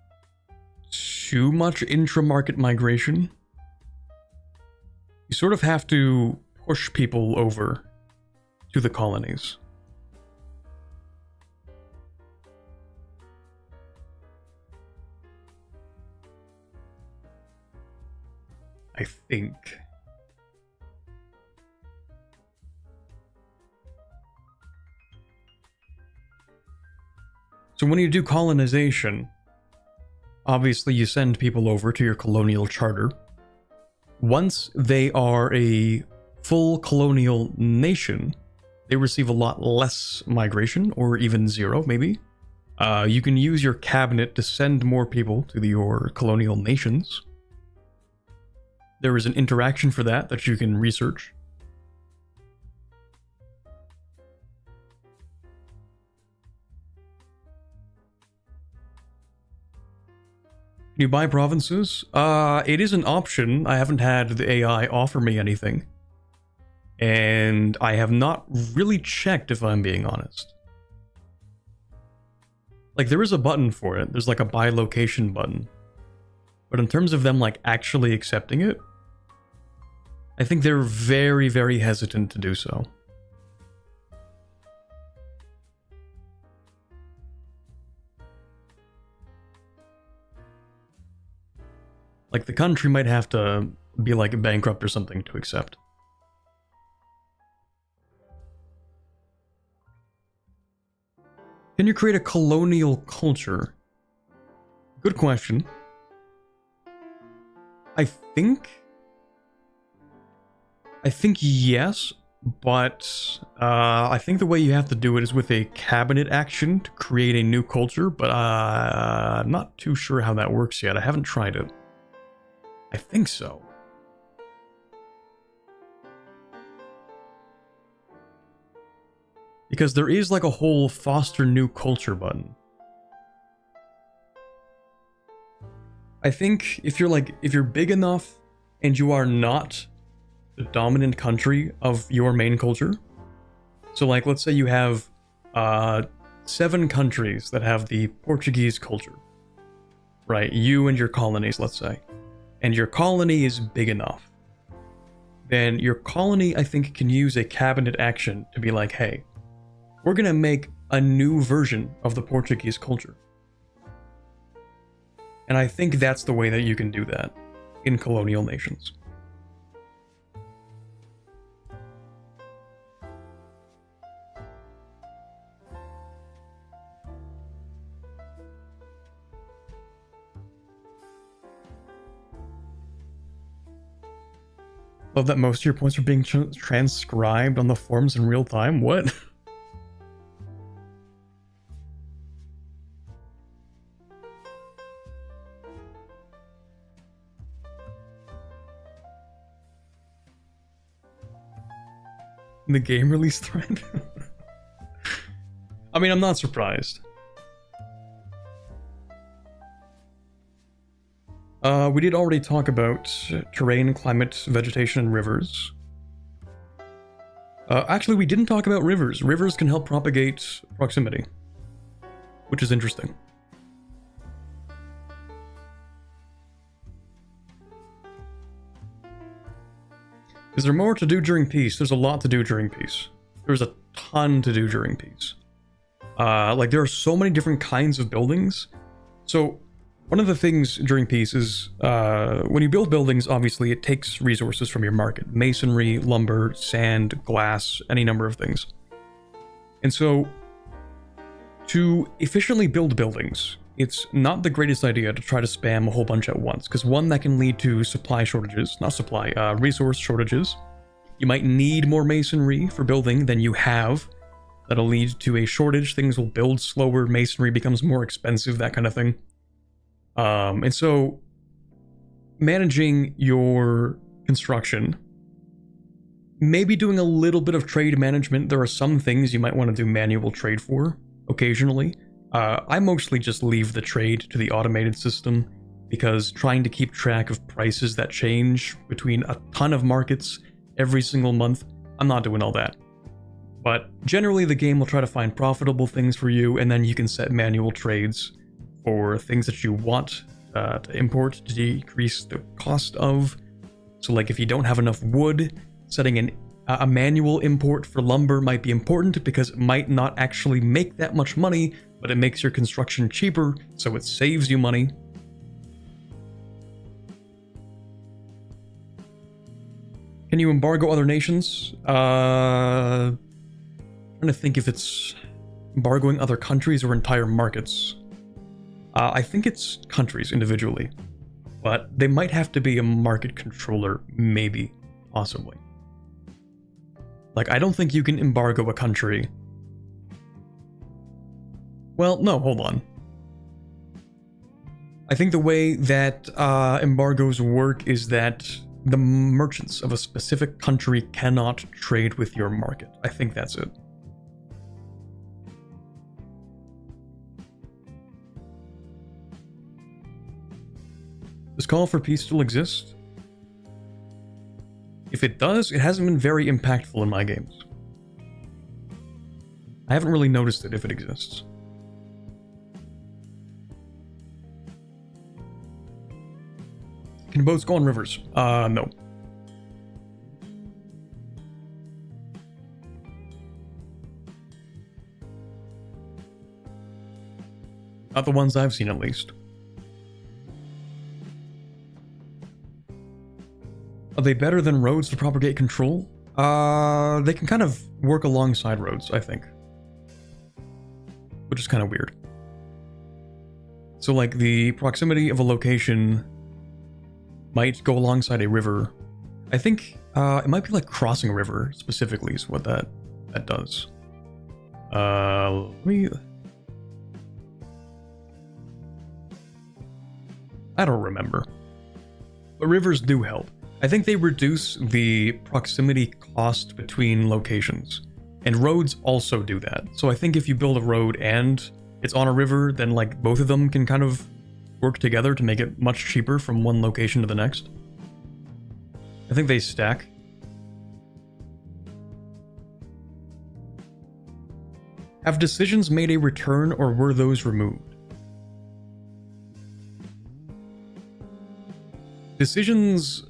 too much intra-market migration. You sort of have to push people over to the colonies. I think. So when you do colonization, obviously you send people over to your colonial charter. Once they are a full colonial nation, they receive a lot less migration, or even zero, maybe. You can use your cabinet to send more people to your colonial nations. There is an interaction for that you can research. Can you buy provinces? It is an option. I haven't had the AI offer me anything. And I have not really checked, if I'm being honest. Like, there is a button for it. There's like a buy location button. But in terms of them like actually accepting it, I think they're very, very hesitant to do so. Like, the country might have to be like bankrupt or something to accept. Can you create a colonial culture? Good question. I think yes, but I think the way you have to do it is with a cabinet action to create a new culture, but I'm not too sure how that works yet. I haven't tried it. I think so. Because there is like a whole foster new culture button. I think if you're big enough and you are not the dominant country of your main culture. So like, let's say you have 7 countries that have the Portuguese culture, right? You and your colonies, let's say. And your colony is big enough. Then your colony, I think, can use a cabinet action to be like, hey, we're gonna make a new version of the Portuguese culture. And I think that's the way that you can do that in colonial nations. Love that most of your points are being transcribed on the forums in real time. What? The game release thread? I mean, I'm not surprised. We did already talk about terrain, climate, vegetation, and rivers. Actually, we didn't talk about rivers. Rivers can help propagate proximity, which is interesting. Is there more to do during peace? There's a lot to do during peace. There's a ton to do during peace. Like, there are so many different kinds of buildings. So, one of the things during peace is, when you build buildings, obviously, it takes resources from your market. Masonry, lumber, sand, glass, any number of things. And so, to efficiently build buildings, it's not the greatest idea to try to spam a whole bunch at once, because one, that can lead to supply shortages, resource shortages. You might need more masonry for building than you have. That'll lead to a shortage, things will build slower, masonry becomes more expensive, that kind of thing. And so, managing your construction, maybe doing a little bit of trade management. There are some things you might want to do manual trade for, occasionally. I mostly just leave the trade to the automated system, because trying to keep track of prices that change between a ton of markets every single month, I'm not doing all that. But generally the game will try to find profitable things for you, and then you can set manual trades for things that you want to import to decrease the cost of. So like if you don't have enough wood, setting a manual import for lumber might be important, because it might not actually make that much money, but it makes your construction cheaper, so it saves you money. Can you embargo other nations? I'm trying to think if it's embargoing other countries or entire markets. I think it's countries individually, but they might have to be a market controller, maybe, possibly. Like, I don't think you can embargo a country. Well, no, hold on. I think the way that embargoes work is that the merchants of a specific country cannot trade with your market. I think that's it. Does Call for Peace still exist? If it does, it hasn't been very impactful in my games. I haven't really noticed it if it exists. Can boats go on rivers? No. Not the ones I've seen, at least. Are they better than roads to propagate control? They can kind of work alongside roads, I think. Which is kind of weird. So, like, the proximity of a location might go alongside a river. I think it might be like crossing a river specifically is what that does. Let me... I don't remember. But rivers do help. I think they reduce the proximity cost between locations. And roads also do that. So I think if you build a road and it's on a river, then like both of them can kind of work together to make it much cheaper from one location to the next. I think they stack. Have decisions made a return or were those removed? Decisions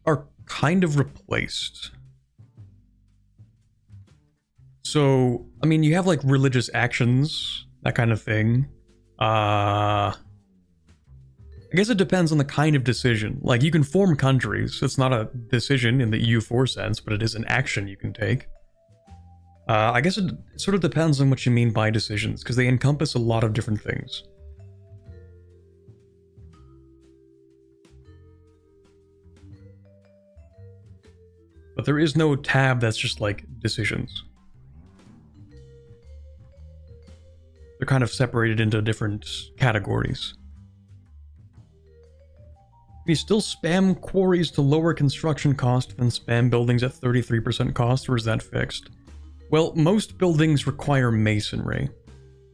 are kind of replaced. So, I mean, you have like religious actions, that kind of thing. I guess it depends on the kind of decision. Like, you can form countries. It's not a decision in the EU4 sense, but it is an action you can take. I guess it sort of depends on what you mean by decisions, because they encompass a lot of different things. But there is no tab that's just like decisions. They're kind of separated into different categories. You still spam quarries to lower construction cost than spam buildings at 33% cost, or is that fixed? Well, most buildings require masonry.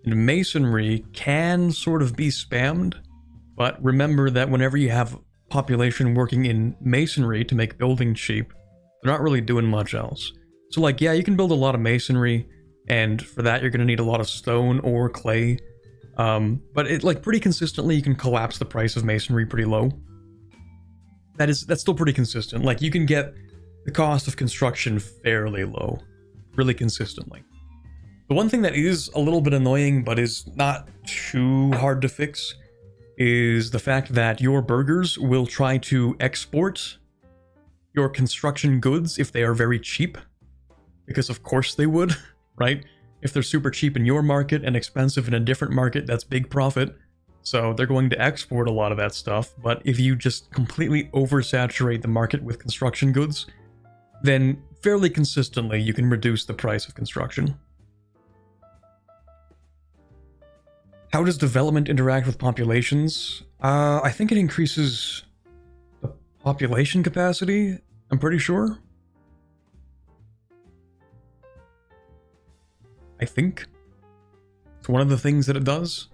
And masonry can sort of be spammed, but remember that whenever you have population working in masonry to make buildings cheap, they're not really doing much else. So like, yeah, you can build a lot of masonry, and for that you're going to need a lot of stone or clay. But it like pretty consistently you can collapse the price of masonry pretty low. That's still pretty consistent. Like, you can get the cost of construction fairly low, really consistently. The one thing that is a little bit annoying but is not too hard to fix is the fact that your burgers will try to export your construction goods if they are very cheap. Because of course they would, right? If they're super cheap in your market and expensive in a different market, that's big profit. So they're going to export a lot of that stuff. But if you just completely oversaturate the market with construction goods, then fairly consistently you can reduce the price of construction. How does development interact with populations? I think it increases the population capacity, I'm pretty sure. I think it's one of the things that it does.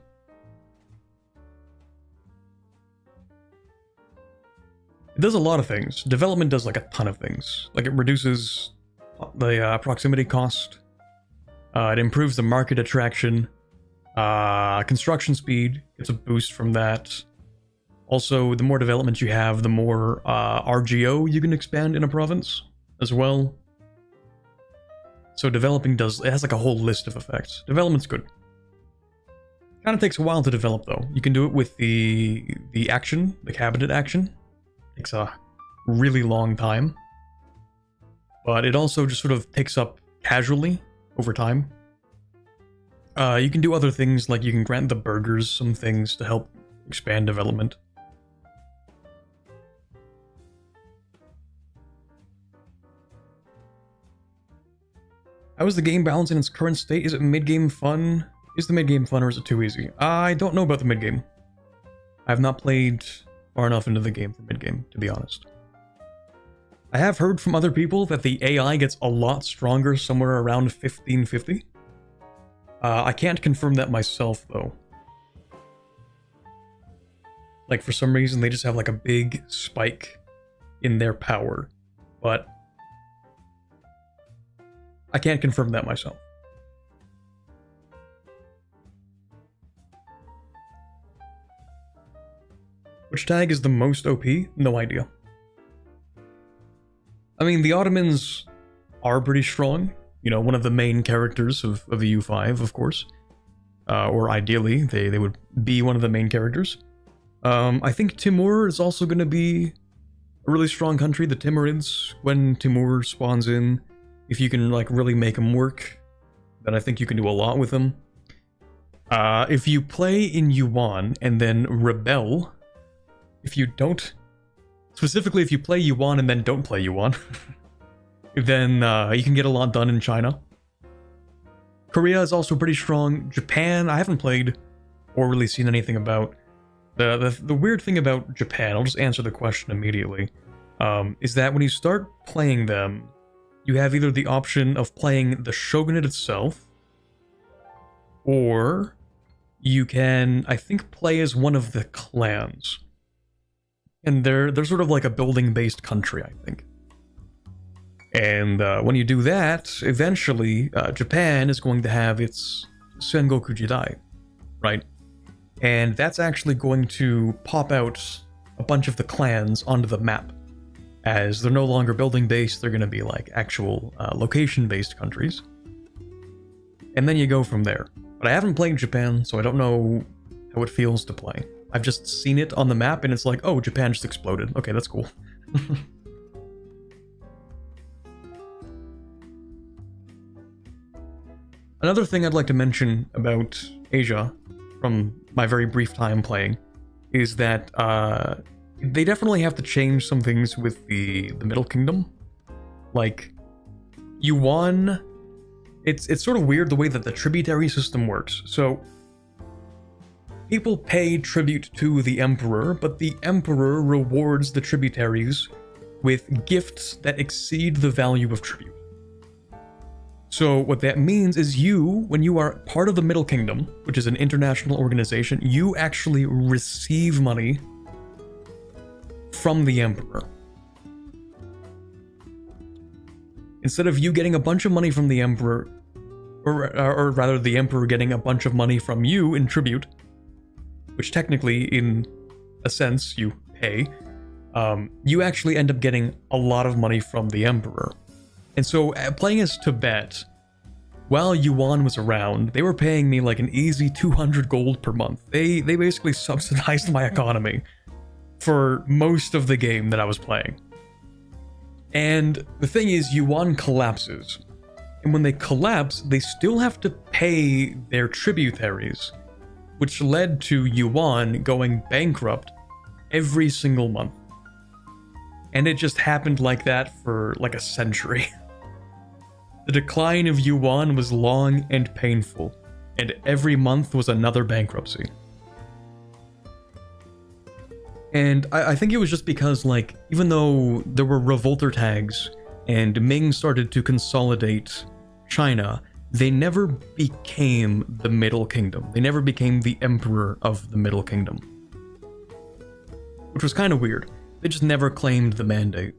It does a lot of things. Development does like a ton of things. Like, it reduces the proximity cost. It improves the market attraction. Construction speed gets a boost from that. Also, the more development you have, the more RGO you can expand in a province as well. So developing it has like a whole list of effects. Development's good. Kind of takes a while to develop though. You can do it with the action, the cabinet action. Takes a really long time. But it also just sort of picks up casually over time. You can do other things, like you can grant the burgers some things to help expand development. How is the game balanced in its current state? Is it mid-game fun? Is the mid-game fun or is it too easy? I don't know about the mid-game. I have not played far enough into the game for mid-game, to be honest. I have heard from other people that the AI gets a lot stronger somewhere around 1550. I can't confirm that myself, though. Like, for some reason, they just have like a big spike in their power. But I can't confirm that myself. Which tag is the most OP? No idea. I mean, the Ottomans are pretty strong. You know, one of the main characters of the EU5, of course. Or ideally, they would be one of the main characters. I think Timur is also going to be a really strong country. The Timurids, when Timur spawns in, if you can like really make them work, then I think you can do a lot with them. If you play in Yuan and then rebel, if you don't, specifically if you play Yuan and then don't play Yuan, then you can get a lot done in China. Korea is also pretty strong. Japan, I haven't played or really seen anything about. The weird thing about Japan, I'll just answer the question immediately, is that when you start playing them, you have either the option of playing the shogunate itself, or you can, I think, play as one of the clans. And they're sort of like a building-based country, I think. And when you do that, eventually, Japan is going to have its Sengoku Jidai, right? And that's actually going to pop out a bunch of the clans onto the map. As they're no longer building-based, they're going to be like actual location-based countries. And then you go from there. But I haven't played Japan, so I don't know how it feels to play. I've just seen it on the map, and it's like, oh, Japan just exploded. Okay, that's cool. Another thing I'd like to mention about Asia, from my very brief time playing, is that they definitely have to change some things with the Middle Kingdom. Like, Yuan, it's sort of weird the way that the tributary system works. So, people pay tribute to the Emperor, but the Emperor rewards the tributaries with gifts that exceed the value of tribute. So what that means is you, when you are part of the Middle Kingdom, which is an international organization, you actually receive money from the Emperor. Instead of you getting a bunch of money from the Emperor, or rather the Emperor getting a bunch of money from you in tribute, which technically, in a sense, you pay, you actually end up getting a lot of money from the Emperor. And so, playing as Tibet, while Yuan was around, they were paying me like an easy 200 gold per month. They basically subsidized my economy for most of the game that I was playing. And the thing is, Yuan collapses. And when they collapse, they still have to pay their tributaries, which led to Yuan going bankrupt every single month. And it just happened like that for like a century. The decline of Yuan was long and painful, and every month was another bankruptcy. And I think it was just because, like, even though there were revolter tags and Ming started to consolidate China, they never became the Middle Kingdom. They never became the Emperor of the Middle Kingdom. Which was kind of weird. They just never claimed the mandate.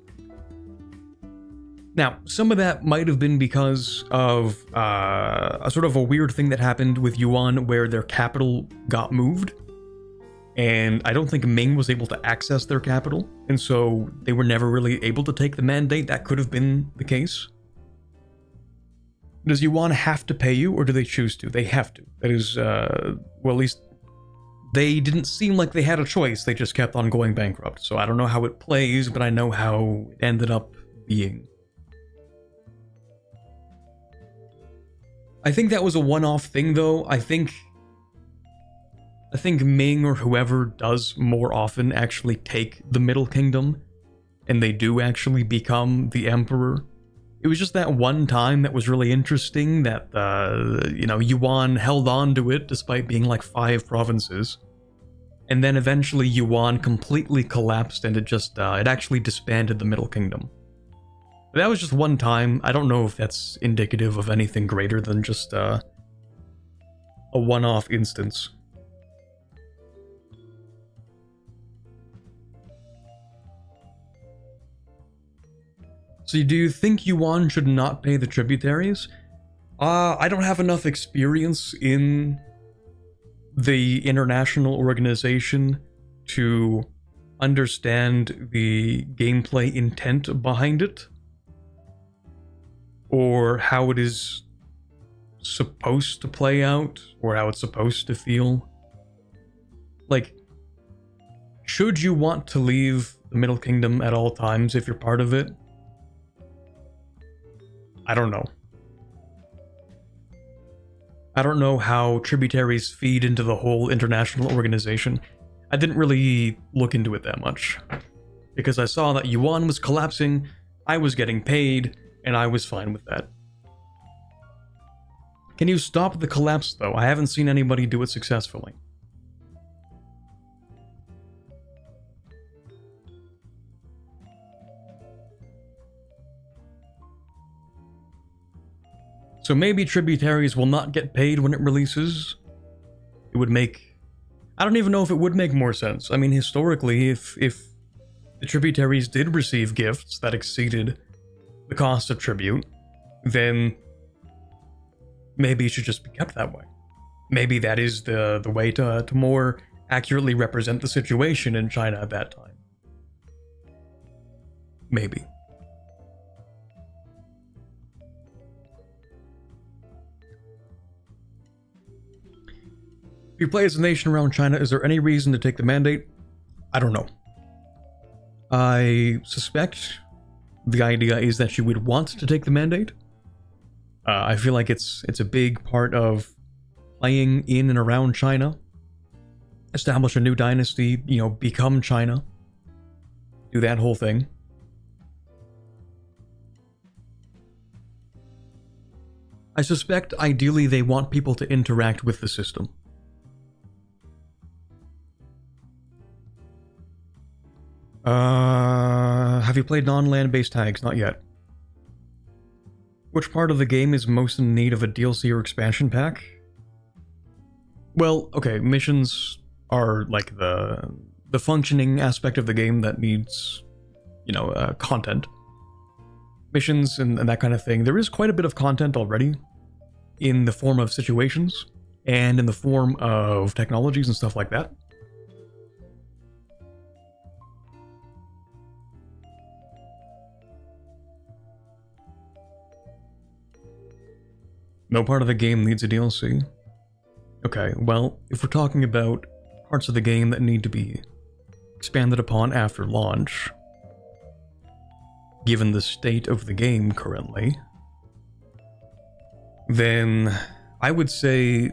Now, some of that might have been because of a sort of a weird thing that happened with Yuan where their capital got moved. And I don't think Ming was able to access their capital, and so they were never really able to take the mandate. That could have been the case. Does Yuan have to pay you, or do they choose to? They have to. That is, well, at least they didn't seem like they had a choice. They just kept on going bankrupt. So I don't know how it plays, but I know how it ended up being. I think that was a one-off thing, though. I think Ming or whoever does more often actually take the Middle Kingdom, and they do actually become the Emperor. It was just that one time that was really interesting that, Yuan held on to it despite being like 5 provinces. And then eventually Yuan completely collapsed and it actually disbanded the Middle Kingdom. But that was just one time. I don't know if that's indicative of anything greater than just a one-off instance. So do you think Yuan should not pay the tributaries? I don't have enough experience in the international organization to understand the gameplay intent behind it, or how it is supposed to play out, or how it's supposed to feel. Like, should you want to leave the Middle Kingdom at all times if you're part of it? I don't know. I don't know how tributaries feed into the whole international organization. I didn't really look into it that much, because I saw that Yuan was collapsing, I was getting paid, and I was fine with that. Can you stop the collapse, though? I haven't seen anybody do it successfully. So maybe tributaries will not get paid when it releases. It would make... I don't even know if it would make more sense. I mean, historically, if the tributaries did receive gifts that exceeded the cost of tribute, then maybe it should just be kept that way. Maybe that is the way to more accurately represent the situation in China at that time. Maybe. If you play as a nation around China, is there any reason to take the mandate? I don't know. I suspect the idea is that you would want to take the mandate. I feel like it's a big part of playing in and around China. Establish a new dynasty, become China. Do that whole thing. I suspect ideally they want people to interact with the system. Have you played non-land-based tags? Not yet. Which part of the game is most in need of a DLC or expansion pack? Well, okay, missions are like the functioning aspect of the game that needs, content. Missions and that kind of thing. There is quite a bit of content already in the form of situations and in the form of technologies and stuff like that. No part of the game needs a DLC. Okay, well, if we're talking about parts of the game that need to be expanded upon after launch, given the state of the game currently, then I would say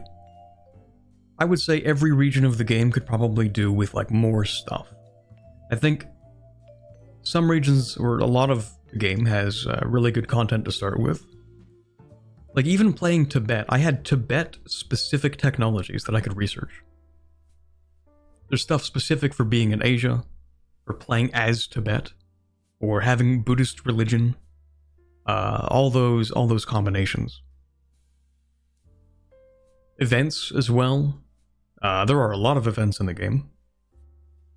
every region of the game could probably do with like more stuff. I think some regions, or a lot of the game, has really good content to start with. Like, even playing Tibet, I had Tibet-specific technologies that I could research. There's stuff specific for being in Asia, or playing as Tibet, or having Buddhist religion, all those combinations. Events as well. There are a lot of events in the game.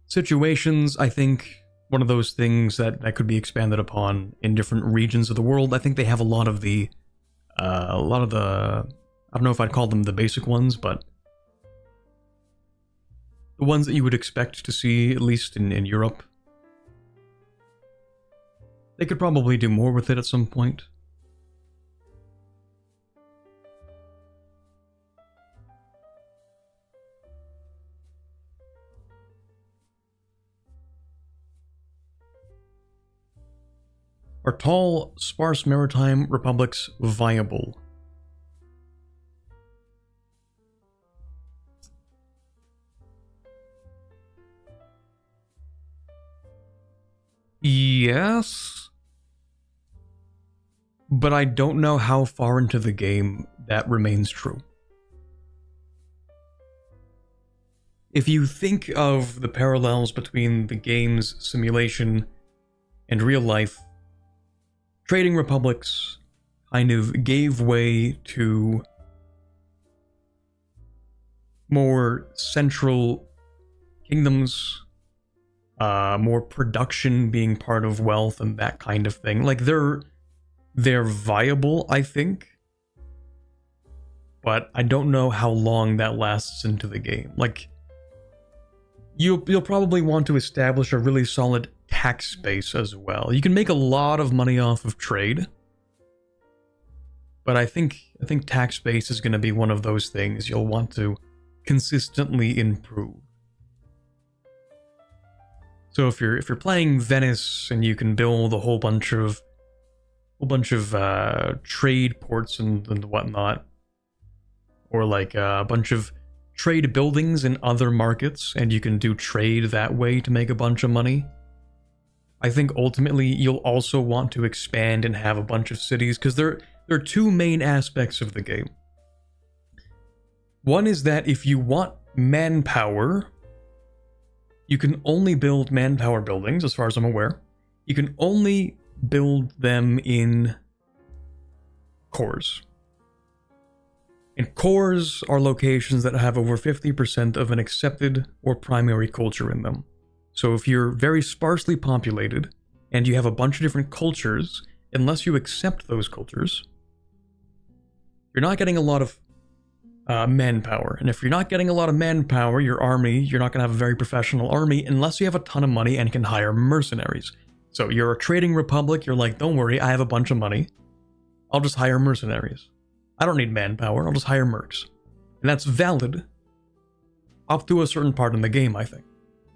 Situations, I think, one of those things that could be expanded upon in different regions of the world. I think they have a lot of the, I don't know if I'd call them the basic ones, but the ones that you would expect to see, at least in Europe. They could probably do more with it at some point. Are tall, sparse maritime republics viable? Yes. but I don't know how far into the game that remains true. If you think of the parallels between the game's simulation and real life, trading republics kind of gave way to more central kingdoms, more production being part of wealth and that kind of thing. Like, they're viable, I think, but I don't know how long that lasts into the game. Like, you'll probably want to establish a really solid tax base as well. You can make a lot of money off of trade, but I think tax base is going to be one of those things you'll want to consistently improve. So if you're playing Venice and you can build a whole bunch of trade ports and whatnot, or like a bunch of trade buildings in other markets, and you can do trade that way to make a bunch of money, I think ultimately you'll also want to expand and have a bunch of cities, because there are two main aspects of the game. One is that if you want manpower, you can only build manpower buildings, as far as I'm aware. You can only build them in cores. And cores are locations that have over 50% of an accepted or primary culture in them. So if you're very sparsely populated and you have a bunch of different cultures, unless you accept those cultures, you're not getting a lot of manpower. And if you're not getting a lot of manpower, your army, you're not going to have a very professional army unless you have a ton of money and can hire mercenaries. So you're a trading republic, you're like, don't worry, I have a bunch of money. I'll just hire mercenaries. I don't need manpower, I'll just hire mercs. And that's valid up to a certain part in the game, I think.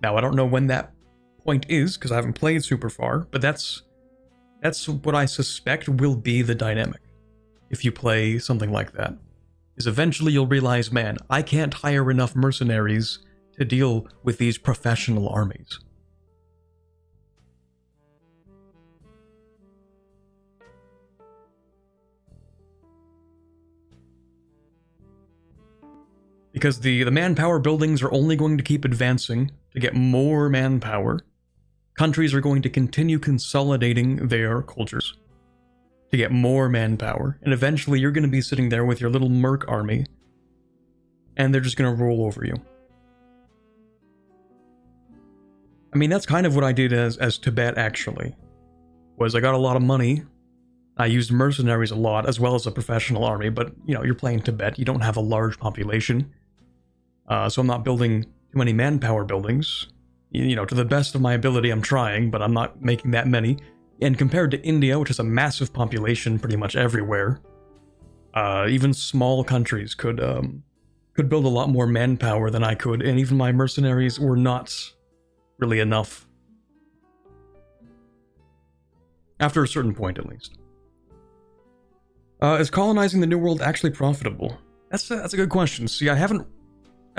Now, I don't know when that point is, because I haven't played super far, but that's what I suspect will be the dynamic if you play something like that. Is eventually you'll realize, man, I can't hire enough mercenaries to deal with these professional armies. Because the manpower buildings are only going to keep advancing to get more manpower. Countries are going to continue consolidating their cultures to get more manpower. And eventually you're going to be sitting there with your little merc army, and they're just going to roll over you. I mean, that's kind of what I did as Tibet, actually. Was I got a lot of money. I used mercenaries a lot, as well as a professional army, but, you know, you're playing Tibet, you don't have a large population. So I'm not building too many manpower buildings. You know, to the best of my ability, I'm trying, but I'm not making that many. And compared to India, which has a massive population pretty much everywhere, even small countries could build a lot more manpower than I could, and even my mercenaries were not really enough. After a certain point, at least. Is colonizing the New World actually profitable? That's a good question. See, I haven't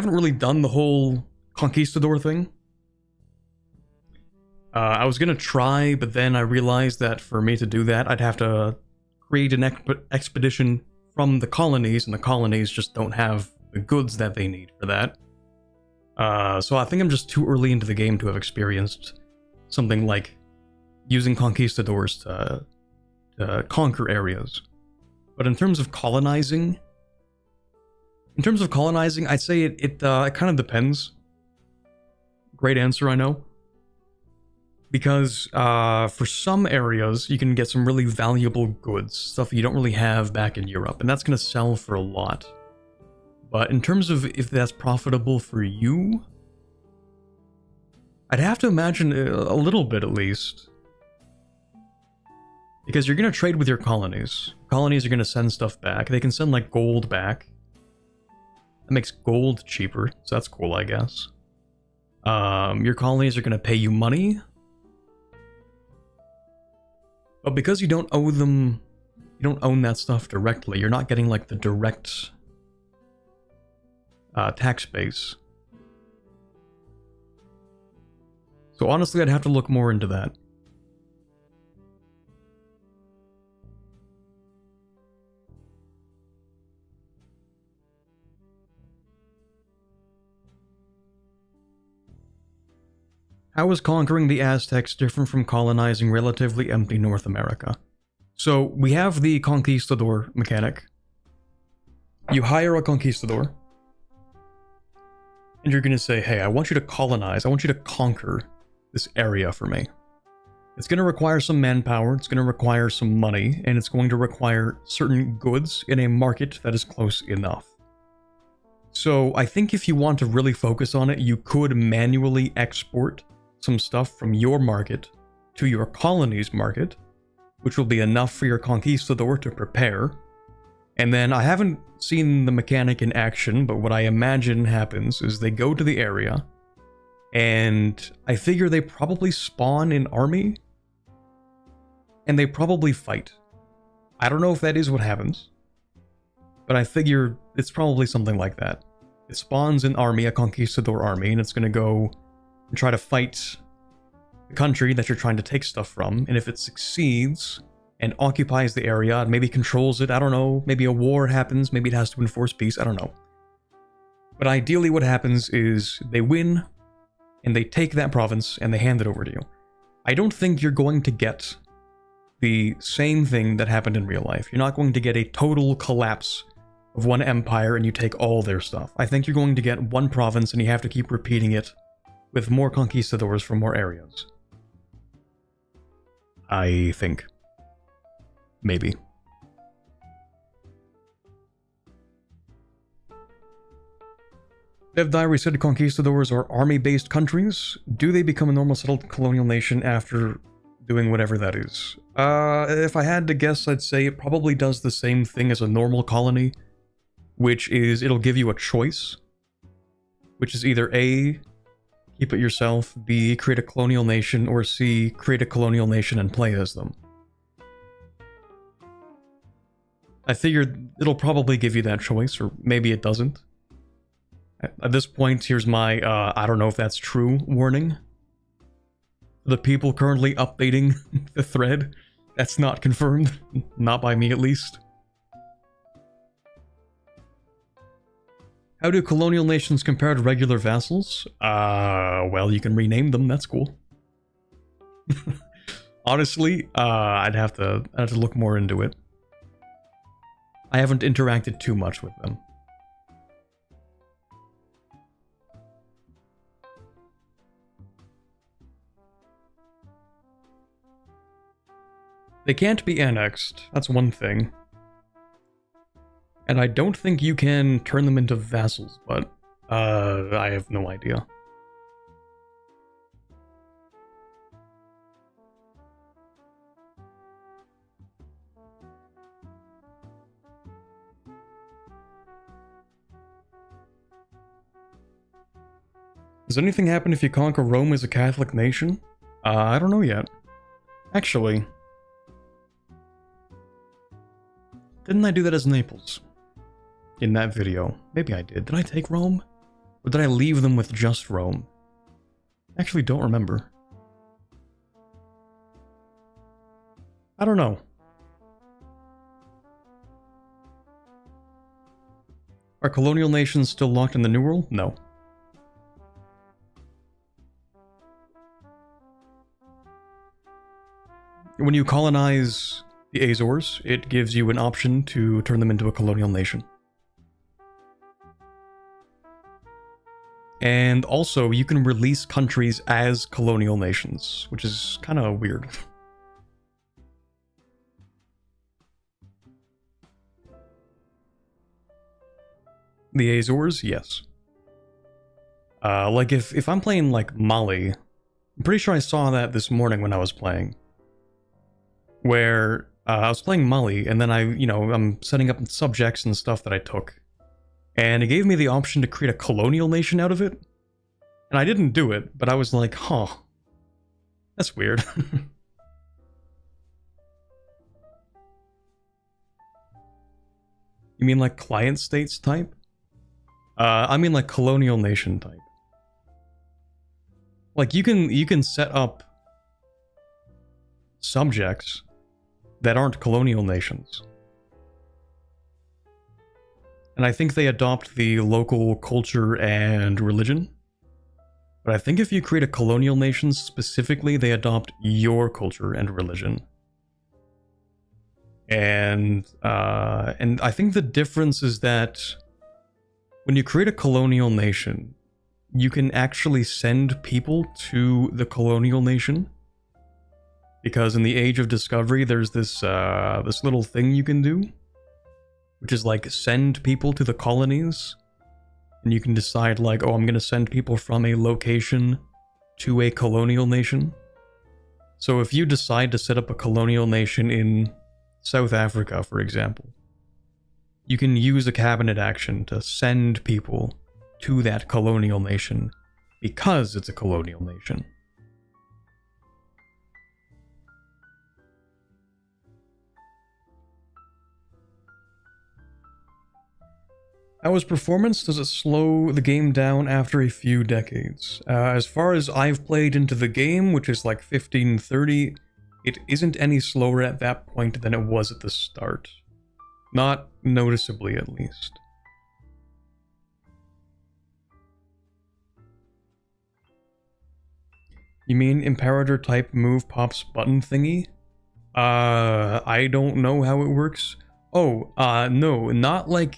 really done the whole Concistador thing. I was gonna try, but then I realized that for me to do that, I'd have to create an expedition from the colonies, and the colonies just don't have the goods that they need for that. So I think I'm just too early into the game to have experienced something like using Concistadors to conquer areas. But in terms of colonizing, I'd say it kind of depends. Great answer, I know. Because for some areas, you can get some really valuable goods, stuff you don't really have back in Europe, and that's going to sell for a lot. But in terms of if that's profitable for you, I'd have to imagine a little bit at least. Because you're going to trade with your colonies. Colonies are going to send stuff back. They can send like gold back. That makes gold cheaper, so that's cool, I guess. Your colonies are going to pay you money. But because you don't owe them, you don't own that stuff directly, you're not getting like the direct tax base. So honestly, I'd have to look more into that. How is conquering the Aztecs different from colonizing relatively empty North America? So we have the Conquistador mechanic. You hire a Conquistador, and you're going to say, hey, I want you to colonize, I want you to conquer this area for me. It's going to require some manpower, it's going to require some money, and it's going to require certain goods in a market that is close enough. So I think if you want to really focus on it, you could manually export some stuff from your market to your colony's market, which will be enough for your Conquistador to prepare. And then I haven't seen the mechanic in action, but what I imagine happens is they go to the area, and I figure they probably spawn an army, and they probably fight. I don't know if that is what happens, but I figure it's probably something like that. It spawns an army, a Conquistador army, and it's going to go and try to fight the country that you're trying to take stuff from, and if it succeeds and occupies the area and maybe controls it, I don't know, maybe a war happens, maybe it has to enforce peace, I don't know. But ideally what happens is they win, and they take that province, and they hand it over to you. I don't think you're going to get the same thing that happened in real life. You're not going to get a total collapse of one empire and you take all their stuff. I think you're going to get one province and you have to keep repeating it with more conquistadors from more areas. I think. Maybe. Dev Diary said conquistadors are army-based countries. Do they become a normal settled colonial nation after doing whatever that is? If I had to guess, I'd say it probably does the same thing as a normal colony, which is it'll give you a choice, which is either A, keep it yourself, B, create a colonial nation, or C, create a colonial nation and play as them. I figured it'll probably give you that choice, or maybe it doesn't. At this point, here's my, I don't know if that's true warning. The people currently updating the thread, that's not confirmed. Not by me, at least. How do colonial nations compare to regular vassals? Well, you can rename them, that's cool. Honestly, I'd have to look more into it. I haven't interacted too much with them. They can't be annexed, that's one thing. And I don't think you can turn them into vassals, but I have no idea. Does anything happen if you conquer Rome as a Catholic nation? I don't know yet. Actually, didn't I do that as Naples? In that video. Maybe I did. Did I take Rome? Or did I leave them with just Rome? I actually don't remember. I don't know. Are colonial nations still locked in the New World? No. When you colonize the Azores, it gives you an option to turn them into a colonial nation. And also, you can release countries as colonial nations, which is kind of weird. The Azores, yes. Like if I'm playing like Mali, I'm pretty sure I saw that this morning when I was playing. Where I was playing Mali, and then I'm setting up subjects and stuff that I took. And it gave me the option to create a colonial nation out of it. And I didn't do it, but I was like, huh. That's weird. You mean like client states type? I mean like colonial nation type. Like you can set up subjects that aren't colonial nations. And I think they adopt the local culture and religion. But I think if you create a colonial nation specifically, they adopt your culture and religion. And I think the difference is that when you create a colonial nation, you can actually send people to the colonial nation. Because in the Age of Discovery, there's this this little thing you can do, which is like send people to the colonies. And you can decide like, oh, I'm going to send people from a location to a colonial nation. So if you decide to set up a colonial nation in South Africa, for example, you can use a cabinet action to send people to that colonial nation because it's a colonial nation. How is performance? Does it slow the game down after a few decades? As far as I've played into the game, which is like 1530, it isn't any slower at that point than it was at the start. Not noticeably, at least. You mean Imperator type move pops button thingy? I don't know how it works. Oh, no, not like...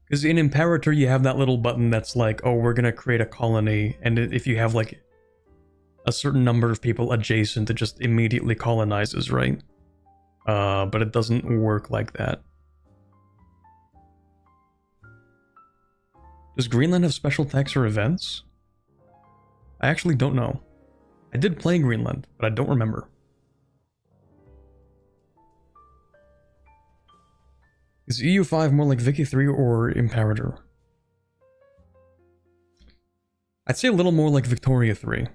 Because in Imperator, you have that little button that's like, oh, we're gonna create a colony, and if you have like a certain number of people adjacent, it just immediately colonizes, right? But it doesn't work like that. Does Greenland have special attacks or events? I actually don't know. I did play Greenland, but I don't remember. Is EU5 more like Vicky 3 or Imperator? I'd say a little more like Victoria 3.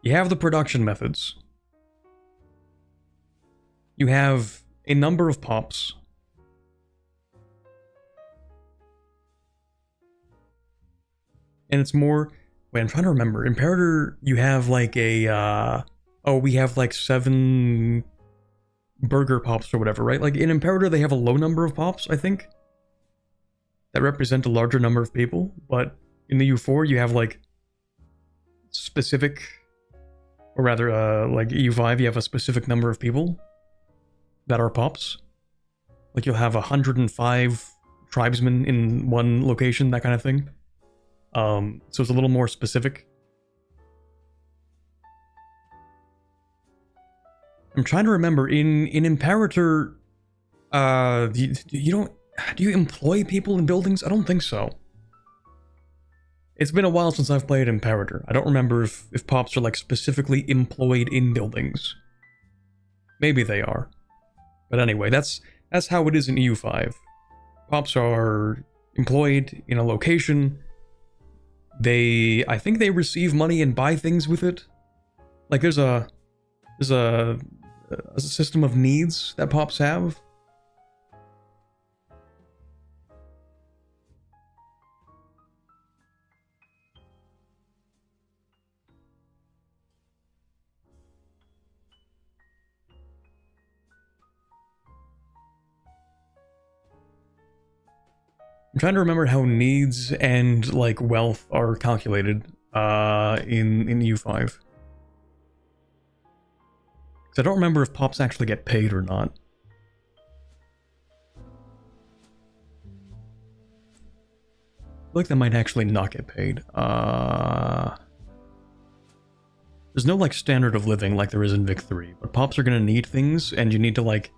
You have the production methods. You have a number of pops. And it's more... Wait, I'm trying to remember. Imperator, you have like a... oh, we have like 7... burger pops or whatever, right? Like in Imperator, they have a low number of pops, I think, that represent a larger number of people. But in the EU4, you have like specific, or rather, like EU5, you have a specific number of people that are pops. Like you'll have 105 tribesmen in one location, that kind of thing. So it's a little more specific. I'm trying to remember, in Imperator, do you employ people in buildings? I don't think so. It's been a while since I've played Imperator. I don't remember if pops are like specifically employed in buildings. Maybe they are. But anyway, that's how it is in EU5. Pops are employed in a location. I think they receive money and buy things with it. Like there's a system of needs that pops have. I'm trying to remember how needs and like wealth are calculated in EU5. I don't remember if pops actually get paid or not. I feel like they might actually not get paid. There's no like standard of living like there is in Vic 3, but pops are gonna need things and you need to like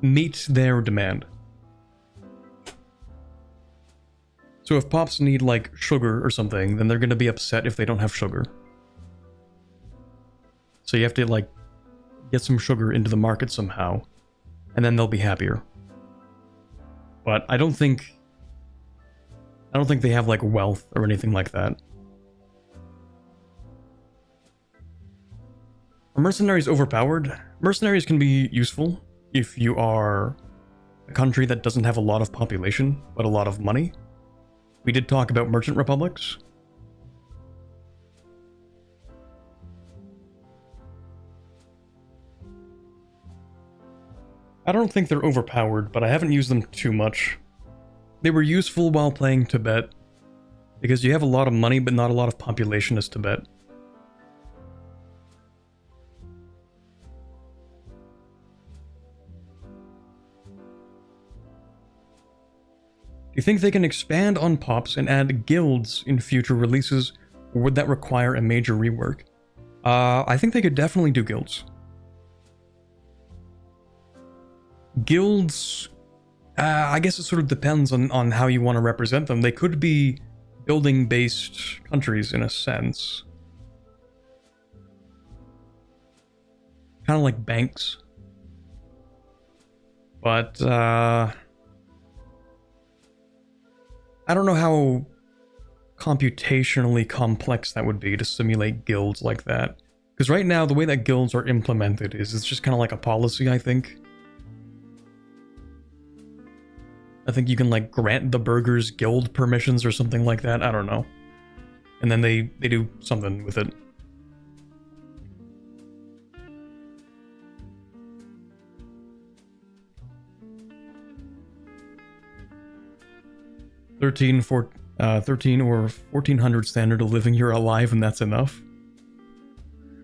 meet their demand. So if pops need like sugar or something, then they're gonna be upset if they don't have sugar. So you have to like get some sugar into the market somehow, and then they'll be happier. But I don't think they have like wealth or anything like that. Are mercenaries overpowered? Mercenaries can be useful if you are a country that doesn't have a lot of population, but a lot of money. We did talk about merchant republics. I don't think they're overpowered, but I haven't used them too much. They were useful while playing Tibet, because you have a lot of money but not a lot of population as Tibet. Do you think they can expand on pops and add guilds in future releases, or would that require a major rework? I think they could definitely do guilds. Guilds, I guess it sort of depends on how you want to represent them. They could be building-based countries in a sense. Kind of like banks. But, I don't know how computationally complex that would be to simulate guilds like that. Because right now, the way that guilds are implemented is it's just kind of like a policy, I think. I think you can, like, grant the burghers guild permissions or something like that. I don't know. And then they do something with it. $13 or 1400 standard of living, you're alive and that's enough.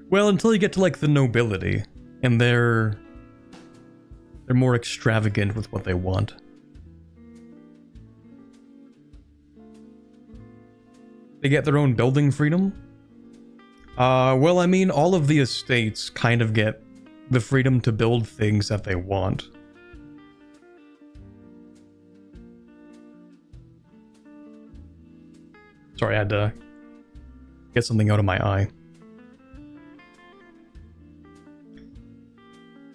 Well, until you get to, like, the nobility, and they're more extravagant with what they want. They get their own building freedom? Well, I mean, all of the estates kind of get the freedom to build things that they want. Sorry, I had to get something out of my eye.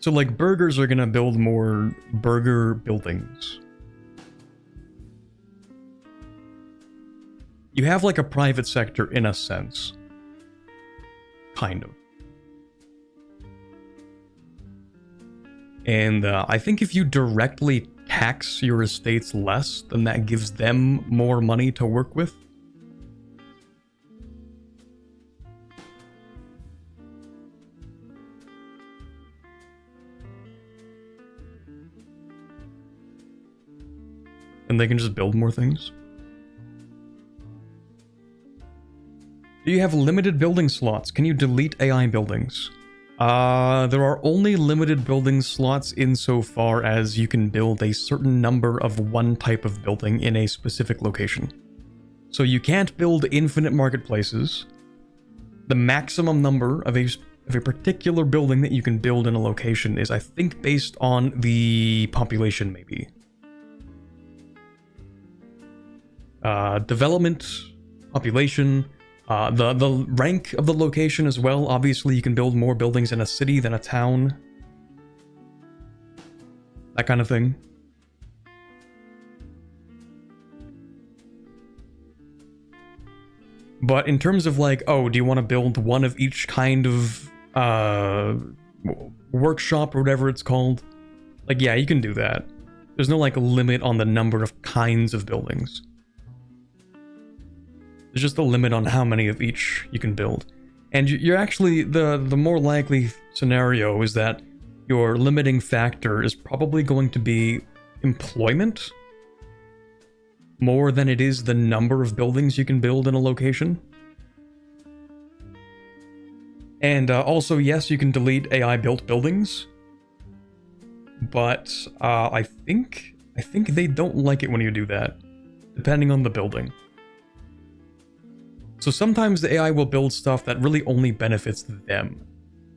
So, like, burghers are gonna build more burgher buildings. You have, like, a private sector in a sense. Kind of. And I think if you directly tax your estates less, then that gives them more money to work with. And they can just build more things. Do you have limited building slots? Can you delete AI buildings? There are only limited building slots insofar as you can build a certain number of one type of building in a specific location. So you can't build infinite marketplaces. The maximum number of a particular building that you can build in a location is, I think, based on the population, maybe. Development, population, the rank of the location as well. Obviously, you can build more buildings in a city than a town. That kind of thing. But in terms of, like, oh, do you want to build one of each kind of workshop or whatever it's called? Like, yeah, you can do that. There's no, like, limit on the number of kinds of buildings. There's just a limit on how many of each you can build. And you're actually, the more likely scenario is that your limiting factor is probably going to be employment more than it is the number of buildings you can build in a location. And also, yes, you can delete AI built buildings, but I think they don't like it when you do that, depending on the building. So sometimes the AI will build stuff that really only benefits them.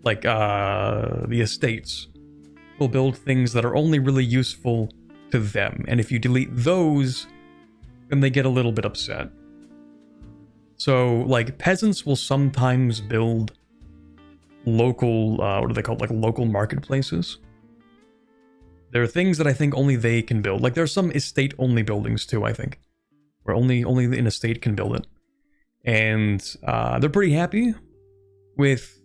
Like, the estates will build things that are only really useful to them. And if you delete those, then they get a little bit upset. So, like, peasants will sometimes build local, what do they call it? Like, local marketplaces. There are things that I think only they can build. Like, there are some estate-only buildings too, I think. Where only an estate can build it. And they're pretty happy with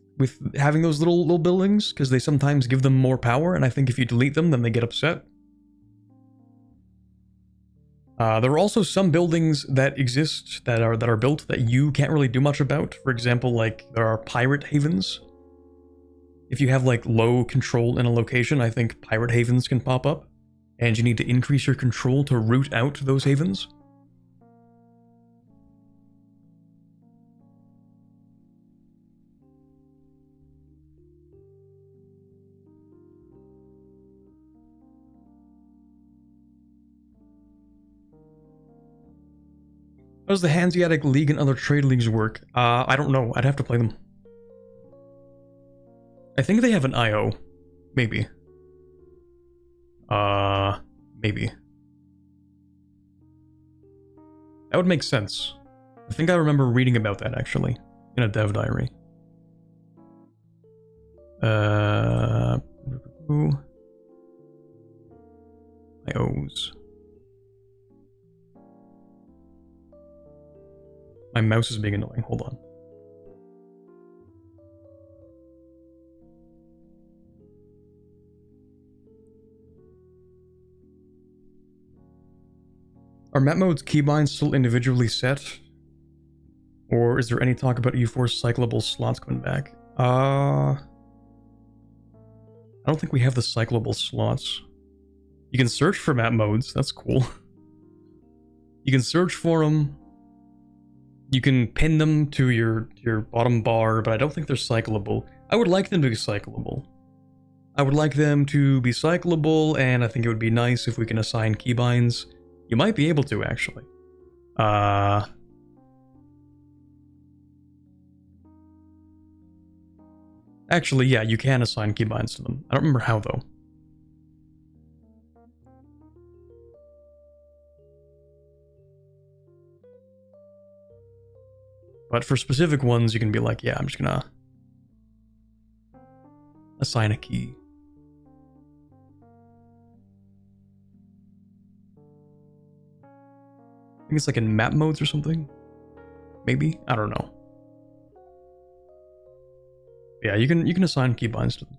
having those little buildings, because they sometimes give them more power, and I think if you delete them, then they get upset. There are also some buildings that exist that are built that you can't really do much about. For example, like, there are pirate havens. If you have, like, low control in a location, I think pirate havens can pop up. and you need to increase your control to root out those havens. How does the Hanseatic League and other trade leagues work? I don't know. I'd have to play them. I think they have an IO. Maybe. Maybe. That would make sense. I think I remember reading about that, actually, in a dev diary. IOs. My mouse is being annoying. Hold on. Are map modes keybinds still individually set? Or is there any talk about EU4 cyclable slots coming back? I don't think we have the cyclable slots. You can search for map modes. That's cool. You can search for them. You can pin them to your bottom bar, but I don't think they're cyclable. I would like them to be cyclable. I would like them to be cyclable, and I think it would be nice if we can assign keybinds. You might be able to, actually. Actually, yeah, you can assign keybinds to them. I don't remember how, though. But for specific ones, you can be like, yeah, I'm just gonna assign a key. I think it's like in map modes or something. Maybe? I don't know. Yeah, you can assign keybinds to them.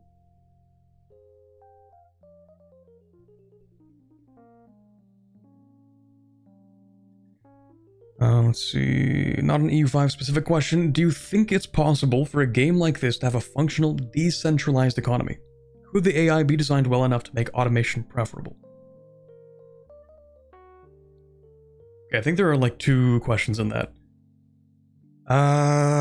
Let's see. Not an EU5 specific question. Do you think it's possible for a game like this to have a functional, decentralized economy? Could the AI be designed well enough to make automation preferable? Okay, I think there are like two questions in that.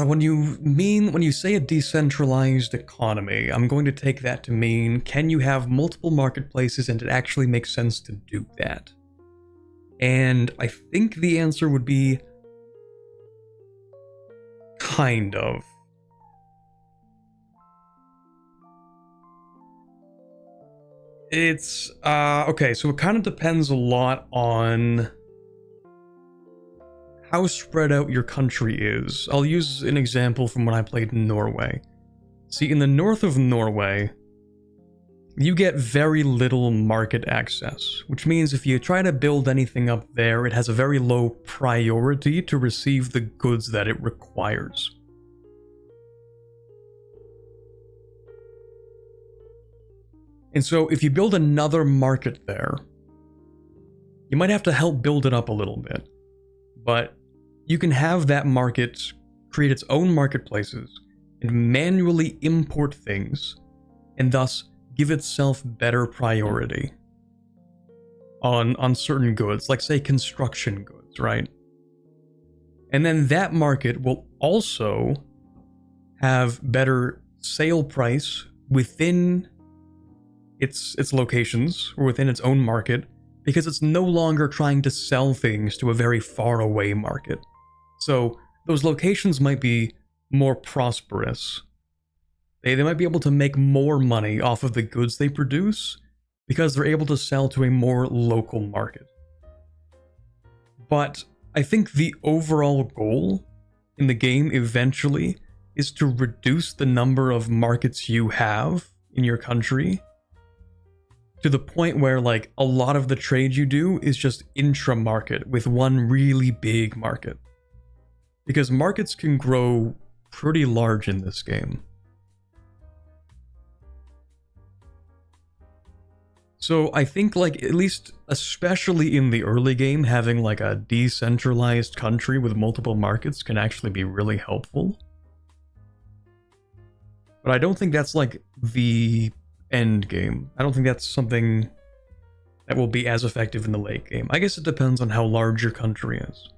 When you say a decentralized economy, I'm going to take that to mean, can you have multiple marketplaces and it actually makes sense to do that? And I think the answer would be kind of. It's, okay, so it kind of depends a lot on how spread out your country is. I'll use an example from when I played in Norway. See, in the north of Norway, you get very little market access, which means if you try to build anything up there, it has a very low priority to receive the goods that it requires. And so if you build another market there, you might have to help build it up a little bit. But you can have that market create its own marketplaces and manually import things, and thus give itself better priority on certain goods, like say construction goods, right? And then that market will also have better sale price within its locations or within its own market, because it's no longer trying to sell things to a very far away market. So those locations might be more prosperous. They might be able to make more money off of the goods they produce because they're able to sell to a more local market. But I think the overall goal in the game eventually is to reduce the number of markets you have in your country to the point where, like, a lot of the trade you do is just intra-market with one really big market. Because markets can grow pretty large in this game. So I think, like, at least especially in the early game, having like a decentralized country with multiple markets can actually be really helpful. But I don't think that's like the end game. I don't think that's something that will be as effective in the late game. I guess it depends on how large your country is.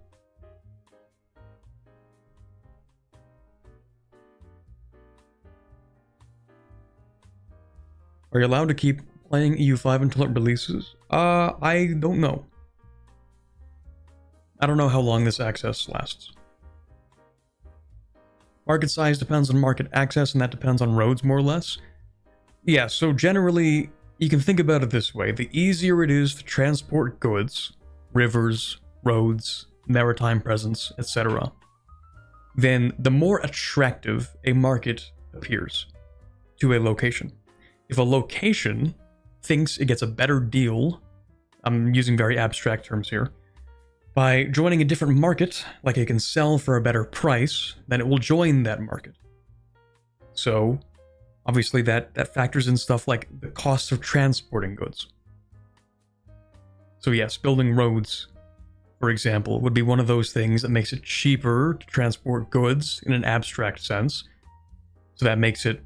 Are you allowed to keep playing EU5 until it releases? I don't know. I don't know how long this access lasts. Market size depends on market access, and that depends on roads, more or less. Yeah, so generally, you can think about it this way. The easier it is to transport goods, rivers, roads, maritime presence, etc., then the more attractive a market appears to a location. If a location thinks it gets a better deal, I'm using very abstract terms here, by joining a different market, like it can sell for a better price, then it will join that market. So, obviously that factors in stuff like the cost of transporting goods. So yes, building roads, for example, would be one of those things that makes it cheaper to transport goods in an abstract sense. So that makes it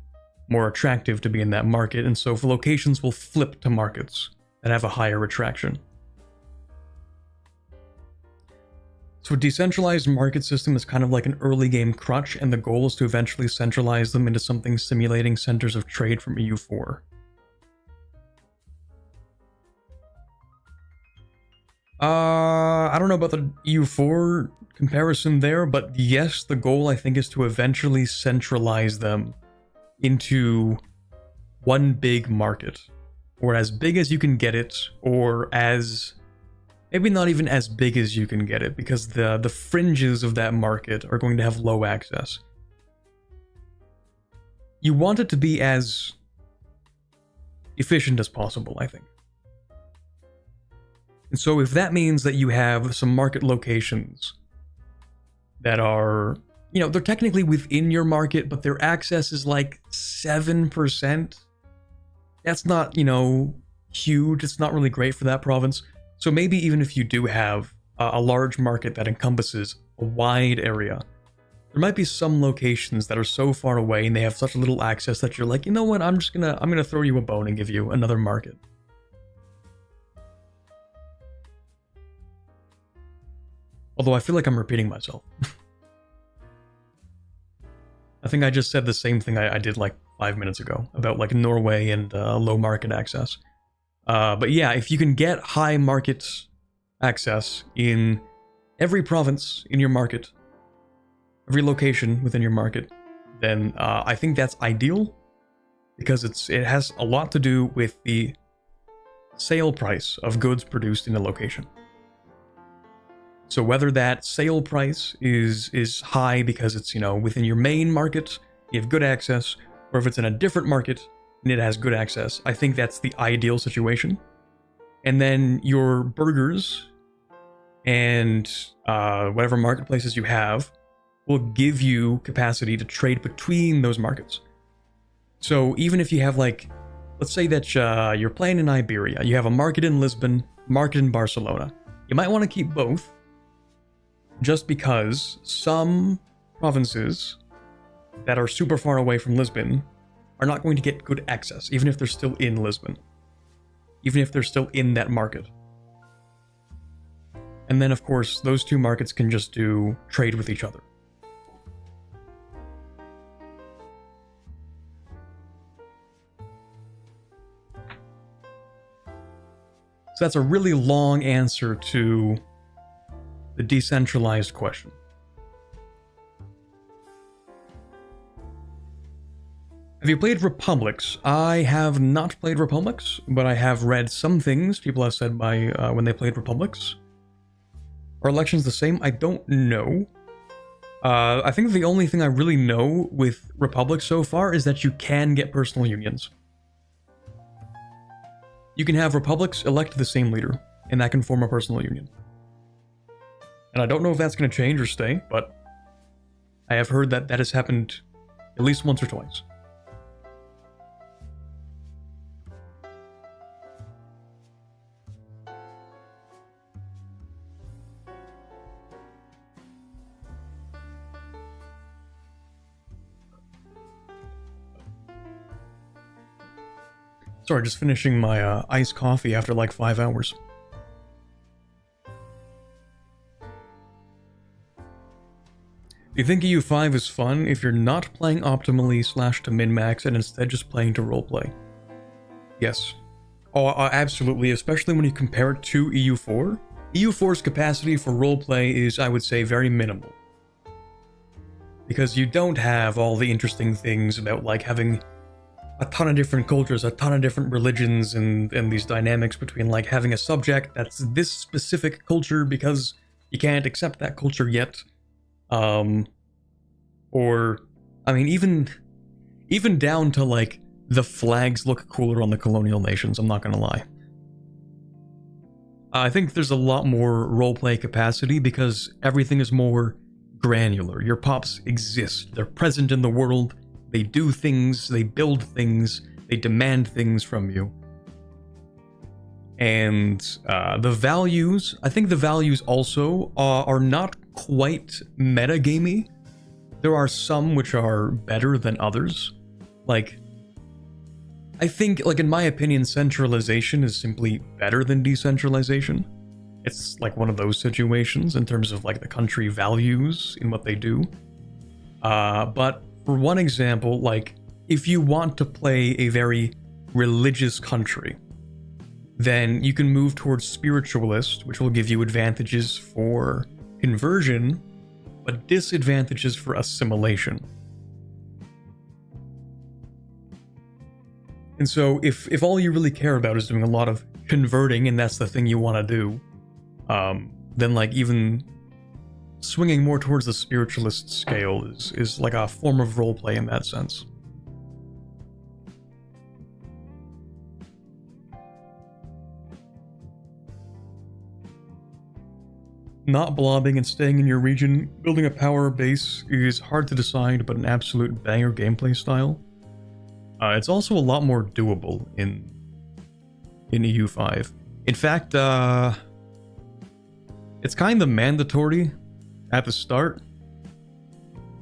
more attractive to be in that market, and so locations will flip to markets that have a higher attraction. So a decentralized market system is kind of like an early game crutch, and the goal is to eventually centralize them into something simulating centers of trade from EU4. I don't know about the EU4 comparison there, but yes, the goal I think is to eventually centralize them into one big market, or as big as you can get it, or as maybe not even as big as you can get it, because the fringes of that market are going to have low access. You want it to be as efficient as possible, I think. And so if that means that you have some market locations that are, you know, they're technically within your market, but their access is like 7%. That's not, you know, huge. It's not really great for that province. So maybe even if you do have a large market that encompasses a wide area, there might be some locations that are so far away and they have such little access that you're like, you know what, I'm gonna throw you a bone and give you another market. Although I feel like I'm repeating myself. I think I just said the same thing I did like 5 minutes ago about like Norway and low market access. But yeah, if you can get high market access in every province in your market, every location within your market, then I think that's ideal, because it has a lot to do with the sale price of goods produced in a location. So whether that sale price is high because it's, you know, within your main market, you have good access, or if it's in a different market and it has good access, I think that's the ideal situation. And then your burgers and whatever marketplaces you have will give you capacity to trade between those markets. So even if you have, like, let's say that you're playing in Iberia, you have a market in Lisbon, market in Barcelona. You might want to keep both, just because some provinces that are super far away from Lisbon are not going to get good access, even if they're still in Lisbon, even if they're still in that market. And then, of course, those two markets can just do trade with each other. So that's a really long answer to the decentralized question. Have you played Republics? I have not played Republics, but I have read some things people have said by when they played Republics. Are elections the same? I don't know. I think the only thing I really know with Republics so far is that you can get personal unions. You can have Republics elect the same leader, and that can form a personal union. And I don't know if that's going to change or stay, but I have heard that that has happened at least once or twice. Sorry, just finishing my iced coffee after like 5 hours. Do you think EU5 is fun if you're not playing optimally / to min-max and instead just playing to roleplay? Yes. Oh, absolutely, especially when you compare it to EU4. EU4's capacity for roleplay is, I would say, very minimal. Because you don't have all the interesting things about, like, having a ton of different cultures, a ton of different religions, and these dynamics between, like, having a subject that's this specific culture because you can't accept that culture yet. Or, I mean, even down to, like, the flags look cooler on the colonial nations, I'm not gonna lie. I think there's a lot more roleplay capacity because everything is more granular. Your pops exist, they're present in the world, they do things, they build things, they demand things from you. And the values, I think the values also are not quite metagamey. There are some which are better than others. Like, I think, like, in my opinion, centralization is simply better than decentralization. It's like one of those situations in terms of, like, the country values in what they do. But for one example, like, if you want to play a very religious country, then you can move towards spiritualist, which will give you advantages for conversion, but disadvantages for assimilation. And so if all you really care about is doing a lot of converting and that's the thing you want to do, then, like, even swinging more towards the spiritualist scale is like a form of roleplay in that sense. Not blobbing and staying in your region, building a power base is hard to decide, but an absolute banger gameplay style. It's also a lot more doable in EU5. In fact, it's kind of mandatory at the start,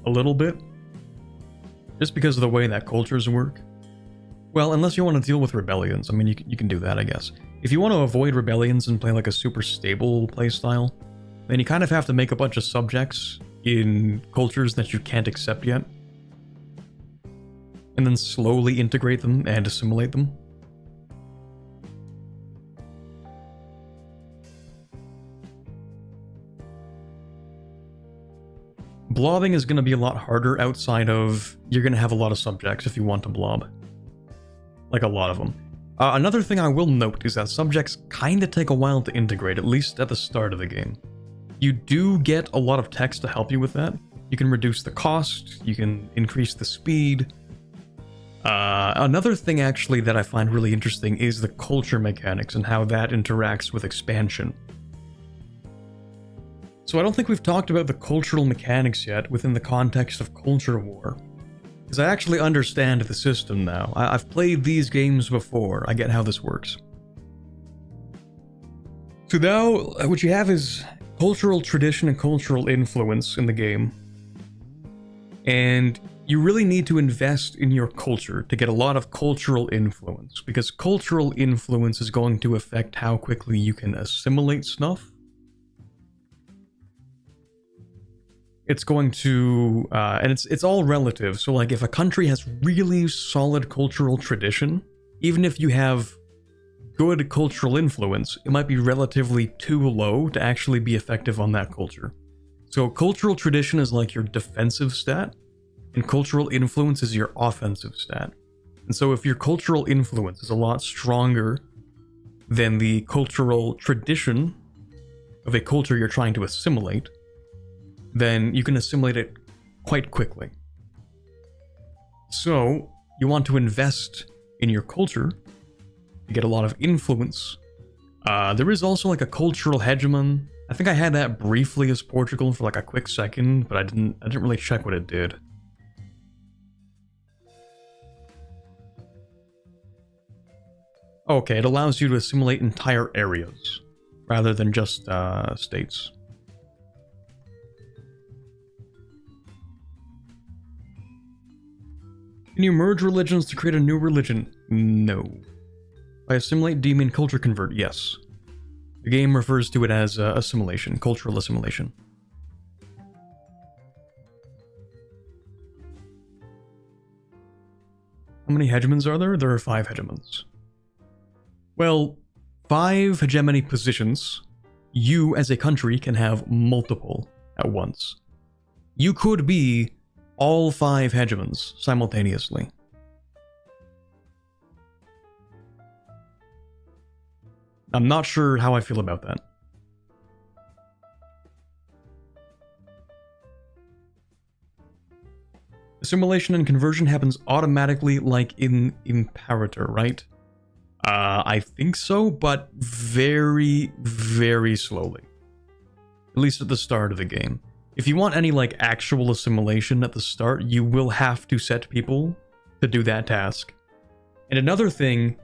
a little bit, just because of the way that cultures work. Well, unless you want to deal with rebellions, I mean, you can do that, I guess. If you want to avoid rebellions and play like a super stable playstyle, then you kind of have to make a bunch of subjects in cultures that you can't accept yet, and then slowly integrate them and assimilate them. Blobbing is going to be a lot harder outside of, you're going to have a lot of subjects if you want to blob. Like, a lot of them. Another thing I will note is that subjects kind of take a while to integrate, at least at the start of the game. You do get a lot of text to help you with that. You can reduce the cost, you can increase the speed. Another thing actually that I find really interesting is the culture mechanics and how that interacts with expansion. So I don't think we've talked about the cultural mechanics yet within the context of culture war, because I actually understand the system now. I've played these games before, I get how this works. So now what you have is cultural tradition and cultural influence in the game, and you really need to invest in your culture to get a lot of cultural influence, because cultural influence is going to affect how quickly you can assimilate stuff. It's going to, and it's all relative, so like if a country has really solid cultural tradition, even if you have good cultural influence, it might be relatively too low to actually be effective on that culture. So cultural tradition is like your defensive stat, and cultural influence is your offensive stat. And so if your cultural influence is a lot stronger than the cultural tradition of a culture you're trying to assimilate, then you can assimilate it quite quickly. So you want to invest in your culture to get a lot of influence. There is also like a cultural hegemon. I think I had that briefly as Portugal for like a quick second, but I didn't really check what it did. Okay, it allows you to assimilate entire areas rather than just states. Can you merge religions to create a new religion? No. By assimilate, do you mean culture convert? Yes. The game refers to it as assimilation, cultural assimilation. How many hegemons are there? There are 5 hegemons. Well, 5 hegemony positions. You, as a country, can have multiple at once. You could be all 5 hegemons simultaneously. I'm not sure how I feel about that. Assimilation and conversion happens automatically like in Imperator, right? I think so, but very, very slowly. At least at the start of the game. If you want any like actual assimilation at the start, you will have to set people to do that task. And another thing,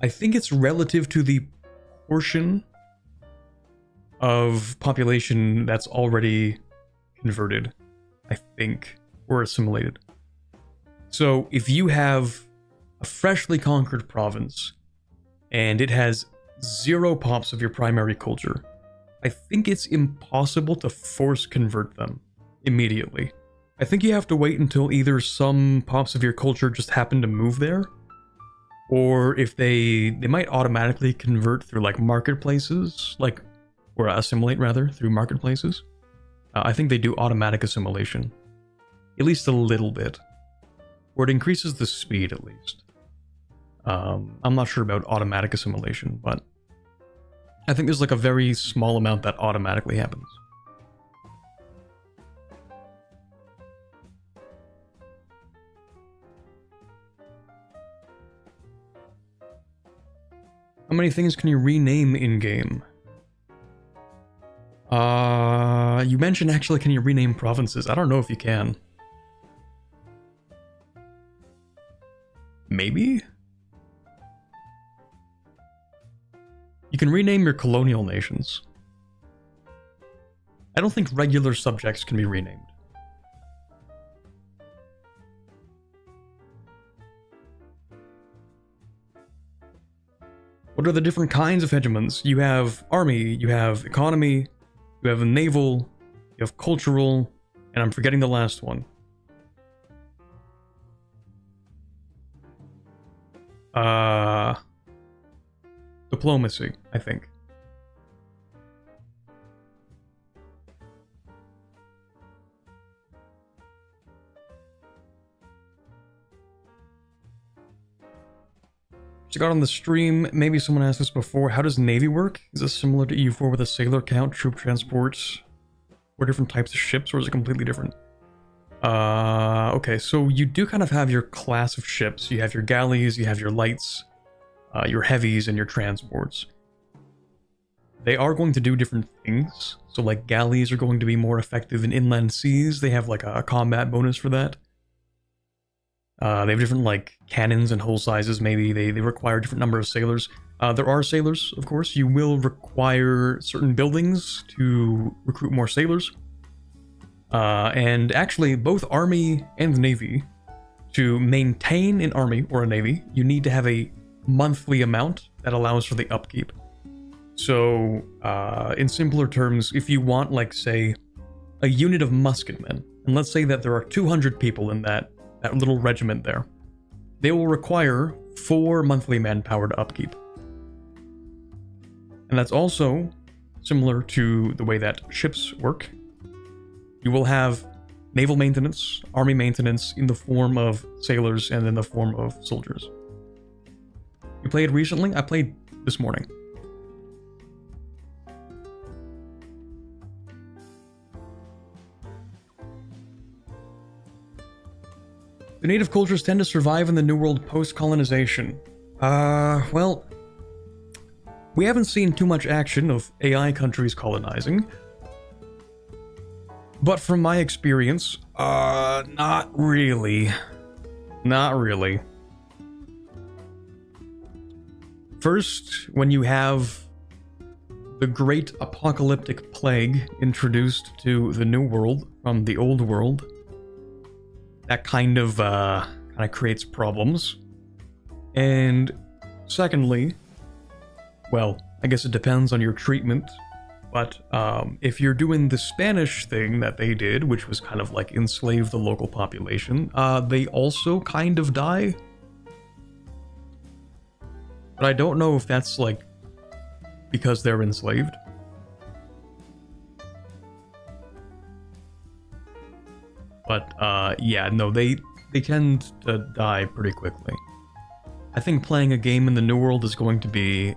I think it's relative to the portion of population that's already converted, I think, or assimilated. So if you have a freshly conquered province and it has 0 pops of your primary culture, I think it's impossible to force convert them immediately. I think you have to wait until either some pops of your culture just happen to move there, or if they might automatically convert through like marketplaces, or assimilate rather, through marketplaces. I think they do automatic assimilation. At least a little bit. Or it increases the speed at least. I'm not sure about automatic assimilation, but I think there's like a very small amount that automatically happens. How many things can you rename in-game? You mentioned actually, can you rename provinces? I don't know if you can. Maybe? You can rename your colonial nations. I don't think regular subjects can be renamed. What are the different kinds of hegemons? You have army, you have economy, you have naval, you have cultural, and I'm forgetting the last one. Diplomacy, I think. Just got on the stream, maybe someone asked this before, how does Navy work? Is this similar to EU4 with a sailor count, troop transports, or different types of ships, or is it completely different? Okay, so you do kind of have your class of ships. You have your galleys, you have your lights, your heavies, and your transports. They are going to do different things. So like galleys are going to be more effective in inland seas. They have like a combat bonus for that. They have different like cannons and hull sizes. Maybe they require a different number of sailors. There are sailors, of course. You will require certain buildings to recruit more sailors. And actually, both Army and Navy, to maintain an army or a navy, you need to have a monthly amount that allows for the upkeep. So, in simpler terms, if you want, like, say, a unit of musketmen, and let's say that there are 200 people in that little regiment there, they will require 4 monthly manpower to upkeep. And that's also similar to the way that ships work. You will have naval maintenance, army maintenance in the form of sailors and in the form of soldiers. You played recently? I played this morning. The native cultures tend to survive in the New World post-colonization. Well, we haven't seen too much action of AI countries colonizing. But from my experience, not really. Not really. First, when you have the Great Apocalyptic Plague introduced to the New World from the Old World, that kind of creates problems. And Secondly, well, I guess it depends on your treatment, but if you're doing the Spanish thing that they did, which was kind of like enslave the local population, they also kind of die. But I don't know if that's like because they're enslaved. But yeah, no, they tend to die pretty quickly. I think playing a game in the New World is going to be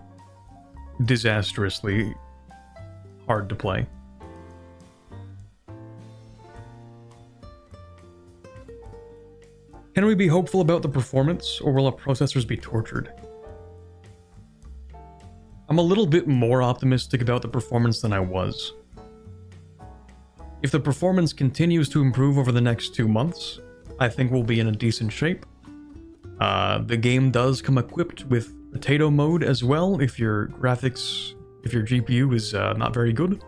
disastrously hard to play. Can we be hopeful about the performance, or will our processors be tortured? I'm a little bit more optimistic about the performance than I was. If the performance continues to improve over the next 2 months, I think we'll be in a decent shape. The game does come equipped with potato mode as well if your graphics, if your GPU is not very good.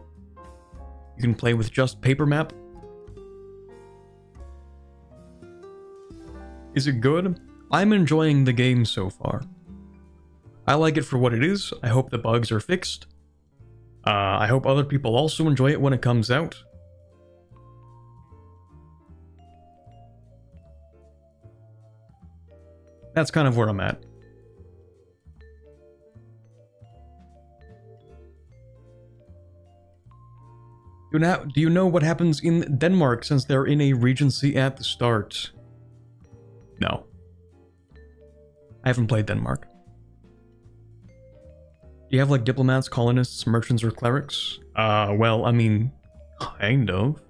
You can play with just paper map. Is it good? I'm enjoying the game so far. I like it for what it is. I hope the bugs are fixed. I hope other people also enjoy it when it comes out. That's kind of where I'm at. Do you know what happens in Denmark since they're in a regency at the start? No. I haven't played Denmark. Do you have like diplomats, colonists, merchants, or clerics? Well, I mean, kind of.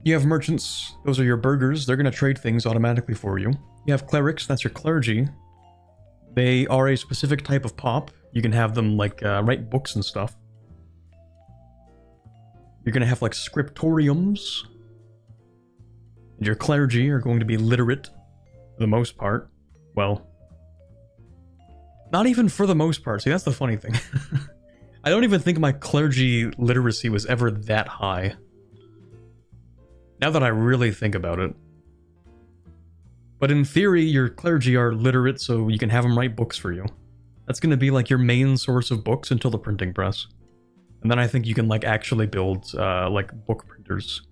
You have merchants, those are your burghers, they're gonna trade things automatically for you. You have clerics, that's your clergy. They are a specific type of pop. You can have them like write books and stuff. You're gonna have like scriptoriums. Your clergy are going to be literate for the most part. Well, not even for the most part. See, that's the funny thing. I don't even think my clergy literacy was ever that high. Now that I really think about it. But in theory, your clergy are literate, so you can have them write books for you. That's going to be like your main source of books until the printing press. And then I think you can like actually build like book printers.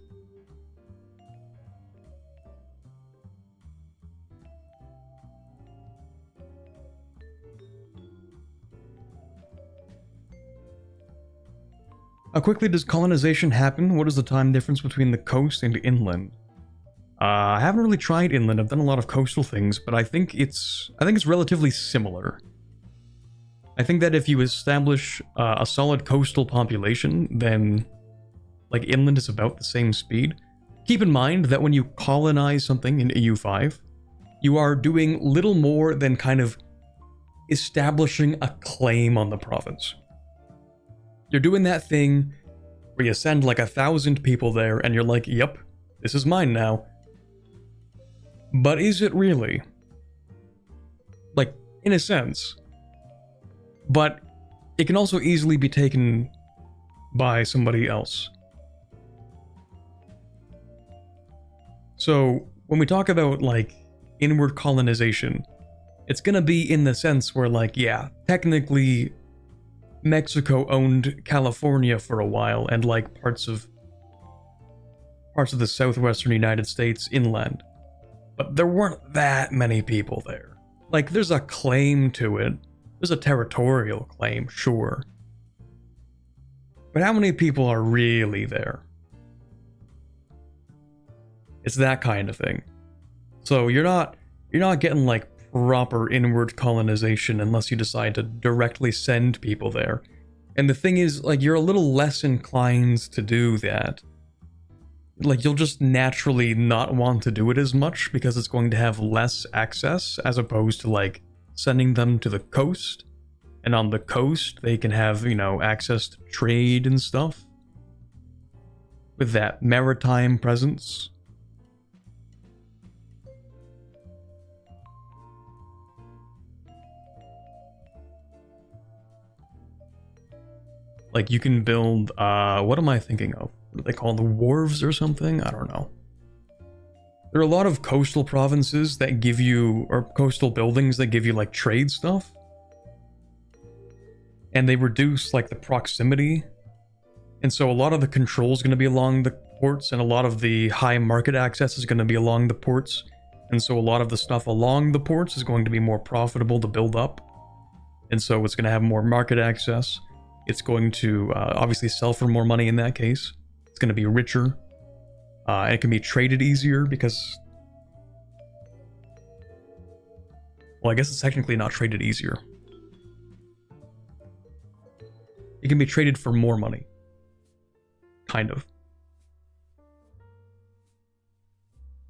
How quickly does colonization happen? What is the time difference between the coast and inland? I haven't really tried inland. I've done a lot of coastal things, but I think it's relatively similar. I think that if you establish a solid coastal population, then like inland is about the same speed. Keep in mind that when you colonize something in EU5, you are doing little more than kind of establishing a claim on the province. You're doing that thing where you send like 1,000 people there and you're like, yep, this is mine now. But is it really? Like, in a sense. But it can also easily be taken by somebody else. So, when we talk about, like, inward colonization, it's gonna be in the sense where, like, yeah, technically Mexico owned California for a while and, like, parts of the southwestern United States inland. But there weren't that many people there. Like, there's a claim to it. There's a territorial claim, sure. But how many people are really there? It's that kind of thing. So you're not getting like proper inward colonization unless you decide to directly send people there. And the thing is, like, you're a little less inclined to do that. Like, you'll just naturally not want to do it as much because it's going to have less access, as opposed to, like, sending them to the coast. And on the coast, they can have, you know, access to trade and stuff. With that maritime presence. Like, you can build, what am I thinking of? What do they call the wharves or something? I don't know. There are a lot of coastal provinces that give you, or coastal buildings that give you like trade stuff. And they reduce like the proximity. And so a lot of the control is going to be along the ports, and a lot of the high market access is going to be along the ports. And so a lot of the stuff along the ports is going to be more profitable to build up. And so it's going to have more market access. It's going to obviously sell for more money in that case. It's going to be richer. And it can be traded easier because... Well, I guess it's technically not traded easier. It can be traded for more money. Kind of.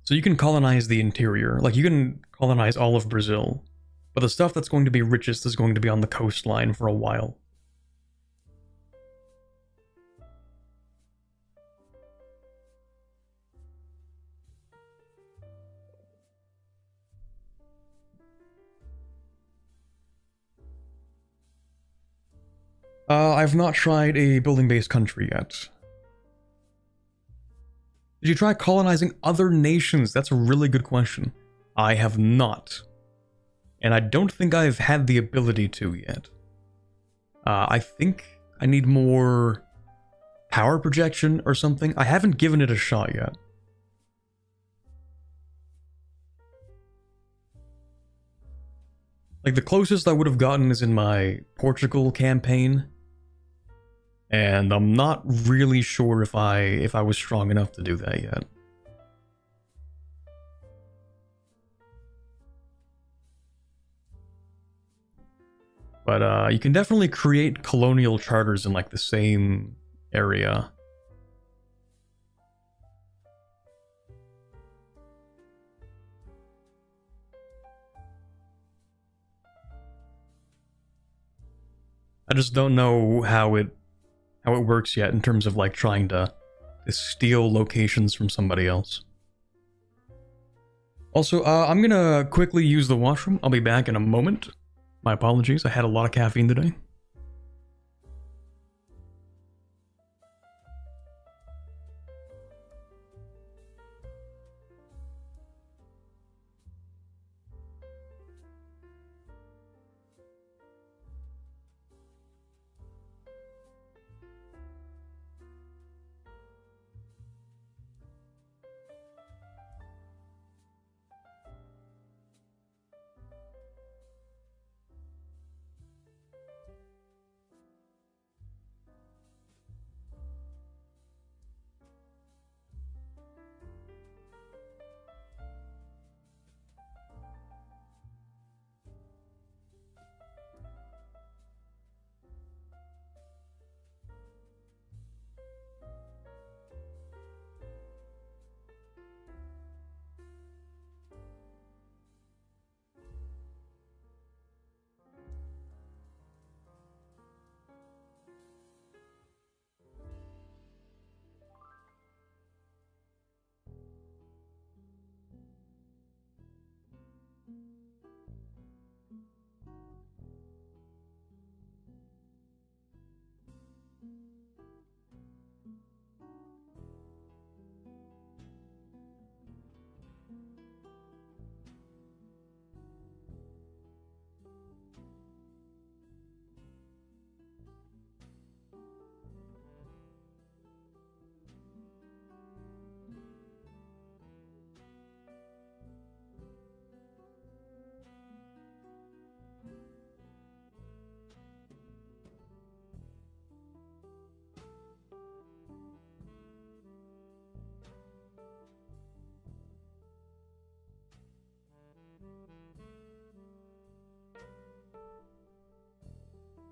So you can colonize the interior. Like, you can colonize all of Brazil. But the stuff that's going to be richest is going to be on the coastline for a while. I've not tried a building-based country yet. Did you try colonizing other nations? That's a really good question. I have not. And I don't think I've had the ability to yet. I think I need more power projection or something. I haven't given it a shot yet. Like, the closest I would have gotten is in my Portugal campaign. And I'm not really sure if I was strong enough to do that yet. But you can definitely create colonial charters in like the same area. I just don't know how it works yet in terms of like trying to steal locations from somebody else. Also, I'm gonna quickly use the washroom. I'll be back in a moment. My apologies, I had a lot of caffeine today.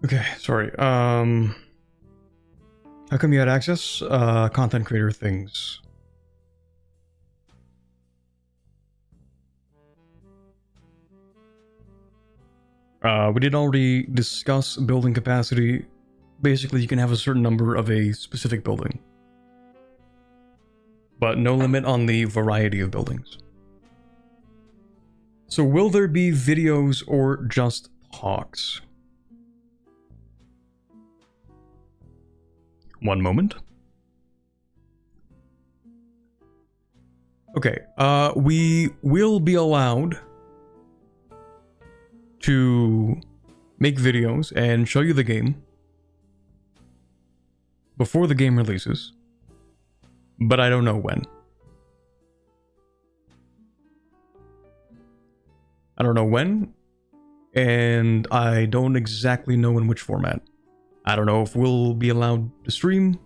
Okay, sorry. How come you had access? Content creator things. We did already discuss building capacity. Basically, you can have a certain number of a specific building, but no limit on the variety of buildings. So will there be videos or just talks? One moment. Okay, we will be allowed to make videos and show you the game before the game releases, but I don't know when. I don't know when, and I don't exactly know in which format. I don't know if we'll be allowed to stream.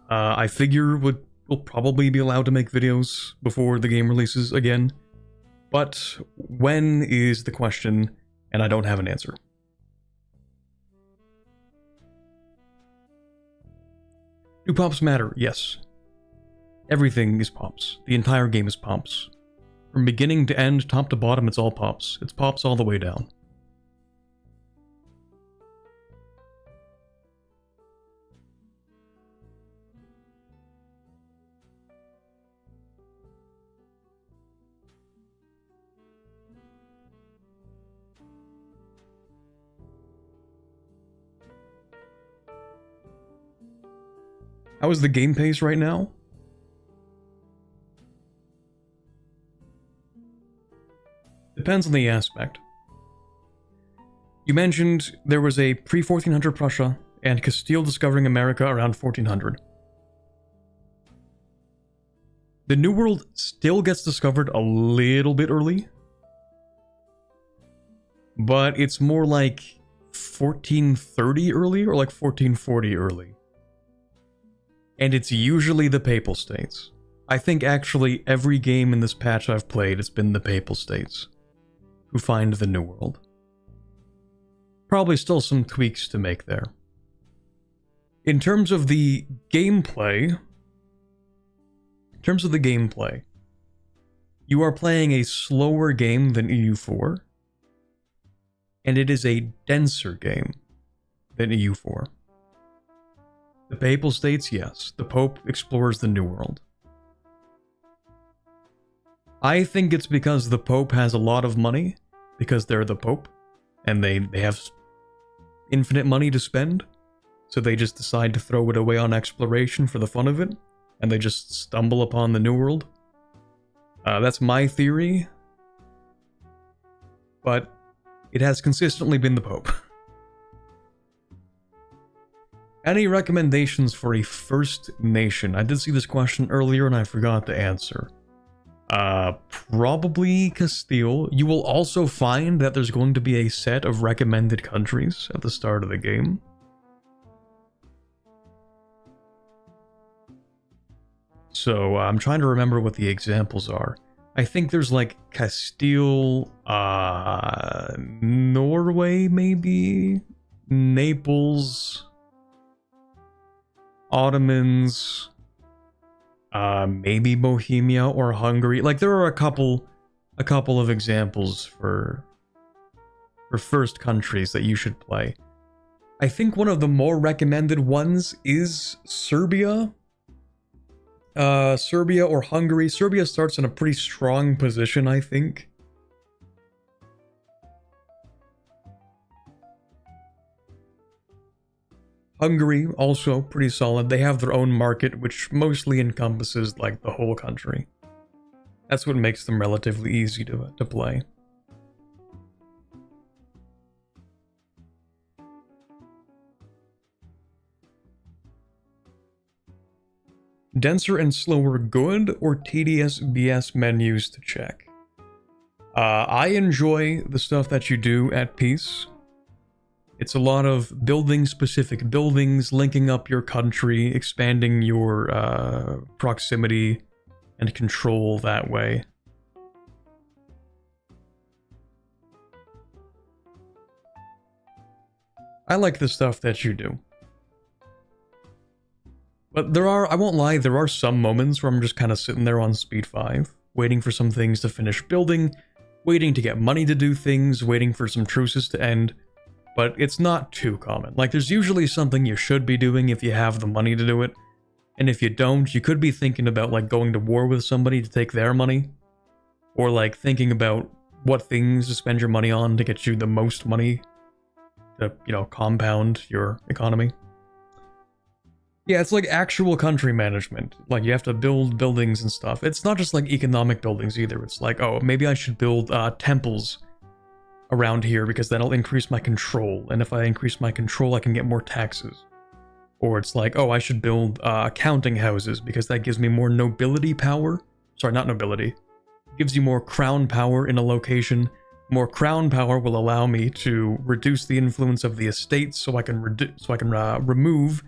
I figure we'll probably be allowed to make videos before the game releases again, but when is the question, and I don't have an answer. Do pops matter? Yes. Everything is pops. The entire game is pops. From beginning to end, top to bottom, it's all pops. It's pops all the way down. How is the game pace right now? Depends on the aspect. You mentioned there was a pre-1400 Prussia and Castile discovering America around 1400. The New World still gets discovered a little bit early, but it's more like 1430 early or like 1440 early. And it's usually the Papal States. I think actually every game in this patch I've played, it's been the Papal States who find the New World. Probably still some tweaks to make there. In terms of the gameplay, you are playing a slower game than EU4, and it is a denser game than EU4. The Papal States, yes. The Pope explores the New World. I think it's because the Pope has a lot of money, because they're the Pope, and they have infinite money to spend, so they just decide to throw it away on exploration for the fun of it, and they just stumble upon the New World. That's my theory, but it has consistently been the Pope. Any recommendations for a First Nation? I did see this question earlier and I forgot to answer. Probably Castile. You will also find that there's going to be a set of recommended countries at the start of the game. So I'm trying to remember what the examples are. I think there's like Castile, Norway maybe, Naples, Ottomans, maybe Bohemia or Hungary. Like there are a couple of examples for first countries that you should play. I think one of the more recommended ones is Serbia. Serbia or Hungary. Serbia starts in a pretty strong position, I think. Hungary, also pretty solid. They have their own market, which mostly encompasses, like, the whole country. That's what makes them relatively easy to play. Denser and slower good, or tedious BS menus to check? I enjoy the stuff that you do at peace. It's a lot of building specific buildings, linking up your country, expanding your proximity and control that way. I like the stuff that you do. But I won't lie, there are some moments where I'm just kind of sitting there on speed 5, waiting for some things to finish building, waiting to get money to do things, waiting for some truces to end. But it's not too common. Like, there's usually something you should be doing if you have the money to do it. And if you don't, you could be thinking about, like, going to war with somebody to take their money. Or, like, thinking about what things to spend your money on to get you the most money to, you know, compound your economy. Yeah, it's like actual country management. Like, you have to build buildings and stuff. It's not just like economic buildings either. It's like, oh, maybe I should build temples around here because that'll increase my control. And if I increase my control, I can get more taxes. Or it's like, oh, I should build counting houses because that gives me more nobility power. Sorry, not nobility. It gives you more crown power in a location. More crown power will allow me to reduce the influence of the estates, so I can remove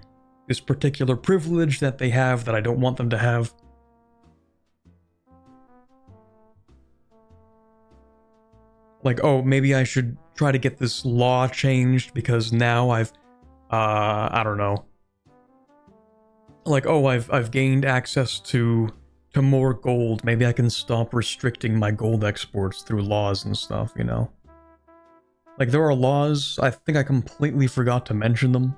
this particular privilege that they have that I don't want them to have. Like, oh, maybe I should try to get this law changed because now I've, I don't know. Like, oh, I've gained access to more gold. Maybe I can stop restricting my gold exports through laws and stuff, you know? Like, there are laws, I think I completely forgot to mention them.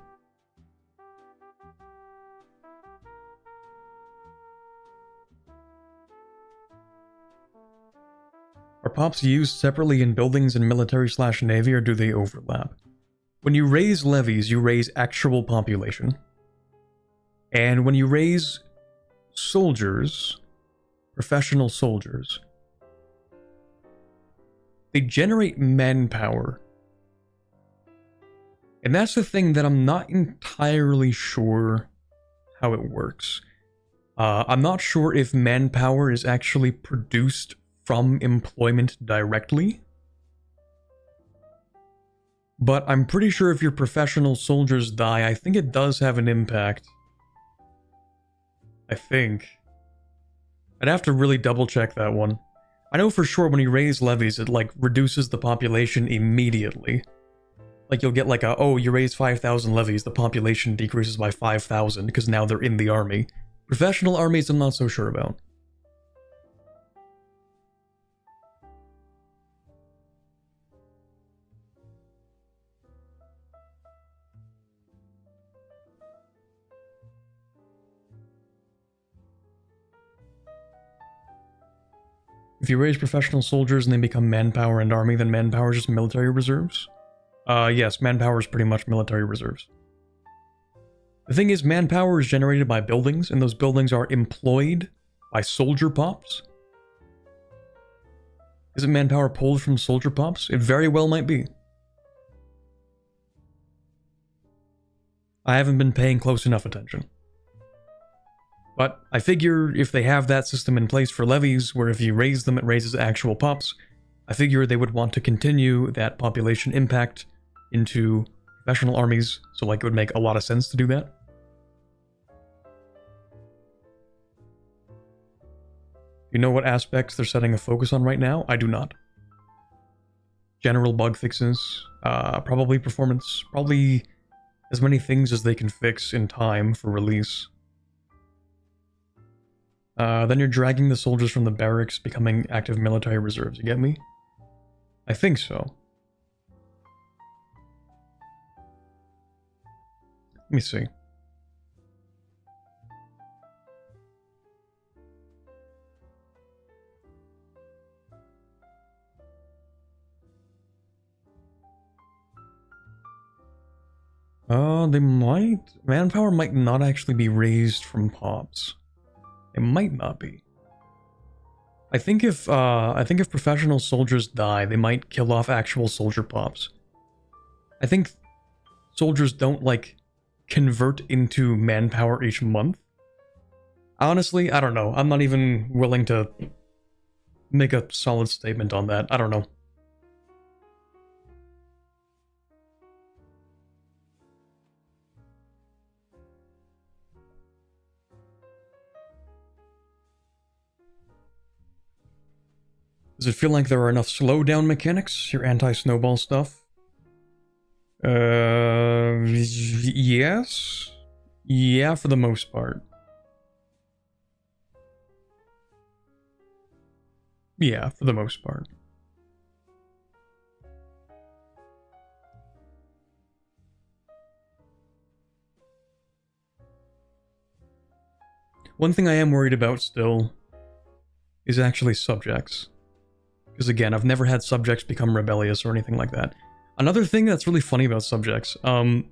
Are pops used separately in buildings in military/navy, or do they overlap? When you raise levies, you raise actual population. And when you raise soldiers, professional soldiers, they generate manpower. And that's the thing that I'm not entirely sure how it works. I'm not sure if manpower is actually produced from employment directly. But I'm pretty sure if your professional soldiers die, I think it does have an impact. I think. I'd have to really double check that one. I know for sure when you raise levies, it like reduces the population immediately. Like you'll get like a, oh, you raise 5,000 levies, the population decreases by 5,000 because now they're in the army. Professional armies I'm not so sure about. If you raise professional soldiers and they become manpower and army, then manpower is just military reserves? Yes, manpower is pretty much military reserves. The thing is, manpower is generated by buildings, and those buildings are employed by soldier pops. Is it manpower pulled from soldier pops? It very well might be. I haven't been paying close enough attention. But I figure if they have that system in place for levies, where if you raise them it raises actual pops, I figure they would want to continue that population impact into professional armies, so like it would make a lot of sense to do that. You know what aspects they're setting a focus on right now? I do not. General bug fixes, probably performance, probably as many things as they can fix in time for release. Then you're dragging the soldiers from the barracks, becoming active military reserves, you get me? I think so. Let me see. They might... Manpower might not actually be raised from pops. It might not be. I think if professional soldiers die, they might kill off actual soldier pops. I think soldiers don't, like, convert into manpower each month. Honestly, I don't know. I'm not even willing to make a solid statement on that. I don't know. Does it feel like there are enough slowdown mechanics? Your anti-snowball stuff? Yes? Yeah, for the most part. Yeah, for the most part. One thing I am worried about still is actually subjects. Because again, I've never had subjects become rebellious or anything like that. Another thing that's really funny about subjects, so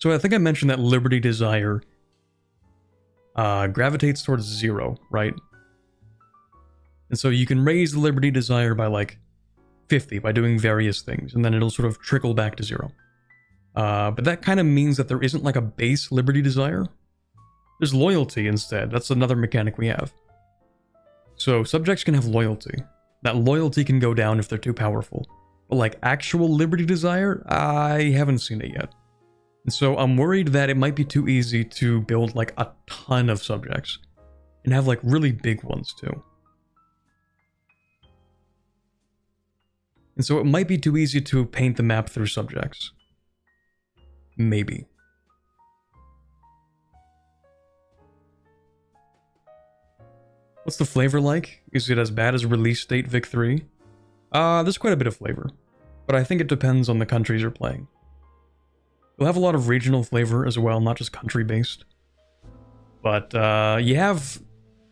I think I mentioned that Liberty Desire gravitates towards 0, right? And so you can raise the liberty desire by like 50 by doing various things, and then it'll sort of trickle back to 0. But that kind of means that there isn't like a base liberty desire. There's loyalty instead. That's another mechanic we have. So subjects can have loyalty. That loyalty can go down if they're too powerful. But like actual liberty desire, I haven't seen it yet. And so I'm worried that it might be too easy to build like a ton of subjects and have like really big ones too. And so it might be too easy to paint the map through subjects. Maybe. What's the flavor like? Is it as bad as release date Vic 3? There's quite a bit of flavor, but I think it depends on the countries you're playing. You'll have a lot of regional flavor as well, not just country-based. But you have,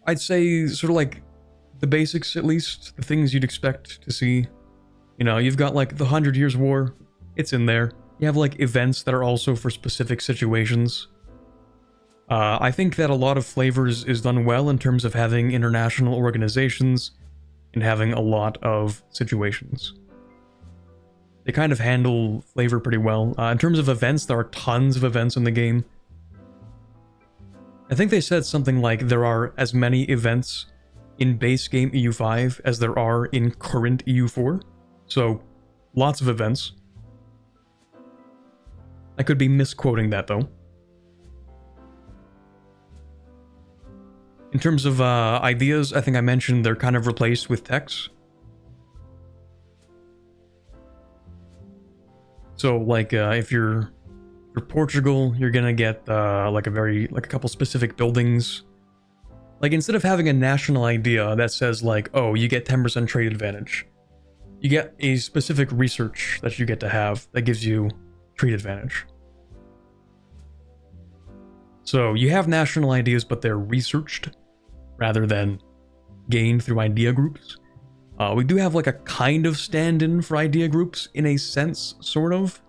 I'd say, sort of like the basics at least, the things you'd expect to see. You know, you've got like the 100 Years' War, it's in there. You have like events that are also for specific situations. I think that a lot of flavors is done well in terms of having international organizations and having a lot of situations. They kind of handle flavor pretty well. In terms of events, there are tons of events in the game. I think they said something like there are as many events in base game EU5 as there are in current EU4. So, lots of events. I could be misquoting that though. In terms of ideas, I think I mentioned they're kind of replaced with techs. So, like, if you're Portugal, you're gonna get like a couple specific buildings. Like, instead of having a national idea that says like, oh, you get 10% trade advantage, you get a specific research that you get to have that gives you trade advantage. So you have national ideas, but they're researched rather than gained through idea groups. We do have like a kind of stand-in for idea groups in a sense, sort of.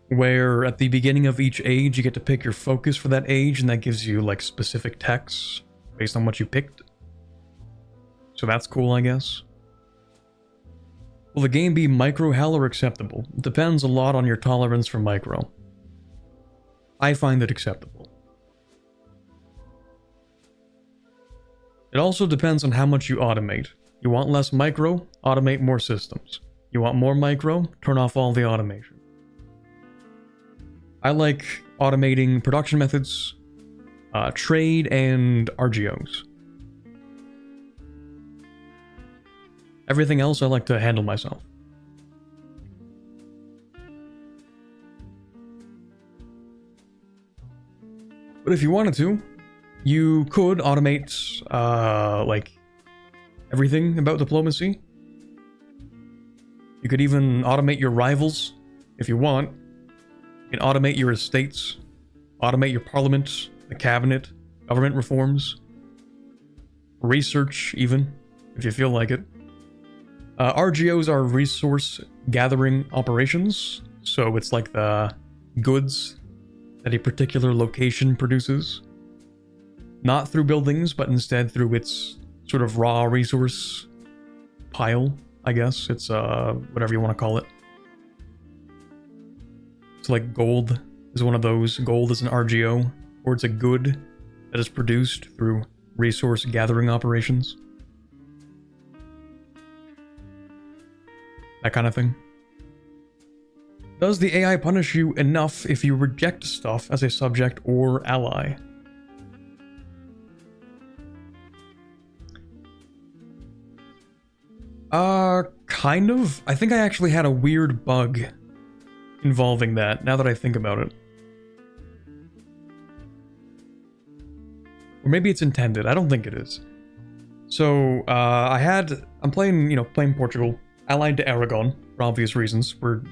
Where at the beginning of each age, you get to pick your focus for that age, and that gives you like specific texts based on what you picked. So that's cool, I guess. Will the game be micro hell or acceptable? It depends a lot on your tolerance for micro. I find it acceptable. It also depends on how much you automate. You want less micro? Automate more systems. You want more micro? Turn off all the automation. I like automating production methods, trade, and RGOs. Everything else I like to handle myself. But if you wanted to, you could automate, like, everything about diplomacy. You could even automate your rivals, if you want. You can automate your estates, automate your parliament, the cabinet, government reforms, research even, if you feel like it. RGOs are resource gathering operations, so it's like the goods that a particular location produces. Not through buildings, but instead through its sort of raw resource pile, I guess. It's whatever you want to call it. So like gold is one of those. Gold is an RGO, or it's a good that is produced through resource gathering operations. That kind of thing. Does the AI punish you enough if you reject stuff as a subject or ally? Kind of. I think I actually had a weird bug involving that, now that I think about it. Or maybe it's intended. I don't think it is. So, I'm playing Portugal, allied to Aragon, for obvious reasons. We're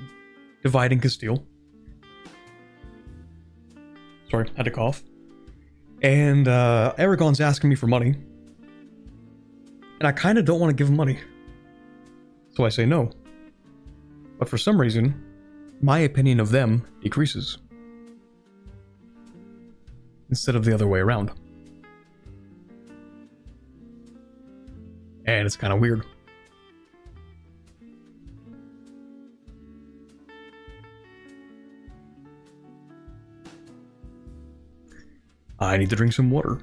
dividing Castile. Sorry, had to cough. And, Aragon's asking me for money. And I kind of don't want to give him money. So I say no. But for some reason, my opinion of them decreases. instead of the other way around. And it's kind of weird. I need to drink some water.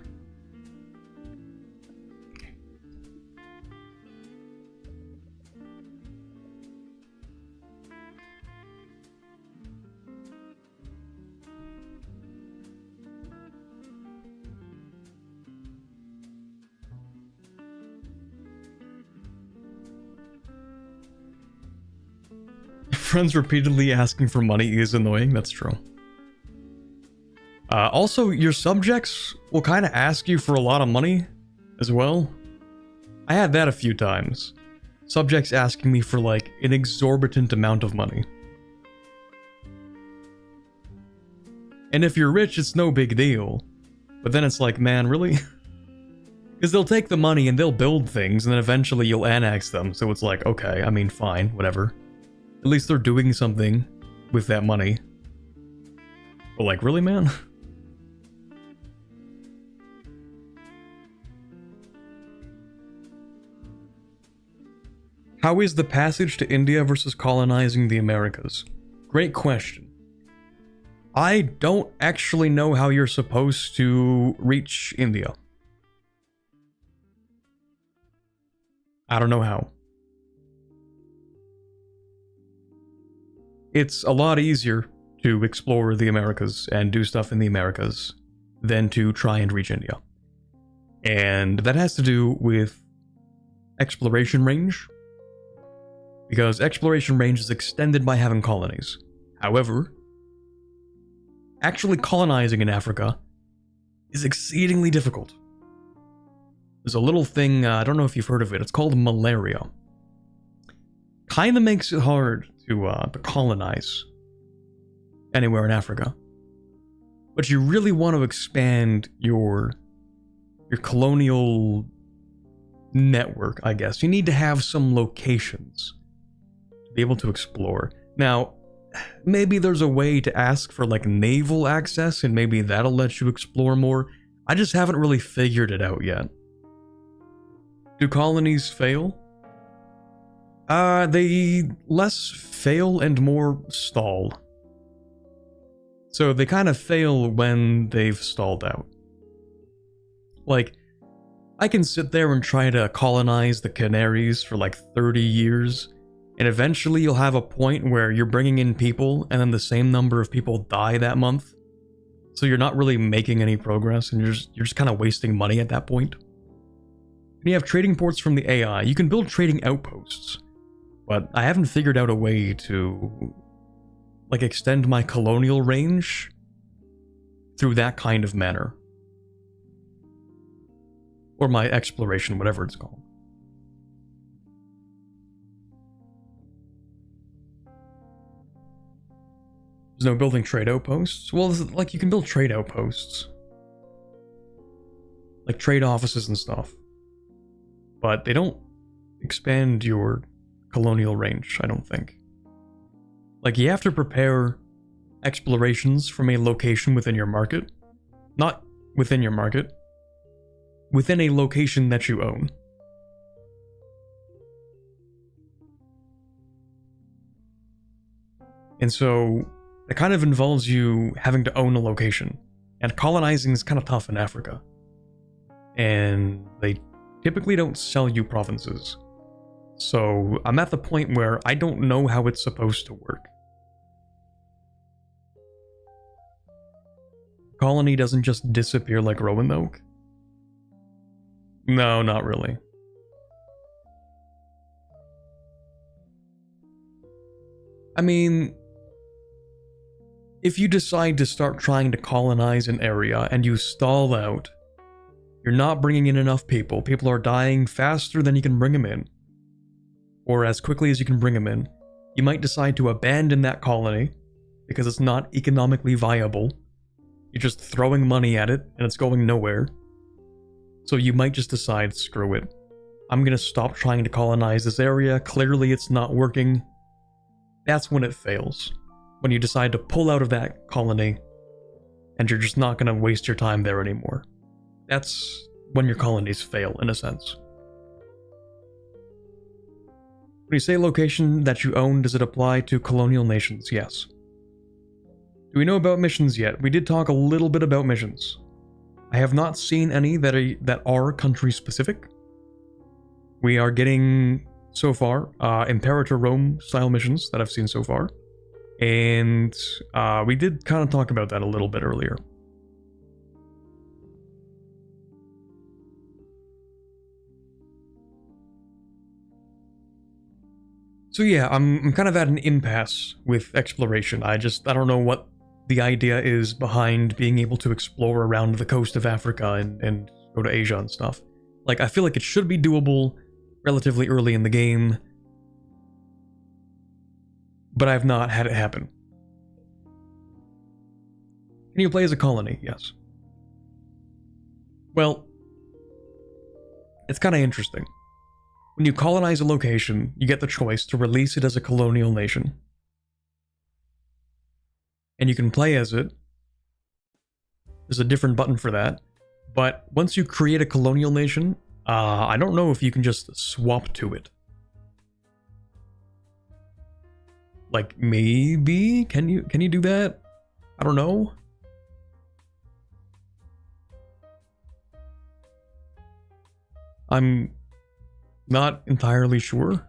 Friends repeatedly asking for money is annoying, that's true. Also, your subjects will kind of ask you for a lot of money as well. I had that a few times. Subjects asking me for like an exorbitant amount of money. And if you're rich, it's no big deal. But then it's like, man, really? Because they'll take the money and they'll build things and then eventually you'll annex them. So it's like, okay, I mean, fine, whatever. At least they're doing something with that money. But like, really, man? How is the passage to India versus colonizing the Americas? Great question. I don't actually know how you're supposed to reach India. I don't know how. It's a lot easier to explore the Americas and do stuff in the Americas than to try and reach India. And that has to do with exploration range. Because exploration range is extended by having colonies. However, actually colonizing in Africa is exceedingly difficult. There's a little thing, I don't know if you've heard of it, it's called malaria. Kinda makes it hard to colonize anywhere in Africa. But you really want to expand your colonial network, I guess. You need to have some locations to be able to explore. Now, maybe there's a way to ask for like naval access and maybe that'll let you explore more. I just haven't really figured it out yet. Do colonies fail? They less fail and more stall. So they kind of fail when they've stalled out. Like, I can sit there and try to colonize the Canaries for like 30 years, and eventually you'll have a point where you're bringing in people, and then the same number of people die that month. So you're not really making any progress, and you're just kind of wasting money at that point. And you have trading ports from the AI. You can build trading outposts. But I haven't figured out a way to, like, extend my colonial range through that kind of manner. Or my exploration, whatever it's called. There's no building trade outposts. Well, like, you can build trade outposts. Like, trade offices and stuff. But they don't expand your colonial range, I don't think. Like, you have to prepare explorations from a location within your market. Not within your market. Within a location that you own. And so, it kind of involves you having to own a location. And colonizing is kind of tough in Africa. And they typically don't sell you provinces. So, I'm at the point where I don't know how it's supposed to work. Colony doesn't just disappear like Roanoke. No, not really. I mean, if you decide to start trying to colonize an area and you stall out, you're not bringing in enough people. People are dying faster than you can bring them in. Or as quickly as you can bring them in. You might decide to abandon that colony because it's not economically viable. You're just throwing money at it and it's going nowhere. So you might just decide, screw it. I'm gonna stop trying to colonize this area. Clearly it's not working. That's when it fails. When you decide to pull out of that colony and you're just not going to waste your time there anymore. That's when your colonies fail, in a sense. When you say location that you own, does it apply to colonial nations? Yes. Do we know about missions yet? We did talk a little bit about missions. I have not seen any that are country-specific. We are getting, so far, Imperator Rome style missions that I've seen so far. And we did kind of talk about that a little bit earlier. So yeah, I'm kind of at an impasse with exploration. I don't know what the idea is behind being able to explore around the coast of Africa and go to Asia and stuff. Like, I feel like it should be doable relatively early in the game, but I've not had it happen. Can you play as a colony? Yes. Well, it's kind of interesting. When you colonize a location, you get the choice to release it as a colonial nation. And you can play as it. There's a different button for that. But once you create a colonial nation, I don't know if you can just swap to it. Like, maybe? Can you do that? I don't know. I'm not entirely sure.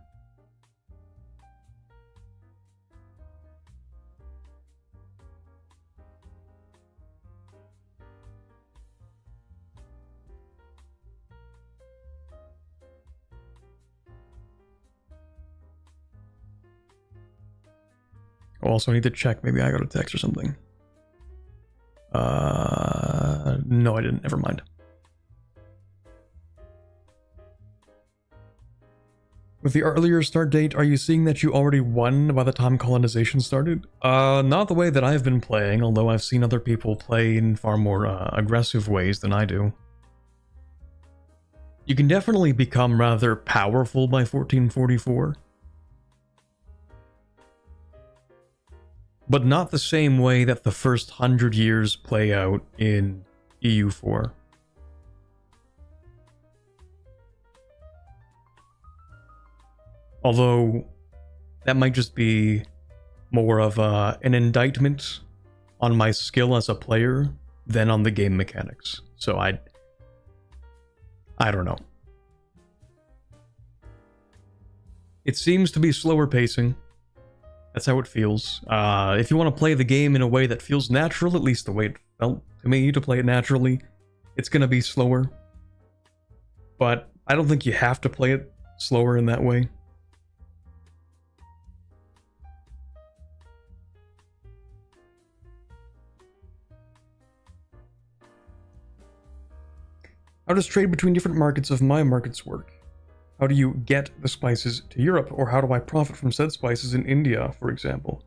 I also need to check, maybe I got a text or something. No, I didn't, never mind. With the earlier start date, are you seeing that you already won by the time colonization started? Not the way that I've been playing, although I've seen other people play in far more aggressive ways than I do. You can definitely become rather powerful by 1444. But not the same way that the first 100 years play out in EU4. Although, that might just be more of an indictment on my skill as a player than on the game mechanics. So I don't know. It seems to be slower pacing. That's how it feels. If you want to play the game in a way that feels natural, at least the way it felt to me to play it naturally, it's going to be slower. But I don't think you have to play it slower in that way. How does trade between different markets of my markets work? How do you get the spices to Europe, or how do I profit from said spices in India, for example?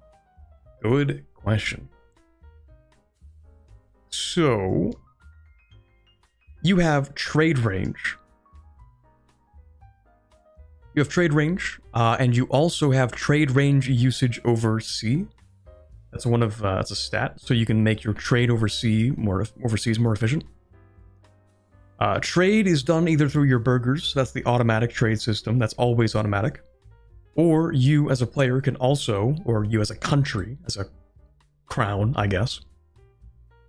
Good question. So, you have trade range. You have trade range, and you also have trade range usage over sea. That's that's a stat, so you can make your trade overseas more efficient. Trade is done either through your burghers, that's the automatic trade system, that's always automatic, or you as a player can also, or you as a country, as a crown, I guess,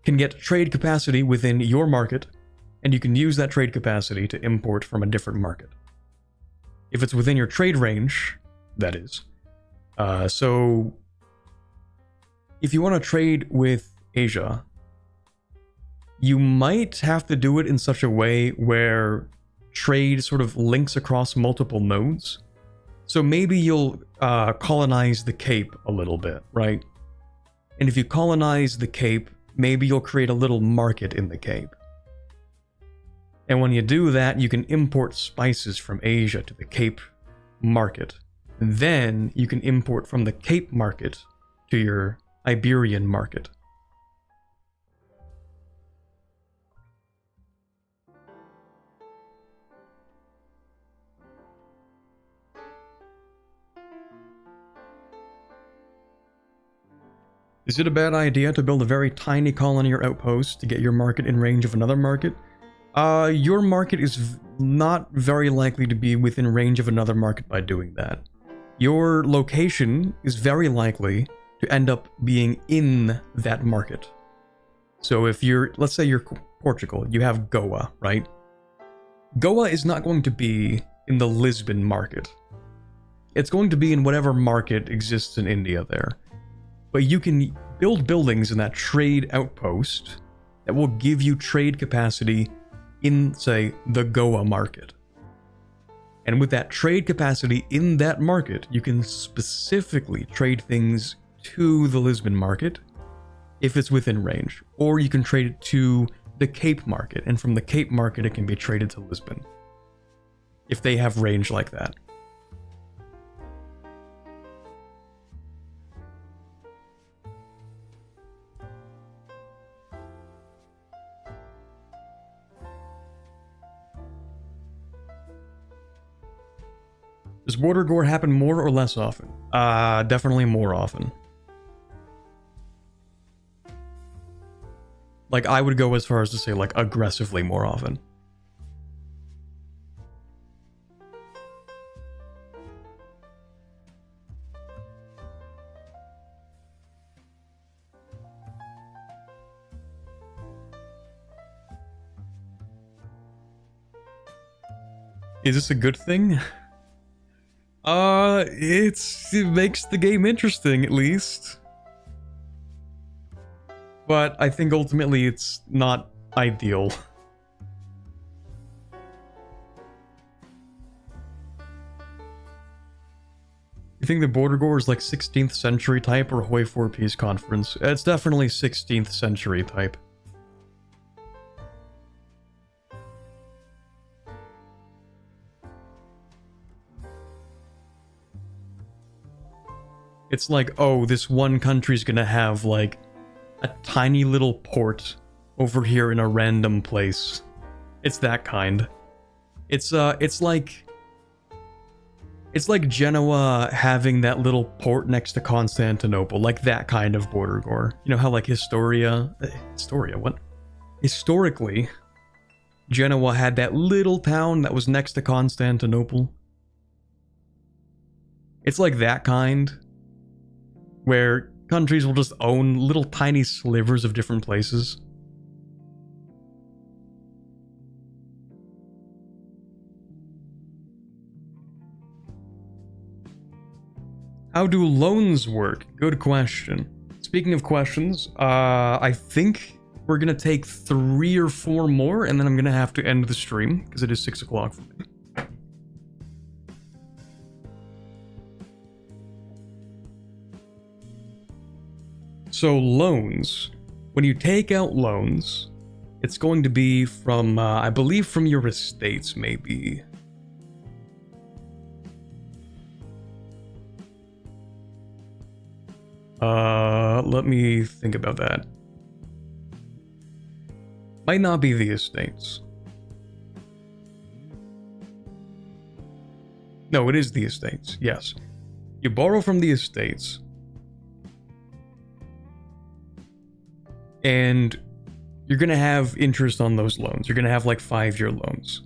can get trade capacity within your market, and you can use that trade capacity to import from a different market. If it's within your trade range, that is. So, if you want to trade with Asia, you might have to do it in such a way where trade sort of links across multiple nodes. So maybe you'll colonize the Cape a little bit, right? And if you colonize the Cape, maybe you'll create a little market in the Cape. And when you do that, you can import spices from Asia to the Cape market. And then you can import from the Cape market to your Iberian market. Is it a bad idea to build a very tiny colony or outpost to get your market in range of another market? Your market is not very likely to be within range of another market by doing that. Your location is very likely to end up being in that market. So if you're, let's say you're Portugal, you have Goa, right? Goa is not going to be in the Lisbon market. It's going to be in whatever market exists in India there. But you can build buildings in that trade outpost that will give you trade capacity in, say, the Goa market. And with that trade capacity in that market, you can specifically trade things to the Lisbon market if it's within range. Or you can trade it to the Cape market, and from the Cape market it can be traded to Lisbon, if they have range like that. Does border gore happen more or less often? Definitely more often. Like, I would go as far as to say, like, aggressively more often. Is this a good thing? It makes the game interesting, at least. But I think ultimately it's not ideal. You think the border gore is like 16th century type or Hoi 4 Peace Conference? It's definitely 16th century type. It's like, oh, this one country's gonna have, like, a tiny little port over here in a random place. It's that kind. It's like Genoa having that little port next to Constantinople, like that kind of border gore. You know how, like, Historically, Genoa had that little town that was next to Constantinople. It's like that kind, where countries will just own little tiny slivers of different places. How do loans work? Good question. Speaking of questions, I think we're gonna take 3 or 4 more, and then I'm gonna have to end the stream, because it is 6 o'clock for me. So loans, when you take out loans, it's going to be from, I believe from your estates, maybe. Let me think about that. Might not be the estates. No, it is the estates, yes. You borrow from the estates, and you're gonna have interest on those loans. You're gonna have like 5-year loans.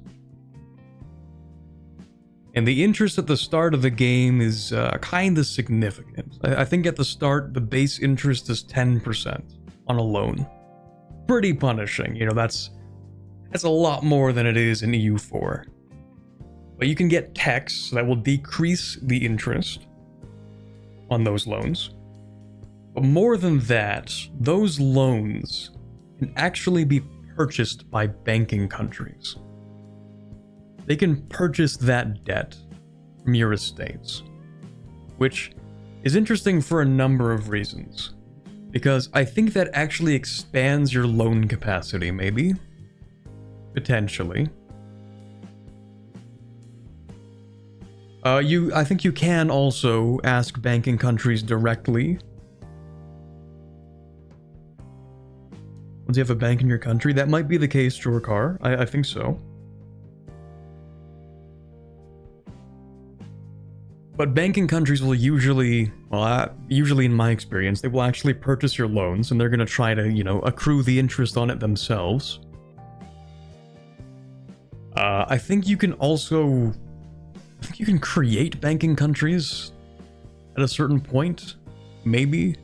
And the interest at the start of the game is kind of significant. I think at the start, the base interest is 10% on a loan. Pretty punishing, you know, that's a lot more than it is in EU4. But you can get texts that will decrease the interest on those loans. But more than that, those loans can actually be purchased by banking countries. They can purchase that debt from your estates, which is interesting for a number of reasons. Because I think that actually expands your loan capacity, maybe? Potentially. I think you can also ask banking countries directly. Once you have a bank in your country, that might be the case, Jorkar. I think so. But banking countries will usually, well, usually in my experience, they will actually purchase your loans and they're going to try to, you know, accrue the interest on it themselves. I think you can also, I think you can create banking countries at a certain point, maybe.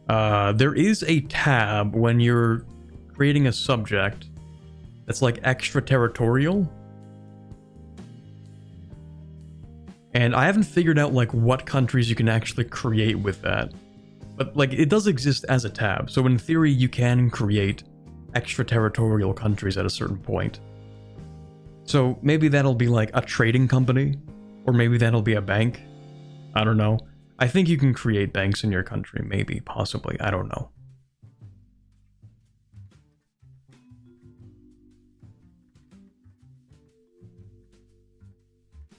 There is a tab when you're creating a subject that's like extraterritorial. And I haven't figured out like what countries you can actually create with that. But like it does exist as a tab. So in theory you can create extraterritorial countries at a certain point. So maybe that'll be like a trading company, or maybe that'll be a bank. I don't know. I think you can create banks in your country, maybe, possibly, I don't know.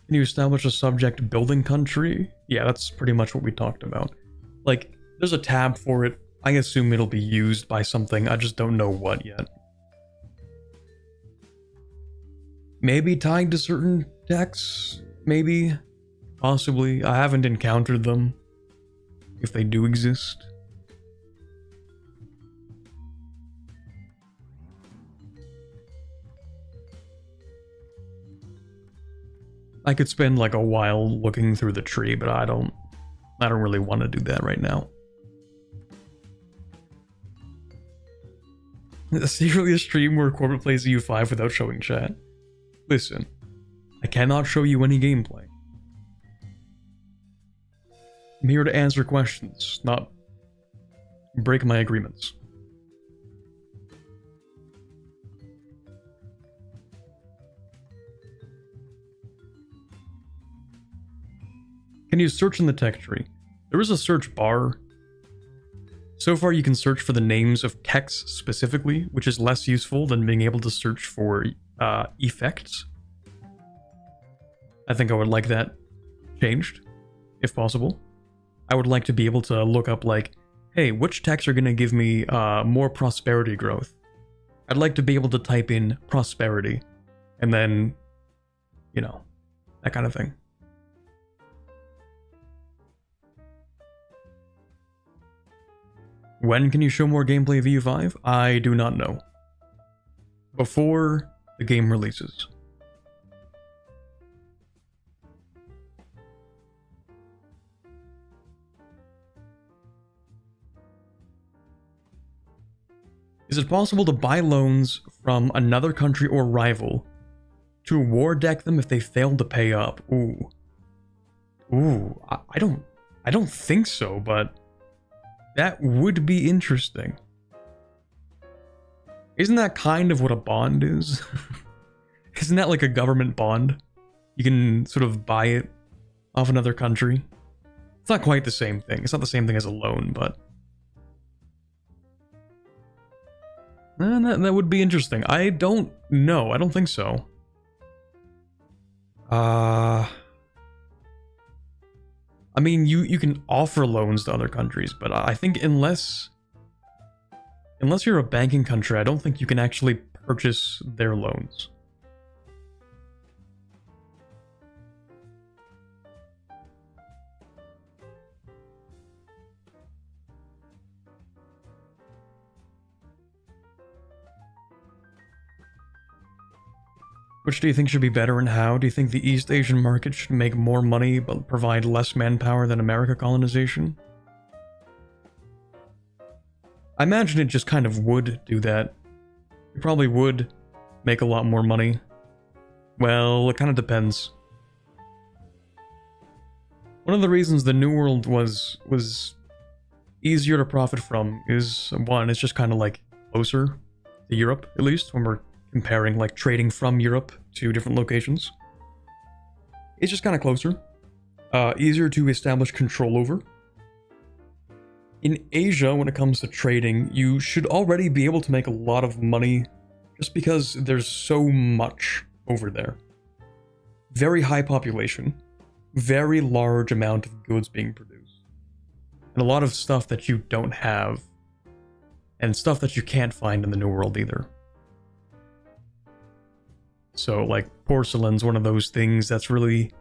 Can you establish a subject building country? Yeah, that's pretty much what we talked about. Like, there's a tab for it. I assume it'll be used by something, I just don't know what yet. Maybe tied to certain texts? Maybe? Possibly. I haven't encountered them. If they do exist. I could spend like a while looking through the tree, but I don't really want to do that right now. Secretly a stream where Corbett plays EU5 without showing chat. Listen, I cannot show you any gameplay. I'm here to answer questions, not break my agreements. Can you search in the tech tree? There is a search bar. So far you can search for the names of texts specifically, which is less useful than being able to search for effects. I think I would like that changed, if possible. I would like to be able to look up like, hey, which texts are going to give me more prosperity growth? I'd like to be able to type in prosperity and then, you know, that kind of thing. When can you show more gameplay of EU5? I do not know. Before the game releases. Is it possible to buy loans from another country or rival to war deck them if they fail to pay up? Ooh. Ooh, I don't think so, but that would be interesting. Isn't that kind of what a bond is? Isn't that like a government bond? You can sort of buy it off another country. It's not quite the same thing. It's not the same thing as a loan, but that would be interesting. I don't know. I don't think so. I mean, you can offer loans to other countries, but I think unless you're a banking country, I don't think you can actually purchase their loans. Which do you think should be better and how? Do you think the East Asian market should make more money but provide less manpower than America colonization? I imagine it just kind of would do that. It probably would make a lot more money. Well, it kind of depends. One of the reasons the New World was easier to profit from is, one, it's just kind of like closer to Europe, at least, when we're comparing like trading from Europe to different locations. It's just kind of closer. Easier to establish control over. In Asia, when it comes to trading, you should already be able to make a lot of money just because there's so much over there. Very high population, very large amount of goods being produced, and a lot of stuff that you don't have, and stuff that you can't find in the New World either. So, like, porcelain's one of those things that's really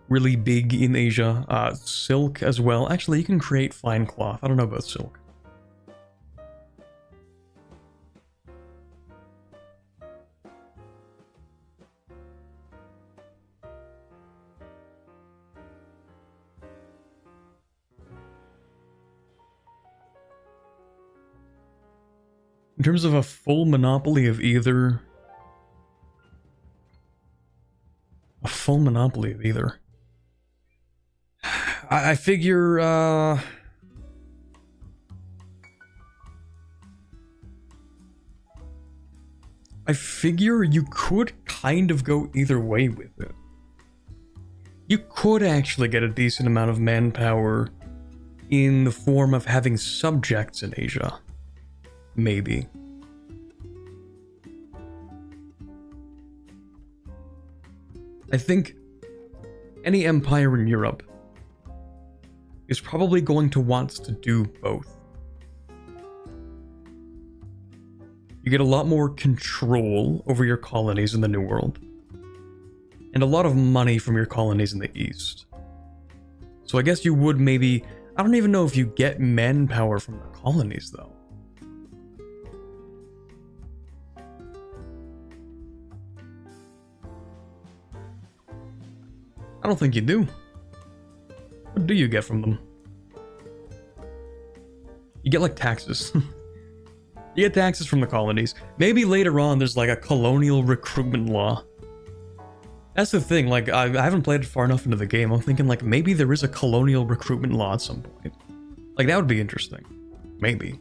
really big in Asia. Silk as well. Actually, you can create fine cloth. I don't know about silk. In terms of a full monopoly of either... A full monopoly of either. I figure, I figure you could kind of go either way with it. You could actually get a decent amount of manpower in the form of having subjects in Asia. Maybe. I think any empire in Europe is probably going to want to do both. You get a lot more control over your colonies in the New World, and a lot of money from your colonies in the East. So I guess you would maybe... I don't even know if you get manpower from the colonies, though. I don't think you do. What do you get from them? You get, like, taxes. You get taxes from the colonies. Maybe later on there's, like, a colonial recruitment law. That's the thing, like, I haven't played it far enough into the game. I'm thinking, like, maybe there is a colonial recruitment law at some point. Like, that would be interesting. Maybe.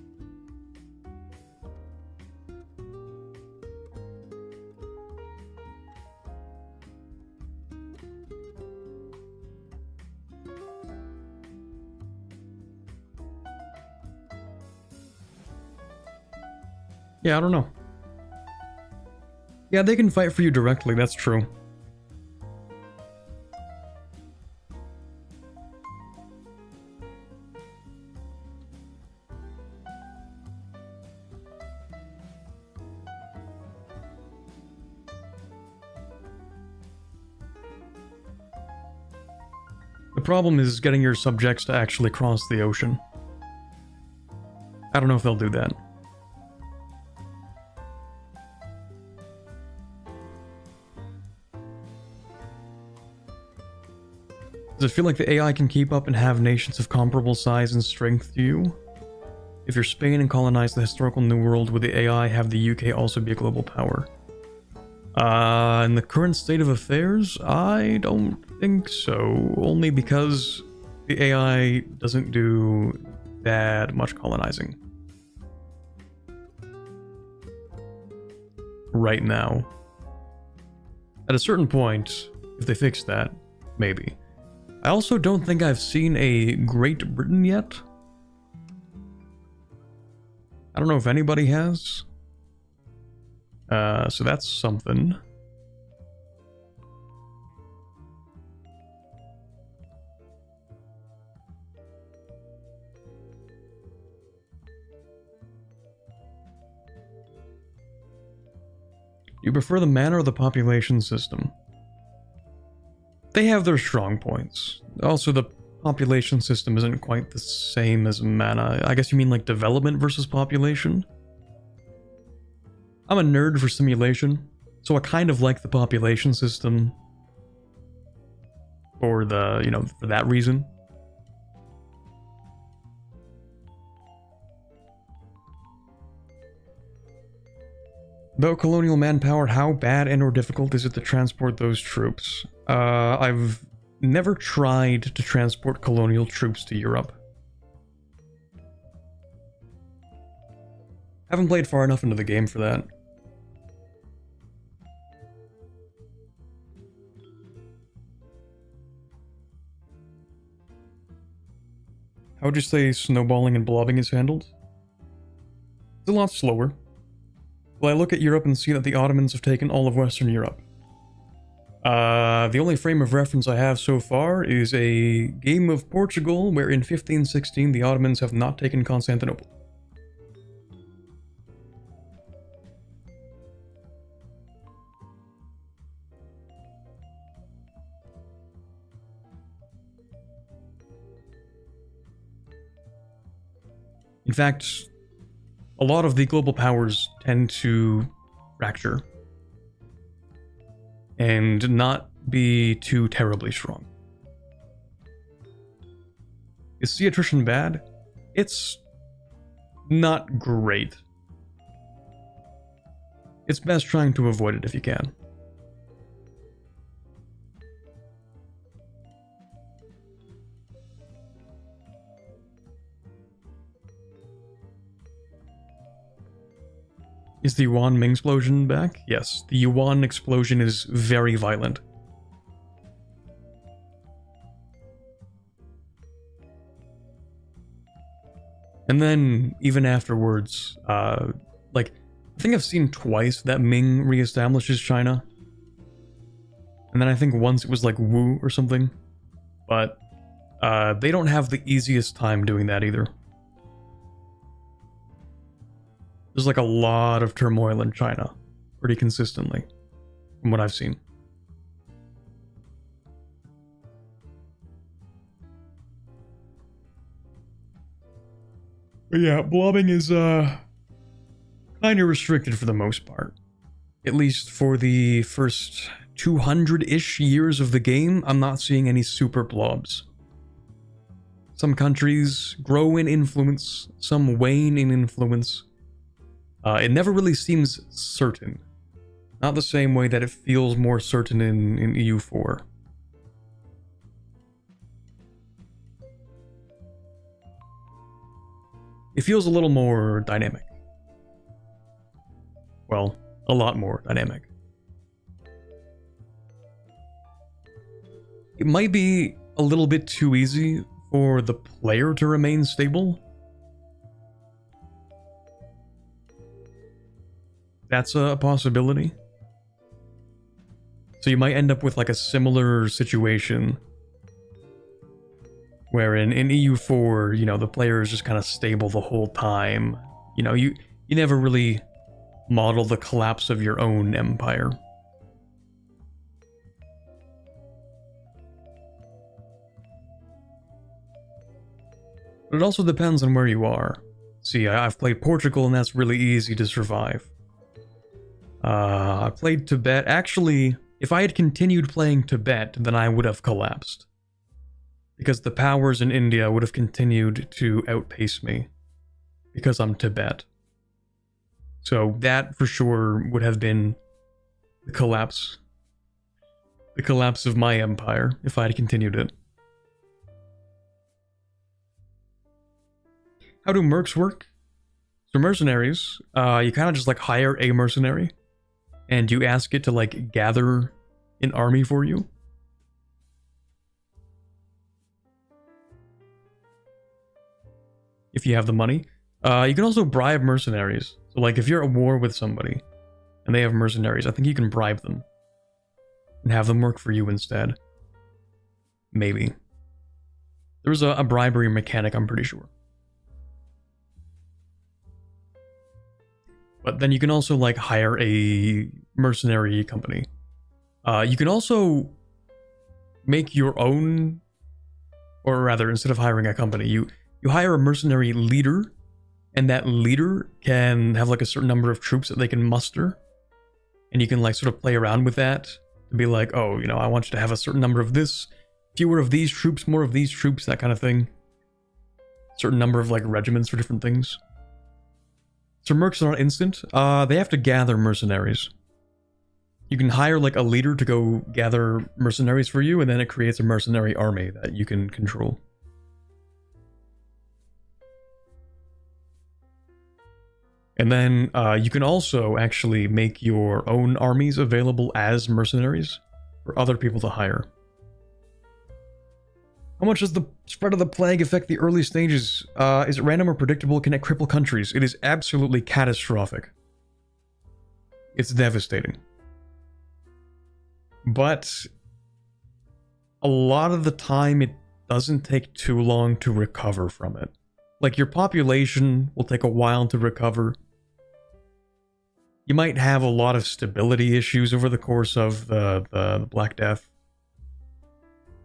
Yeah, I don't know. Yeah, they can fight for you directly, that's true. The problem is getting your subjects to actually cross the ocean. I don't know if they'll do that. Does it feel like the AI can keep up and have nations of comparable size and strength to you? If you're Spain and colonize the historical New World, would the AI have the UK also be a global power? In the current state of affairs, I don't think so. Only because the AI doesn't do that much colonizing. Right now. At a certain point, if they fix that, maybe. I also don't think I've seen a Great Britain yet. I don't know if anybody has. So that's something. You prefer the mana or the population system? They have their strong points. Also, the population system isn't quite the same as mana. I guess you mean like development versus population? I'm a nerd for simulation, so I kind of like the population system for the, you know, for that reason. About colonial manpower, how bad and or difficult is it to transport those troops? I've never tried to transport colonial troops to Europe. Haven't played far enough into the game for that. How would you say snowballing and blobbing is handled? It's a lot slower. Well, I look at Europe and see that the Ottomans have taken all of Western Europe. The only frame of reference I have so far is a game of Portugal where in 1516 the Ottomans have not taken Constantinople. In fact, a lot of the global powers tend to fracture and not be too terribly strong. Is the attrition bad? It's not great. It's best trying to avoid it if you can. Is the Yuan Ming explosion back? Yes, the Yuan explosion is very violent. And then, even afterwards, like, I think I've seen twice that Ming reestablishes China. And then I think once it was like Wu or something. But, they don't have the easiest time doing that either. There's like a lot of turmoil in China, pretty consistently, from what I've seen. But yeah, blobbing is kind of restricted for the most part. At least for the first 200-ish years of the game, I'm not seeing any super blobs. Some countries grow in influence, some wane in influence. It never really seems certain. Not the same way that it feels more certain in EU4. It feels a little more dynamic. Well, a lot more dynamic. It might be a little bit too easy for the player to remain stable. That's a possibility. So you might end up with like a similar situation where in EU4, you know, the player is just kind of stable the whole time. You know, you never really model the collapse of your own empire. But it also depends on where you are. See, I've played Portugal and that's really easy to survive. I played Tibet. Actually, if I had continued playing Tibet, then I would have collapsed. Because the powers in India would have continued to outpace me. Because I'm Tibet. So that, for sure, would have been the collapse. The collapse of my empire, if I had continued it. How do mercs work? So mercenaries, you kind of just like hire a mercenary. And you ask it to like gather an army for you. If you have the money. You can also bribe mercenaries. So like if you're at war with somebody and they have mercenaries, I think you can bribe them. And have them work for you instead. Maybe. There's a bribery mechanic, I'm pretty sure. But then you can also like hire a mercenary company. You can also make your own, or rather, instead of hiring a company, you hire a mercenary leader, and that leader can have like a certain number of troops that they can muster, and you can like sort of play around with that to be like, oh, you know, I want you to have a certain number of this, fewer of these troops, more of these troops, that kind of thing. Certain number of like regiments for different things. So mercs are not instant. They have to gather mercenaries. You can hire like a leader to go gather mercenaries for you, and then it creates a mercenary army that you can control. And then you can also actually make your own armies available as mercenaries for other people to hire. How much does the spread of the plague affect the early stages? Is it random or predictable? Can it cripple countries? It is absolutely catastrophic. It's devastating. But a lot of the time it doesn't take too long to recover from it. Like your population will take a while to recover. You might have a lot of stability issues over the course of the Black Death.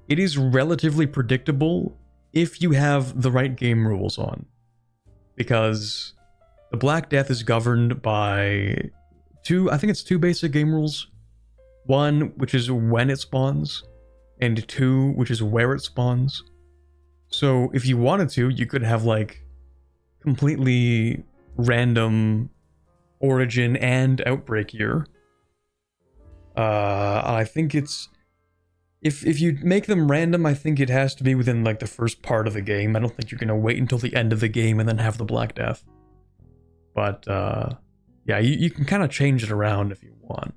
It is relatively predictable if you have the right game rules on. because the Black Death is governed by I think it's two basic game rules. One, which is when it spawns, and two, which is where it spawns. So if you wanted to, you could have like completely random origin and outbreak year. I think it's if you make them random, I think it has to be within like the first part of the game. I don't think you're gonna wait until the end of the game and then have the Black Death. But yeah, you can kind of change it around if you want.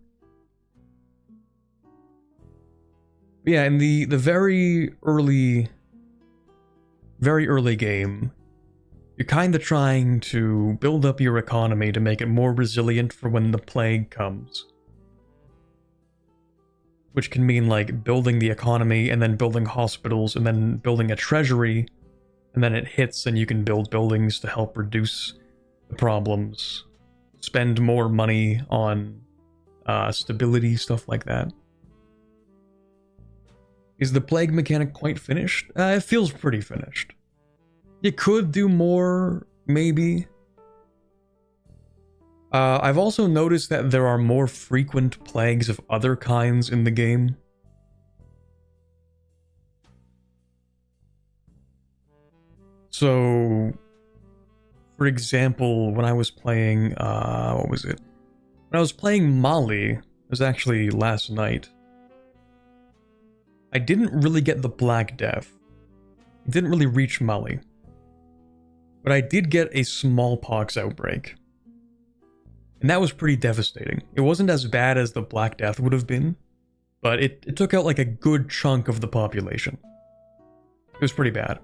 But yeah, in the very early game, you're kind of trying to build up your economy to make it more resilient for when the plague comes. Which can mean like building the economy and then building hospitals and then building a treasury, and then it hits and you can build buildings to help reduce the problems, spend more money on stability, stuff like that. Is the plague mechanic quite finished? It feels pretty finished. You could do more, maybe. I've also noticed that there are more frequent plagues of other kinds in the game. So, for example, when I was playing, what was it? When I was playing Mali, it was actually last night, I didn't really get the Black Death. It didn't really reach Mali. But I did get a smallpox outbreak. And that was pretty devastating. It wasn't as bad as the Black Death would have been, but it took out like a good chunk of the population. It was pretty bad.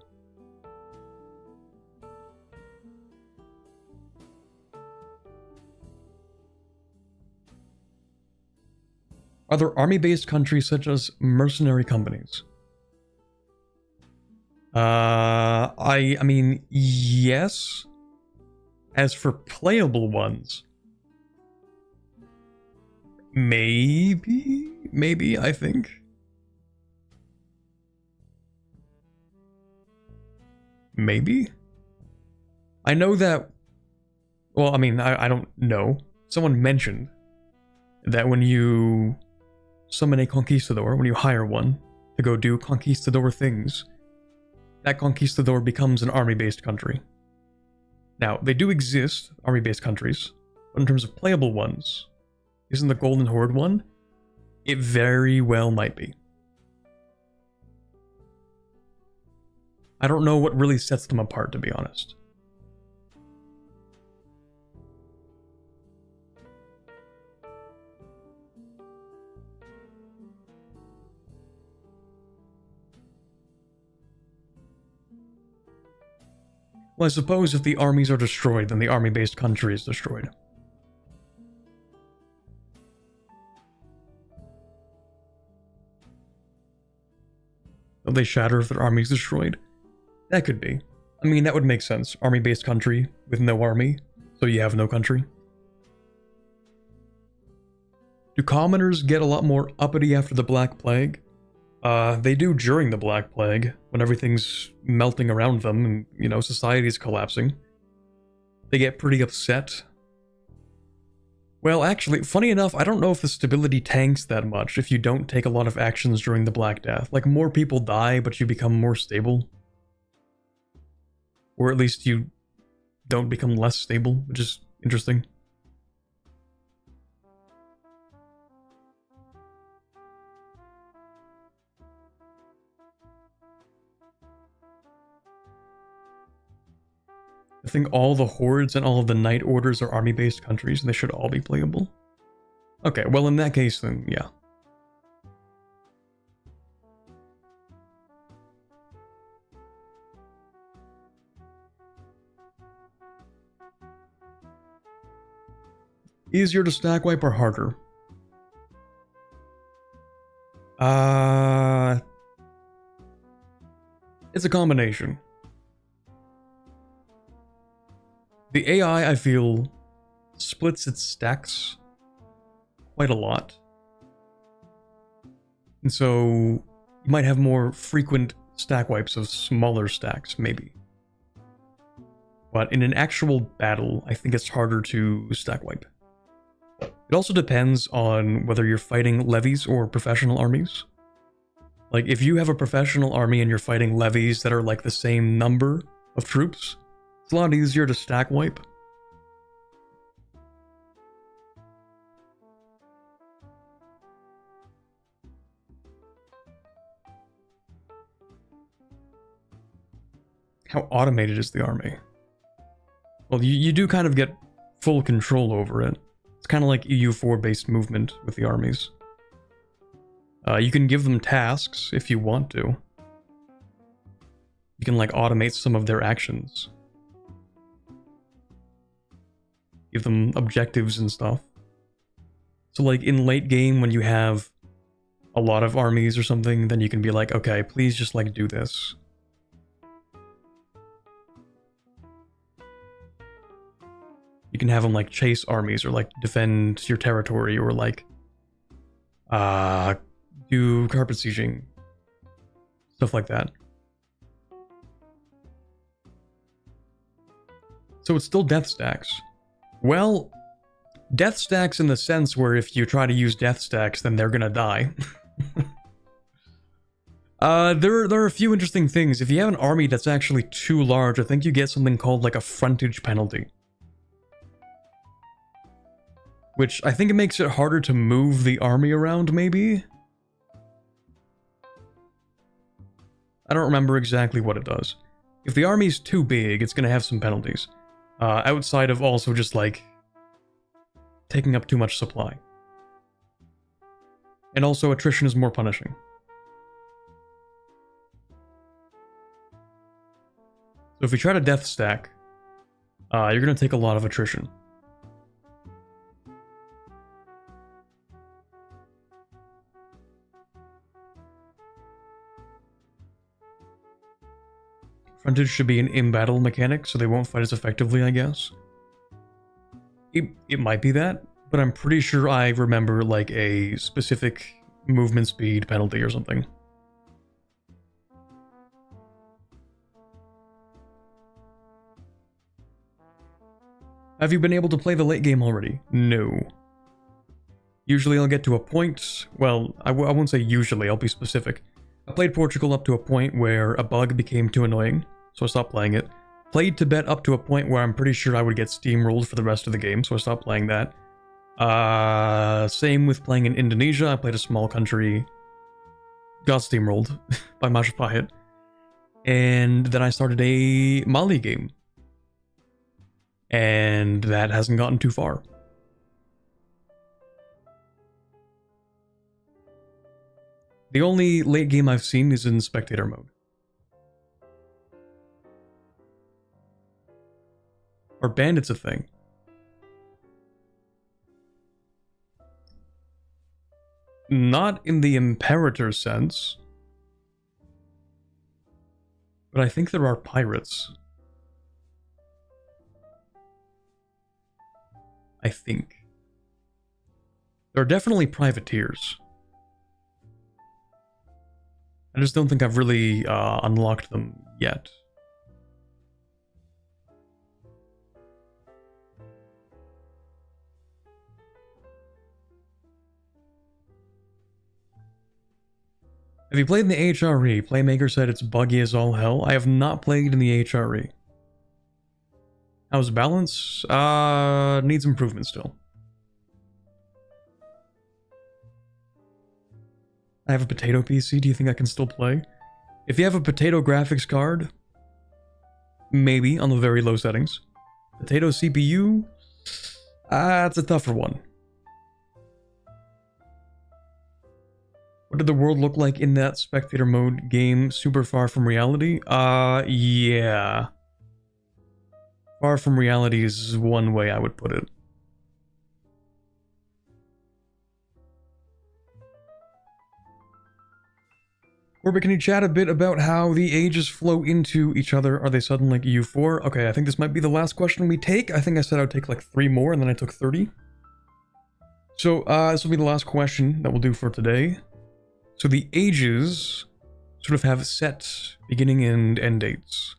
Are there army-based countries such as mercenary companies? I mean, yes. As for playable ones, maybe, I think. Maybe? I know that, well, I mean, I don't know. Someone mentioned that when you summon a conquistador, when you hire one to go do conquistador things, that conquistador becomes an army-based country. Now, they do exist, army-based countries, but in terms of playable ones, isn't the Golden Horde one? It very well might be. I don't know what really sets them apart, to be honest. Well, I suppose if the armies are destroyed, then the army-based country is destroyed. Will they shatter if their army is destroyed? That could be. I mean, that would make sense. Army-based country with no army, so you have no country. Do commoners get a lot more uppity after the Black Plague? They do during the Black Plague, when everything's melting around them and, you know, society's collapsing. They get pretty upset. Well, actually, funny enough, I don't know if the stability tanks that much if you don't take a lot of actions during the Black Death. Like, more people die, but you become more stable. Or at least you don't become less stable, which is interesting. I think all the hordes and all of the night orders are army-based countries, and they should all be playable. Okay, well in that case then, yeah. Easier to stack wipe or harder? It's a combination. The AI, I feel, splits its stacks quite a lot. And so you might have more frequent stack wipes of smaller stacks, maybe. but in an actual battle, I think it's harder to stack wipe. It also depends on whether you're fighting levies or professional armies. Like, if you have a professional army and you're fighting levies that are like the same number of troops, it's a lot easier to stack wipe. How automated is the army? Well, you do kind of get full control over it. It's kind of like EU4 based movement with the armies. You can give them tasks if you want to. You can like automate some of their actions. Give them objectives and stuff. So like in late game when you have a lot of armies or something, then you can be like, okay, please just like do this. You can have them like chase armies or like defend your territory or like do carpet sieging. Stuff like that. So it's still death stacks. Well, death stacks in the sense where if you try to use death stacks, then they're gonna die. There are a few interesting things. If you have an army that's actually too large, I think you get something called like a frontage penalty. Which I think it makes it harder to move the army around, maybe? I don't remember exactly what it does. If the army's too big, it's gonna have some penalties. Outside of also just like taking up too much supply. And also attrition is more punishing. So if you try to death stack, you're gonna take a lot of attrition. Frontage should be an in-battle mechanic, so they won't fight as effectively, I guess. It might be that, but I'm pretty sure I remember like a specific movement speed penalty or something. Have you been able to play the late game already? No. Usually I'll get to a point, well, I won't say usually, I'll be specific. I played Portugal up to a point where a bug became too annoying, so I stopped playing it. Played Tibet up to a point where I'm pretty sure I would get steamrolled for the rest of the game, so I stopped playing that. Same with playing in Indonesia. I played a small country, got steamrolled by Majapahit, and then I started a Mali game. And that hasn't gotten too far. The only late game I've seen is in spectator mode. Are bandits a thing? Not in the Imperator sense. But I think there are pirates. I think. There are definitely privateers. I just don't think I've really unlocked them yet. Have you played in the HRE? Playmaker said it's buggy as all hell. I have not played in the HRE. How's balance? Needs improvement still. I have a potato PC. Do you think I can still play? If you have a potato graphics card, maybe on the very low settings. Potato CPU? It's a tougher one. What did the world look like in that spectator mode game? Super far from reality? Yeah. Far from reality is one way I would put it. Corbett, can you chat a bit about how the ages flow into each other? Are they sudden like EU4? Okay, I think this might be the last question we take. I think I said I would take like 3 more and then I took 30. So, this will be the last question that we'll do for today. So the ages sort of have set beginning and end dates.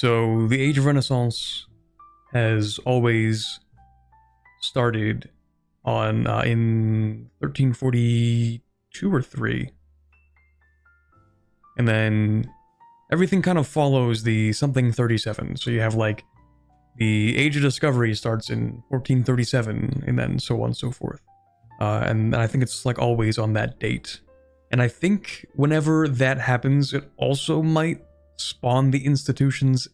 So the Age of Renaissance has always started on in 1342 or 3. And then everything kind of follows the something 37. So you have like the Age of Discovery starts in 1437 and then so on and so forth. And I think it's like always on that date. And I think whenever that happens, it also might spawn the institutions.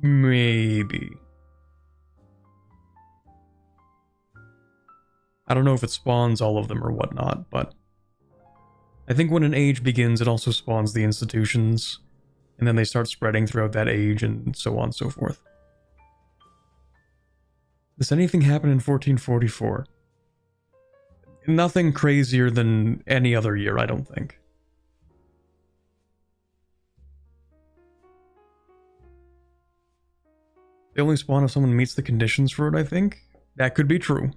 Maybe. I don't know if it spawns all of them or whatnot, but I think when an age begins, it also spawns the institutions, and then they start spreading throughout that age and so on and so forth. Does anything happen in 1444? Nothing crazier than any other year, I don't think. They only spawn if someone meets the conditions for it, I think. That could be true.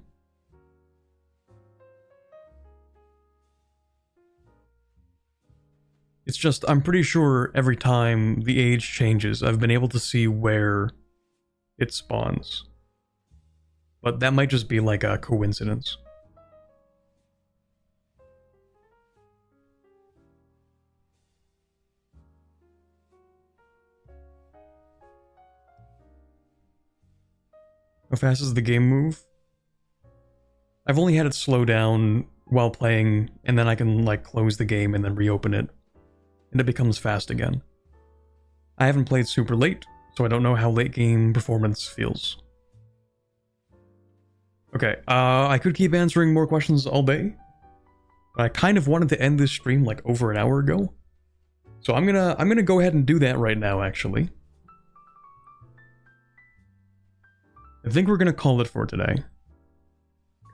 It's just, I'm pretty sure every time the age changes, I've been able to see where it spawns. But that might just be like a coincidence. How fast does the game move? I've only had it slow down while playing, and then I can like close the game and then reopen it, and it becomes fast again. I haven't played super late, so I don't know how late game performance feels. Okay, I could keep answering more questions all day, but I kind of wanted to end this stream like over an hour ago. So I'm gonna go ahead and do that right now, actually. I think we're gonna call it for today.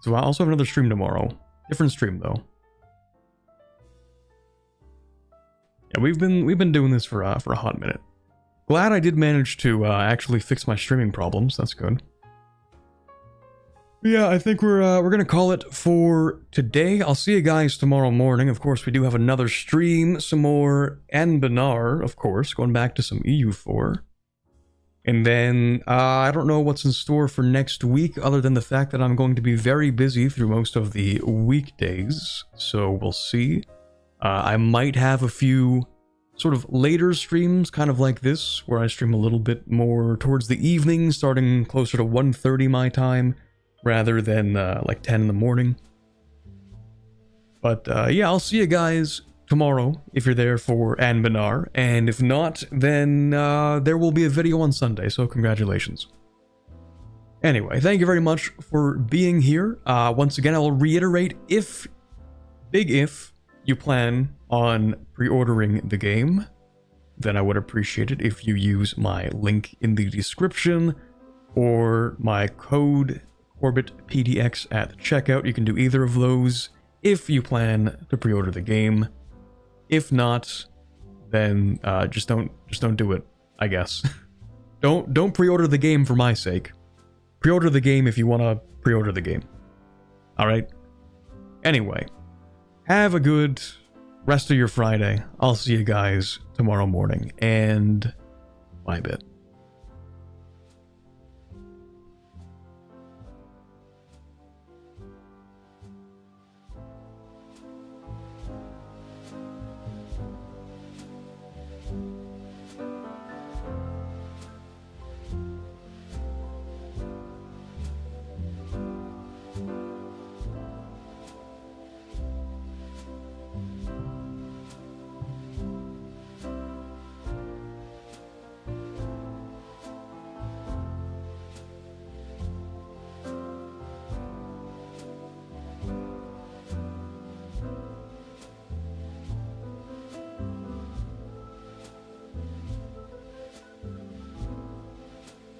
So I also have another stream tomorrow. Different stream though. Yeah, we've been doing this for a hot minute. Glad I did manage to actually fix my streaming problems. That's good. Yeah, I think we're gonna call it for today. I'll see you guys tomorrow morning. Of course, we do have another stream, some more Anbanar, of course, going back to some EU4. And then, I don't know what's in store for next week, other than the fact that I'm going to be very busy through most of the weekdays, so we'll see. I might have a few sort of later streams, kind of like this, where I stream a little bit more towards the evening, starting closer to 1:30 my time, rather than like 10 in the morning. But yeah, I'll see you guys tomorrow, if you're there for Anbanar, and if not, then there will be a video on Sunday, so congratulations. Anyway, thank you very much for being here. Once again, I will reiterate, big if, you plan on pre-ordering the game, then I would appreciate it if you use my link in the description, or my code quarbitpdx at checkout. You can do either of those if you plan to pre-order the game. If not, then just don't do it, I guess. Don't pre-order the game for my sake. Pre-order the game if you want to pre-order the game. Alright? Anyway, have a good rest of your Friday. I'll see you guys tomorrow morning, and bye bit.